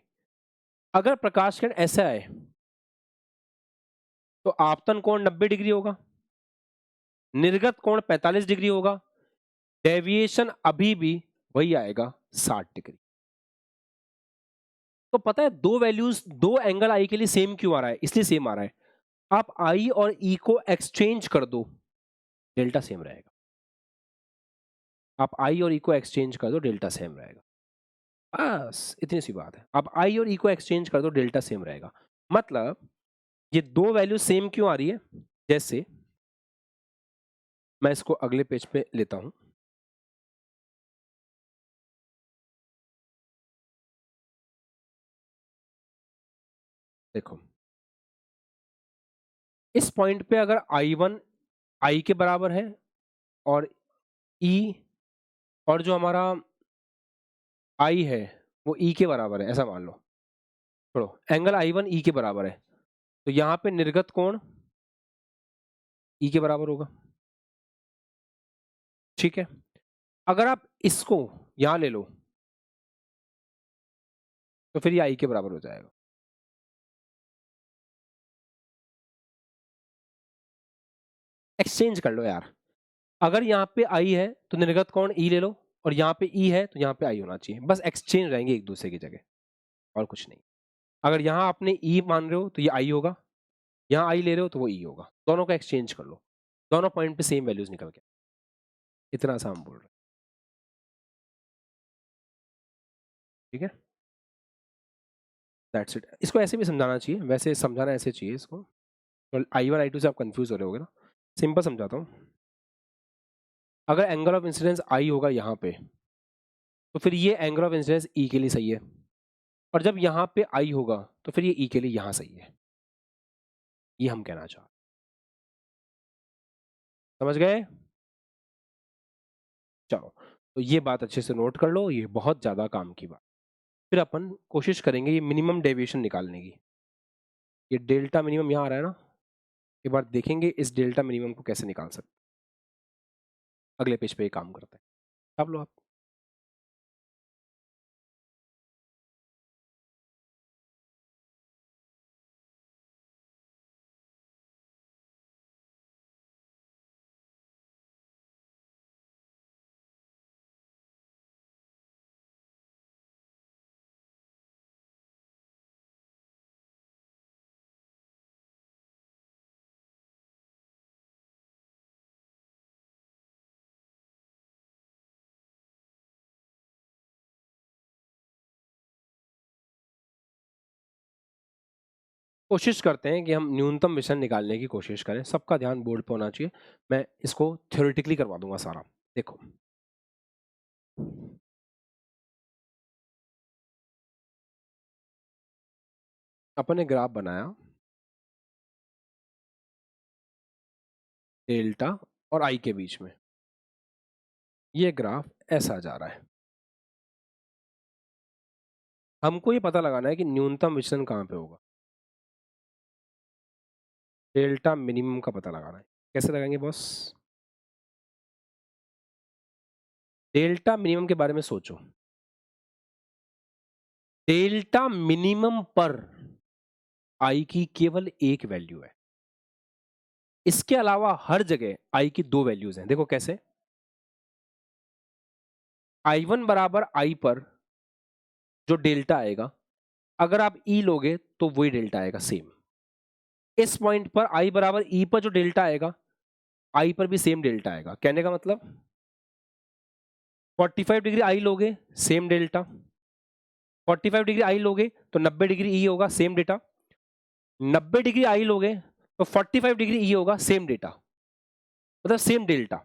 अगर प्रकाश किरण ऐसे आए तो आपतन कोण 90 डिग्री होगा, निर्गत कोण 45 डिग्री होगा, डेविएशन अभी भी वही आएगा 60 डिग्री। तो पता है दो वैल्यूज, दो एंगल आई के लिए सेम क्यों आ रहा है? इसलिए सेम आ रहा है, आप आई और ई को एक्सचेंज कर दो, डेल्टा सेम रहेगा। आप आई और ई को एक्सचेंज कर दो, डेल्टा सेम रहेगा। बस इतनी सी बात है, आप आई और ई को एक्सचेंज कर दो, डेल्टा सेम रहेगा। मतलब ये दो वैल्यू सेम क्यों आ रही है? जैसे मैं इसको अगले पेज पे लेता हूं, देखो इस पॉइंट पे अगर I1 I के बराबर है और E और जो हमारा I है वो E के बराबर है, ऐसा मान लो, छोड़ो, एंगल I1 E के बराबर है, तो यहां पे निर्गत कोण E के बराबर होगा। ठीक है, अगर आप इसको यहां ले लो तो फिर ये I के बराबर हो जाएगा। एक्सचेंज कर लो यार, अगर यहाँ पे I है तो निर्गत कोण E ले लो, और यहाँ पे E है तो यहाँ पे I होना चाहिए, बस एक्सचेंज रहेंगे एक दूसरे की जगह, और कुछ नहीं। अगर यहाँ आपने E मान रहे हो तो ये I होगा, यहाँ I ले रहे हो तो वो E होगा, दोनों का एक्सचेंज कर लो, दोनों पॉइंट पे सेम वैल्यूज निकल के, इतना सा हम बोल रहे हैं। ठीक है, दैट्स इट। इसको ऐसे भी समझाना चाहिए, वैसे समझाना ऐसे चाहिए इसको, तो I1 I2 से आप कंफ्यूज हो रहे होगे ना, सिंपल समझाता हूँ। अगर एंगल ऑफ इंसिडेंस I होगा यहाँ पे, तो फिर ये एंगल ऑफ इंसिडेंस E के लिए सही है, और जब यहाँ पे I होगा तो फिर ये E के लिए यहाँ सही है, ये हम कहना चाह रहे हैं। समझ गए? चलो, तो ये बात अच्छे से नोट कर लो, ये बहुत ज्यादा काम की बात। फिर अपन कोशिश करेंगे ये मिनिमम डेविएशन निकालने की। ये डेल्टा मिनिमम यहाँ आ रहा है ना, एक बार देखेंगे इस डेल्टा मिनिमम को कैसे निकाल सकते। अगले पेज पे ये काम करते हैं, अब लो आप। कोशिश करते हैं कि हम न्यूनतम विचलन निकालने की कोशिश करें, सबका ध्यान बोर्ड पे होना चाहिए। मैं इसको थ्योरेटिकली करवा दूंगा सारा। देखो, अपन ने ग्राफ बनाया, डेल्टा और आई के बीच में। ये ग्राफ ऐसा जा रहा है। हमको ये पता लगाना है कि न्यूनतम विचलन कहाँ पे होगा। डेल्टा मिनिमम का पता लगाना है। कैसे लगाएंगे बॉस? डेल्टा मिनिमम के बारे में सोचो। डेल्टा मिनिमम पर आई की केवल एक वैल्यू है। इसके अलावा हर जगह आई की दो वैल्यूज हैं। देखो कैसे। I1 बराबर आई पर जो डेल्टा आएगा, अगर आप ई लोगे तो वही डेल्टा आएगा सेम। इस पॉइंट पर आई बराबर ई पर जो डेल्टा आएगा, आई पर भी सेम डेल्टा आएगा। कहने का मतलब 45 डिग्री आई लोगे सेम डेल्टा, 45 डिग्री आई लोगे तो 90 डिग्री ई होगा सेम डेटा, 90 डिग्री आई लोगे तो 45 डिग्री ई होगा सेम डेटा, मतलब सेम डेल्टा।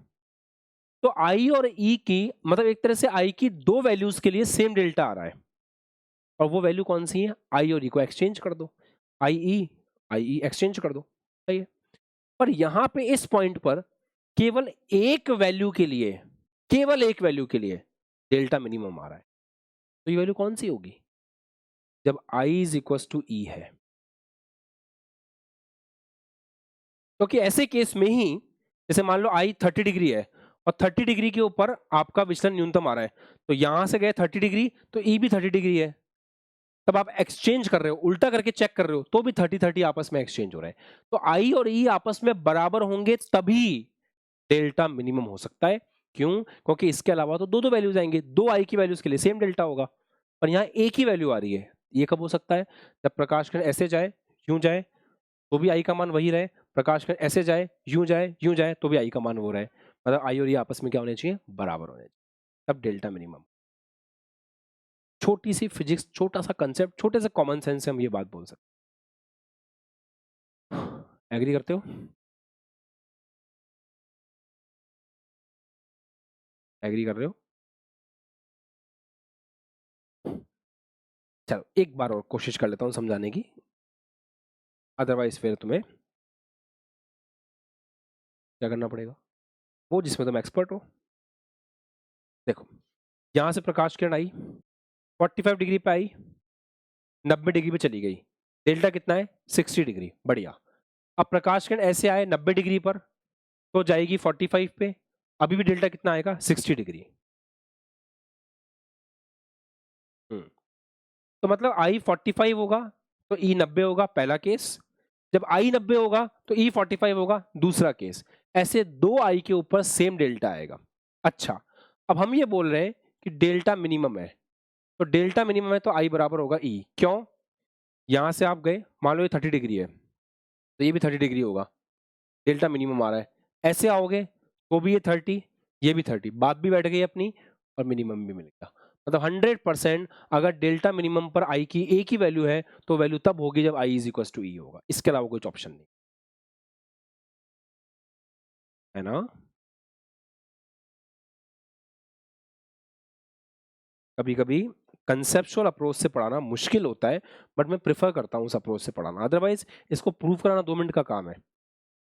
तो आई और ई की मतलब एक तरह से आई की दो वैल्यूज के लिए सेम डेल्टा आ रहा है। और वो वैल्यू कौन सी है? आई और ई को एक्सचेंज कर दो, आई ई एक्सचेंज कर दो, सही है। पर यहां पे इस पॉइंट पर केवल एक वैल्यू के लिए, केवल एक वैल्यू के लिए डेल्टा मिनिमम आ रहा है। तो ये वैल्यू कौन सी होगी? जब आई इज इक्वल टू ई है। क्योंकि ऐसे केस में ही, जैसे मान लो आई 30 डिग्री है और 30 डिग्री के ऊपर आपका विचलन न्यूनतम आ रहा है, तो यहां से गए 30 डिग्री तो ई भी 30 डिग्री है। तब आप एक्सचेंज कर रहे हो, उल्टा करके चेक कर रहे हो, तो भी 30-30 आपस में एक्सचेंज हो रहा है। तो आई और ई आपस में बराबर होंगे तभी डेल्टा मिनिमम हो सकता है। क्यों? क्योंकि इसके अलावा तो दो दो वैल्यूज आएंगे, दो आई की वैल्यूज के लिए सेम डेल्टा होगा, और यहाँ एक ही वैल्यू आ रही है। ये कब हो सकता है? जब प्रकाश किरण ऐसे जाए यूं जाए तो भी आई का मान वही रहे, प्रकाश किरण ऐसे जाए यूं जाए तो भी आई का मान वो रहे। मतलब आई और ये आपस में क्या होने चाहिए? बराबर होने चाहिए, तब डेल्टा मिनिमम। छोटी सी फिजिक्स, छोटा सा कंसेप्ट, छोटे से कॉमन सेंस से हम ये बात बोल सकते। एग्री करते हो? एग्री कर रहे हो? चलो एक बार और कोशिश कर लेता हूँ समझाने की, अदरवाइज फिर तुम्हें क्या करना पड़ेगा, वो जिसमें तुम एक्सपर्ट हो। देखो, यहां से प्रकाश किरण आई, 45 डिग्री पे आई, 90 डिग्री पे चली गई, डेल्टा कितना है? 60 डिग्री। बढ़िया। अब प्रकाश किरण ऐसे आए 90 डिग्री पर तो जाएगी 45 पे, अभी भी डेल्टा कितना आएगा? 60 डिग्री। तो मतलब आई 45 होगा तो ई 90 होगा, पहला केस। जब आई 90 होगा तो ई 45 होगा, दूसरा केस। ऐसे दो आई के ऊपर सेम डेल्टा आएगा। अच्छा, अब हम ये बोल रहे हैं कि डेल्टा मिनिमम है, तो डेल्टा मिनिमम है तो आई बराबर होगा ई। क्यों? यहां से आप गए, मान लो ये 30 डिग्री है तो ये भी 30 डिग्री होगा, डेल्टा मिनिमम आ रहा है। ऐसे आओगे तो भी ये 30, ये भी 30, बात भी बैठ गई अपनी और मिनिमम भी मिलेगा। मतलब 100% अगर डेल्टा मिनिमम पर आई की एक ही वैल्यू है तो वैल्यू तब होगी जब आई इज इक्वल टू ई होगा, इसके अलावा कोई ऑप्शन नहीं है ना। कभी कभी कंसेप्चुअल अप्रोच से पढ़ाना मुश्किल होता है, बट मैं प्रेफर करता हूँ उस अप्रोच से पढ़ाना। अदरवाइज इसको प्रूव कराना 2 मिनट का काम है,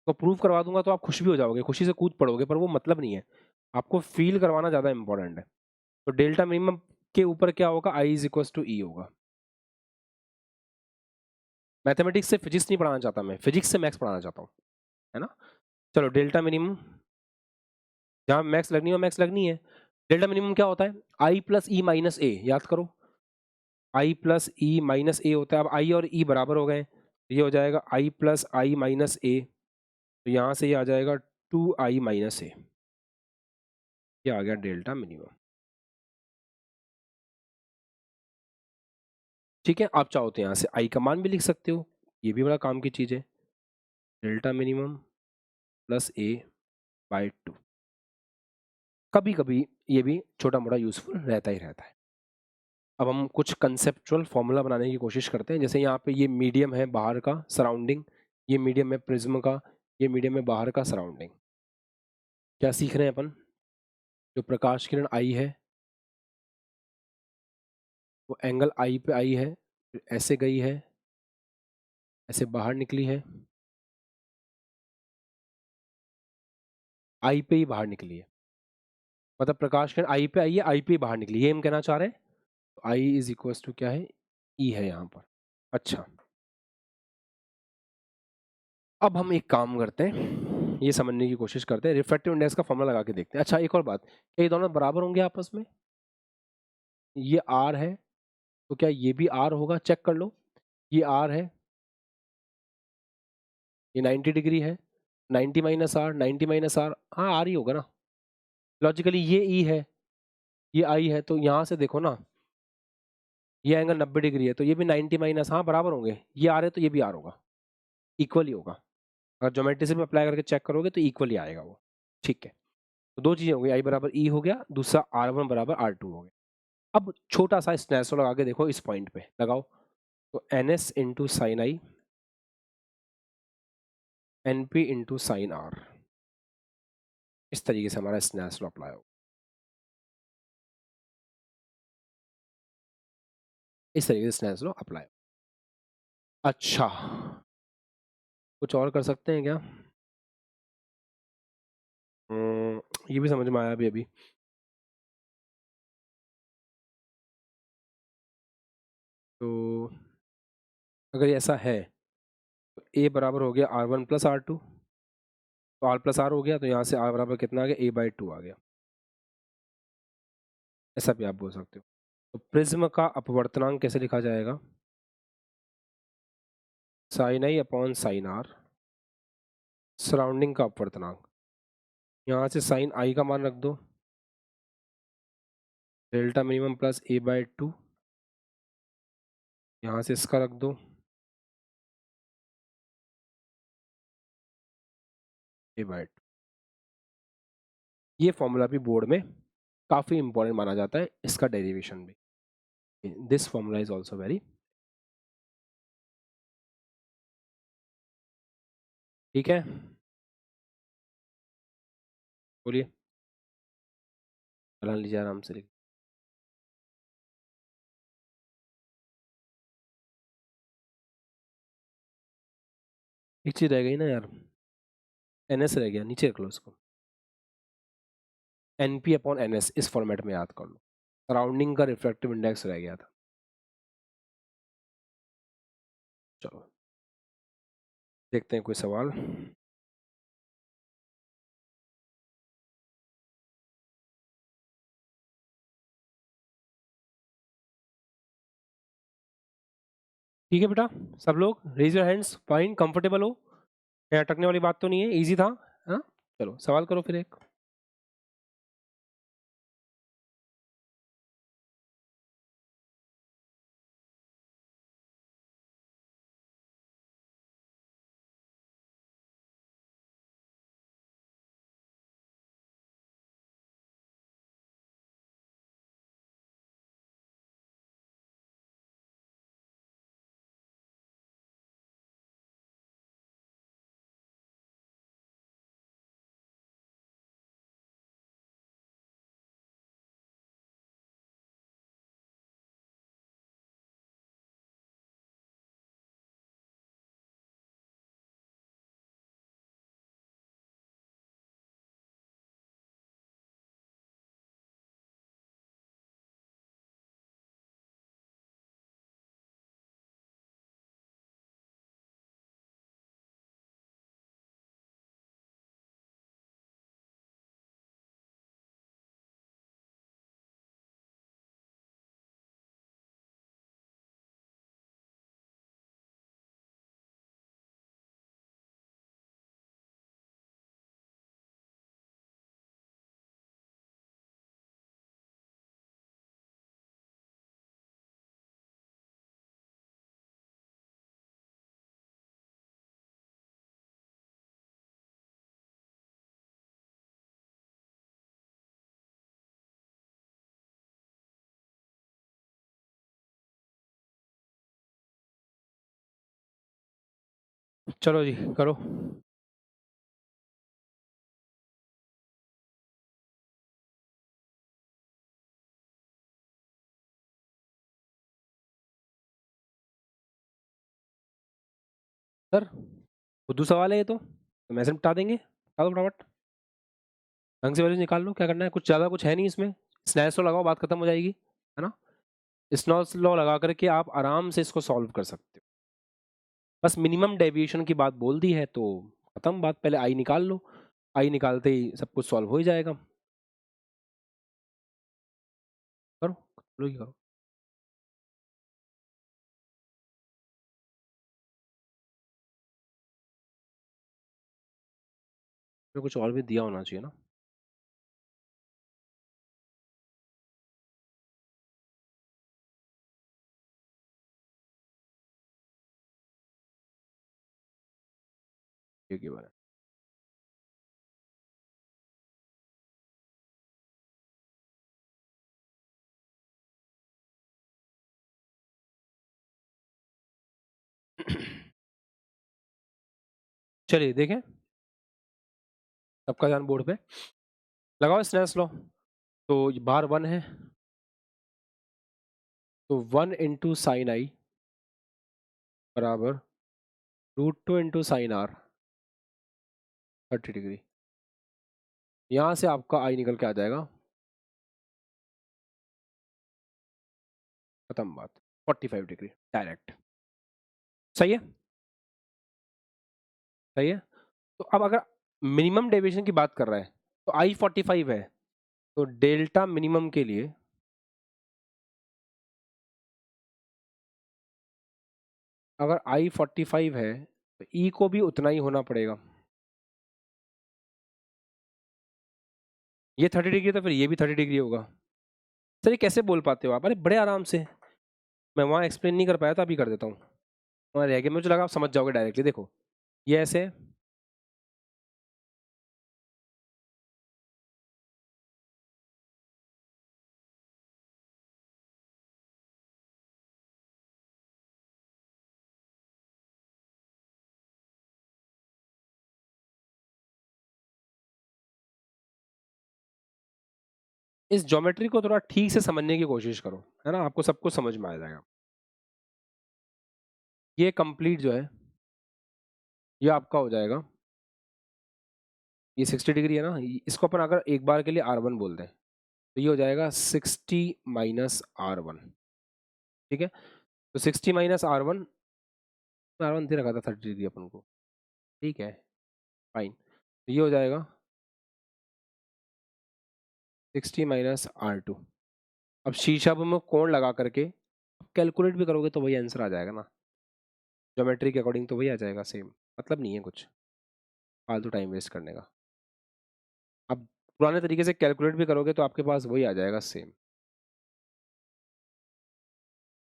तो प्रूव करवा दूंगा तो आप खुश भी हो जाओगे, खुशी से कूद पड़ोगे, पर वो मतलब नहीं है। आपको फील करवाना ज्यादा इंपॉर्टेंट है। तो डेल्टा मिनिमम के ऊपर क्या होगा? आई इज इक्वल टू ई होगा। मैथमेटिक्स से फिजिक्स नहीं पढ़ाना चाहता मैं, फिजिक्स से मैथ्स पढ़ाना चाहता हूँ, है ना। चलो डेल्टा मिनिमम, जहाँ मैथ्स लगनी हो मैथ्स लगनी है। डेल्टा मिनिमम क्या होता है? आई प्लस ई माइनस ए, याद करो, आई प्लस ई माइनस ए होता है। अब आई और ई बराबर हो गए, ये हो जाएगा आई प्लस आई माइनस ए, तो यहाँ से ये आ जाएगा 2i माइनस ए, ये आ गया डेल्टा मिनिमम। ठीक है, आप चाहो तो यहाँ से आई का मान भी लिख सकते हो, ये भी बड़ा काम की चीज़ है। Delta minimum plus A by 2, कभी कभी ये भी छोटा मोटा यूजफुल रहता ही रहता है। अब हम कुछ कंसेप्चुअल फॉर्मूला बनाने की कोशिश करते हैं। जैसे यहाँ पे ये मीडियम है बाहर का सराउंडिंग, ये मीडियम है प्रिज्म का, ये मीडियम है बाहर का सराउंडिंग। क्या सीख रहे हैं अपन? जो प्रकाश किरण आई है वो एंगल आई पे आई है, फिर ऐसे गई है, ऐसे बाहर निकली है, आई पे ही बाहर निकली है, मतलब प्रकाश किरण आई पे आई है, आई पे ही बाहर निकली, ये हम कहना चाह रहे हैं। आई इज इक्वल टू क्या है, ई है यहाँ पर। अच्छा, अब हम एक काम करते हैं, ये समझने की कोशिश करते हैं, रिफ्रैक्टिव इंडेक्स का फॉर्मूला लगा के देखते हैं। अच्छा एक और बात, क्या ये दोनों बराबर होंगे आपस में? ये आर है तो क्या ये भी आर होगा, चेक कर लो। ये आर है, ये 90 डिग्री है, 90 माइनस आर, 90 माइनस आर, हाँ आर ही होगा ना लॉजिकली। ये ई है, ये आई है, तो यहाँ से देखो ना, ये एंगल 90 डिग्री है तो ये भी 90 माइनस, हाँ बराबर होंगे। ये आर है तो ये भी आर होगा, इक्वल ही होगा। अगर ज्योमेट्री से भी अप्लाई करके चेक करोगे तो इक्वल ही आएगा वो। ठीक है, तो दो चीजें हो गई, आई बराबर ई हो गया, दूसरा आर वन बराबर आर टू हो गया। अब छोटा सा स्नैपशॉट लगा के देखो, इस पॉइंट पे लगाओ, तो N S into sine I, N P into sine R, इस तरीके से हमारा स्नैपशॉट अप्लाई होगा, इस तरीके से स्नैपशॉट अप्लाई। अच्छा, कुछ और कर सकते हैं क्या? ये भी समझ में आया अभी अभी। तो अगर ये ऐसा है तो ए बराबर हो गया R one plus R two, तो आर प्लस आर हो गया, तो यहाँ से आर बराबर कितना आ गया, ए बाई टू आ गया, ऐसा भी आप बोल सकते हो। तो प्रिज्म का अपवर्तनांक कैसे लिखा जाएगा, sine I upon sine R, surrounding का अपवर्तनांक, यहाँ से साइन आई का मान रख दो, delta minimum plus A by two, यहाँ से इसका रख दो ए बाई टू। ये फॉर्मूला भी बोर्ड में काफ़ी इंपॉर्टेंट माना जाता है, इसका डेरिवेशन भी। This formula is also very, ठीक है, बोलिए, बना लीजिए आराम से। एक चीज रह गई ना यार, एन एस रह गया, नीचे रख लो उसको, N P upon N S, इस फॉर्मेट में याद कर लो, सराउंडिंग का रिफ्रैक्टिव इंडेक्स रह गया था। चलो देखते हैं कोई सवाल। ठीक है बेटा, सब लोग raise your hands, fine, comfortable हो, यहाँ अटकने वाली बात तो नहीं है, इजी था। हाँ, चलो सवाल करो फिर एक। चलो जी करो। सर बुद्धू सवाल है ये तो मैसेज मिटा देंगे, बता दो फटाफट। ढंग से वैल्यूज निकाल लो, क्या करना है, कुछ ज़्यादा कुछ है नहीं इसमें, स्नेल्स लॉ लगाओ, बात खत्म हो जाएगी, है ना। स्नेल्स लॉ लगा करके आप आराम से इसको सॉल्व कर सकते हो। बस मिनिमम डेविएशन की बात बोल दी है तो खत्म बात, पहले आई निकाल लो, आई निकालते ही सब कुछ सॉल्व हो ही जाएगा। करो, करो ही करो। तो कुछ और भी दिया होना चाहिए ना। ठीक है बारे। चलिए देखें, सबका ध्यान बोर्ड पे लगाओ स्नेल्स लॉ। तो बार 1 है, तो 1 इंटू साइन आई बराबर √2 इंटू साइन आर 30 डिग्री। यहाँ से आपका आई निकल के आ जाएगा, खत्म बात, 45 डिग्री डायरेक्ट। सही है, सही है। तो अब अगर मिनिमम डेविएशन की बात कर रहा है तो आई 45 है, तो डेल्टा मिनिमम के लिए अगर आई 45 है तो ई को भी उतना ही होना पड़ेगा। ये 30 डिग्री तो फिर ये भी 30 डिग्री होगा। सर ये कैसे बोल पाते हो आप, अरे बड़े आराम से, मैं वहाँ एक्सप्लेन नहीं कर पाया था, अभी कर देता हूँ। वहाँ रह गया, मुझे लगा आप समझ जाओगे डायरेक्टली। देखो ये ऐसे है, इस ज्योमेट्री को थोड़ा ठीक से समझने की कोशिश करो, है ना, आपको सब कुछ समझ में आ जाएगा। ये कंप्लीट जो है ये आपका हो जाएगा, ये 60 डिग्री है ना, इसको अपन अगर एक बार के लिए R1 बोल दें तो ये हो जाएगा 60 माइनस R1। ठीक है, तो 60 माइनस R1, R1 दे रखा था 30 डिग्री अपन को, ठीक है फाइन। तो ये हो जाएगा 60 माइनस R2। अब शीशा में कोण लगा करके कैलकुलेट भी करोगे तो वही आंसर आ जाएगा ना, ज्योमेट्री के अकॉर्डिंग तो वही आ जाएगा सेम, मतलब नहीं है कुछ फालतू टाइम वेस्ट करने का। अब पुराने तरीके से कैलकुलेट भी करोगे तो आपके पास वही आ जाएगा सेम।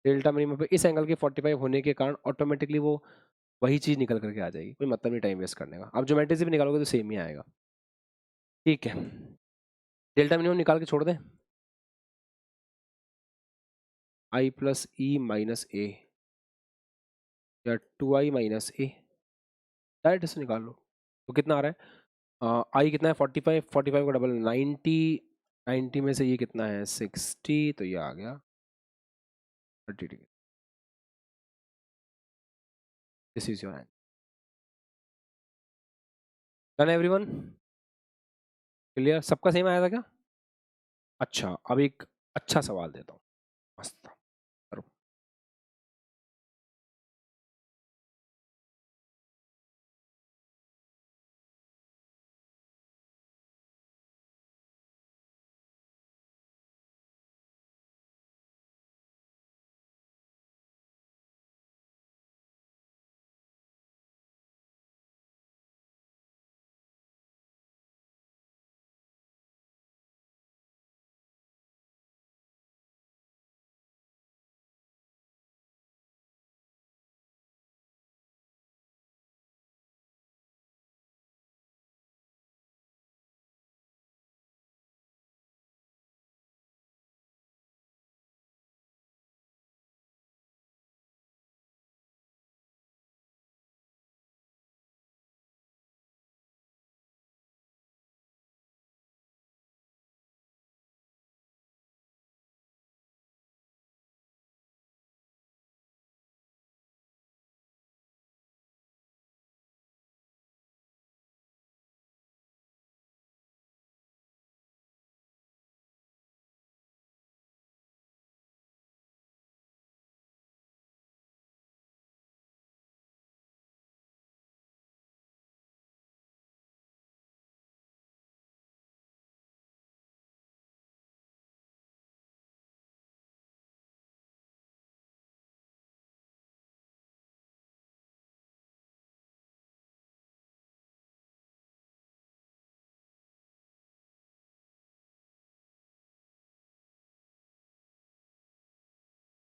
डेल्टा मिनिमम पे इस एंगल के 45 होने के कारण ऑटोमेटिकली वो वही चीज़ निकल करके आ जाएगी, कोई मतलब नहीं टाइम वेस्ट करने का। अब ज्योमेट्री से भी निकालोगे तो सेम ही आएगा। ठीक है, डेल्टा मिनिमम निकाल के छोड़ दें, आई प्लस ई माइनस ए या 2i माइनस ए, डायरेक्ट इससे निकाल लो। तो कितना आ रहा है, आई कितना है 45, 45 का डबल 90, 90 में से ये कितना है 60, तो ये आ गया 30 degree. This is your answer. Done everyone, clear, सबका सेम आया था क्या। अच्छा अब एक अच्छा सवाल देता हूँ, मस्त, करो।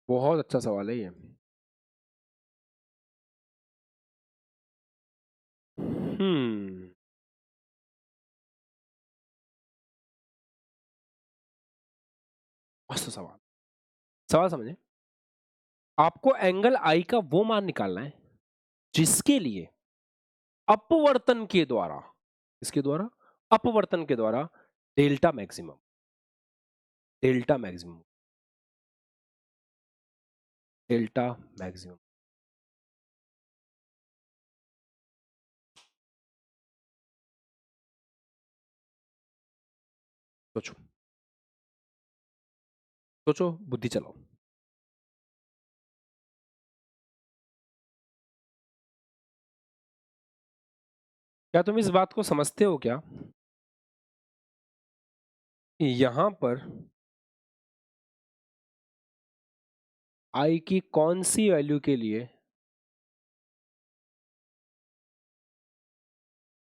बहुत अच्छा सवाल है ये। हम्म मस्त सवाल। सवाल समझे। आपको एंगल आई का वो मान निकालना है जिसके लिए अपवर्तन के द्वारा, इसके द्वारा, अपवर्तन के द्वारा delta maximum, delta maximum, delta maximum. सोचो, सोचो, बुद्धि चलाओ। क्या तुम इस बात को समझते हो क्या, यहां पर आई की कौन सी वैल्यू के लिए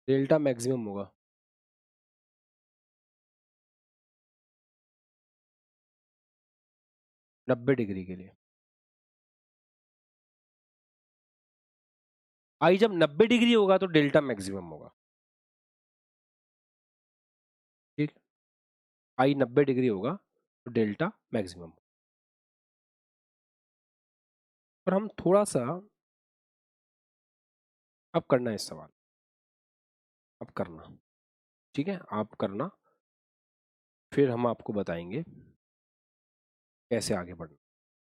डेल्टा मैक्सिमम होगा? 90 डिग्री के लिए। आई जब 90 डिग्री होगा तो डेल्टा मैक्सिमम होगा। ठीक। आई 90 डिग्री होगा तो डेल्टा मैक्सिमम। पर हम थोड़ा सा, अब करना है इस सवाल, अब करना, ठीक है, आप करना, फिर हम आपको बताएंगे कैसे आगे बढ़ना।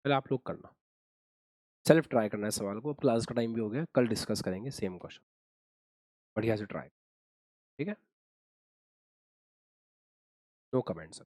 पहले आप लोग करना, सेल्फ ट्राई करना है सवाल को। अब क्लास का टाइम भी हो गया, कल डिस्कस करेंगे सेम क्वेश्चन, बढ़िया से ट्राई। ठीक है, नो कमेंट्स।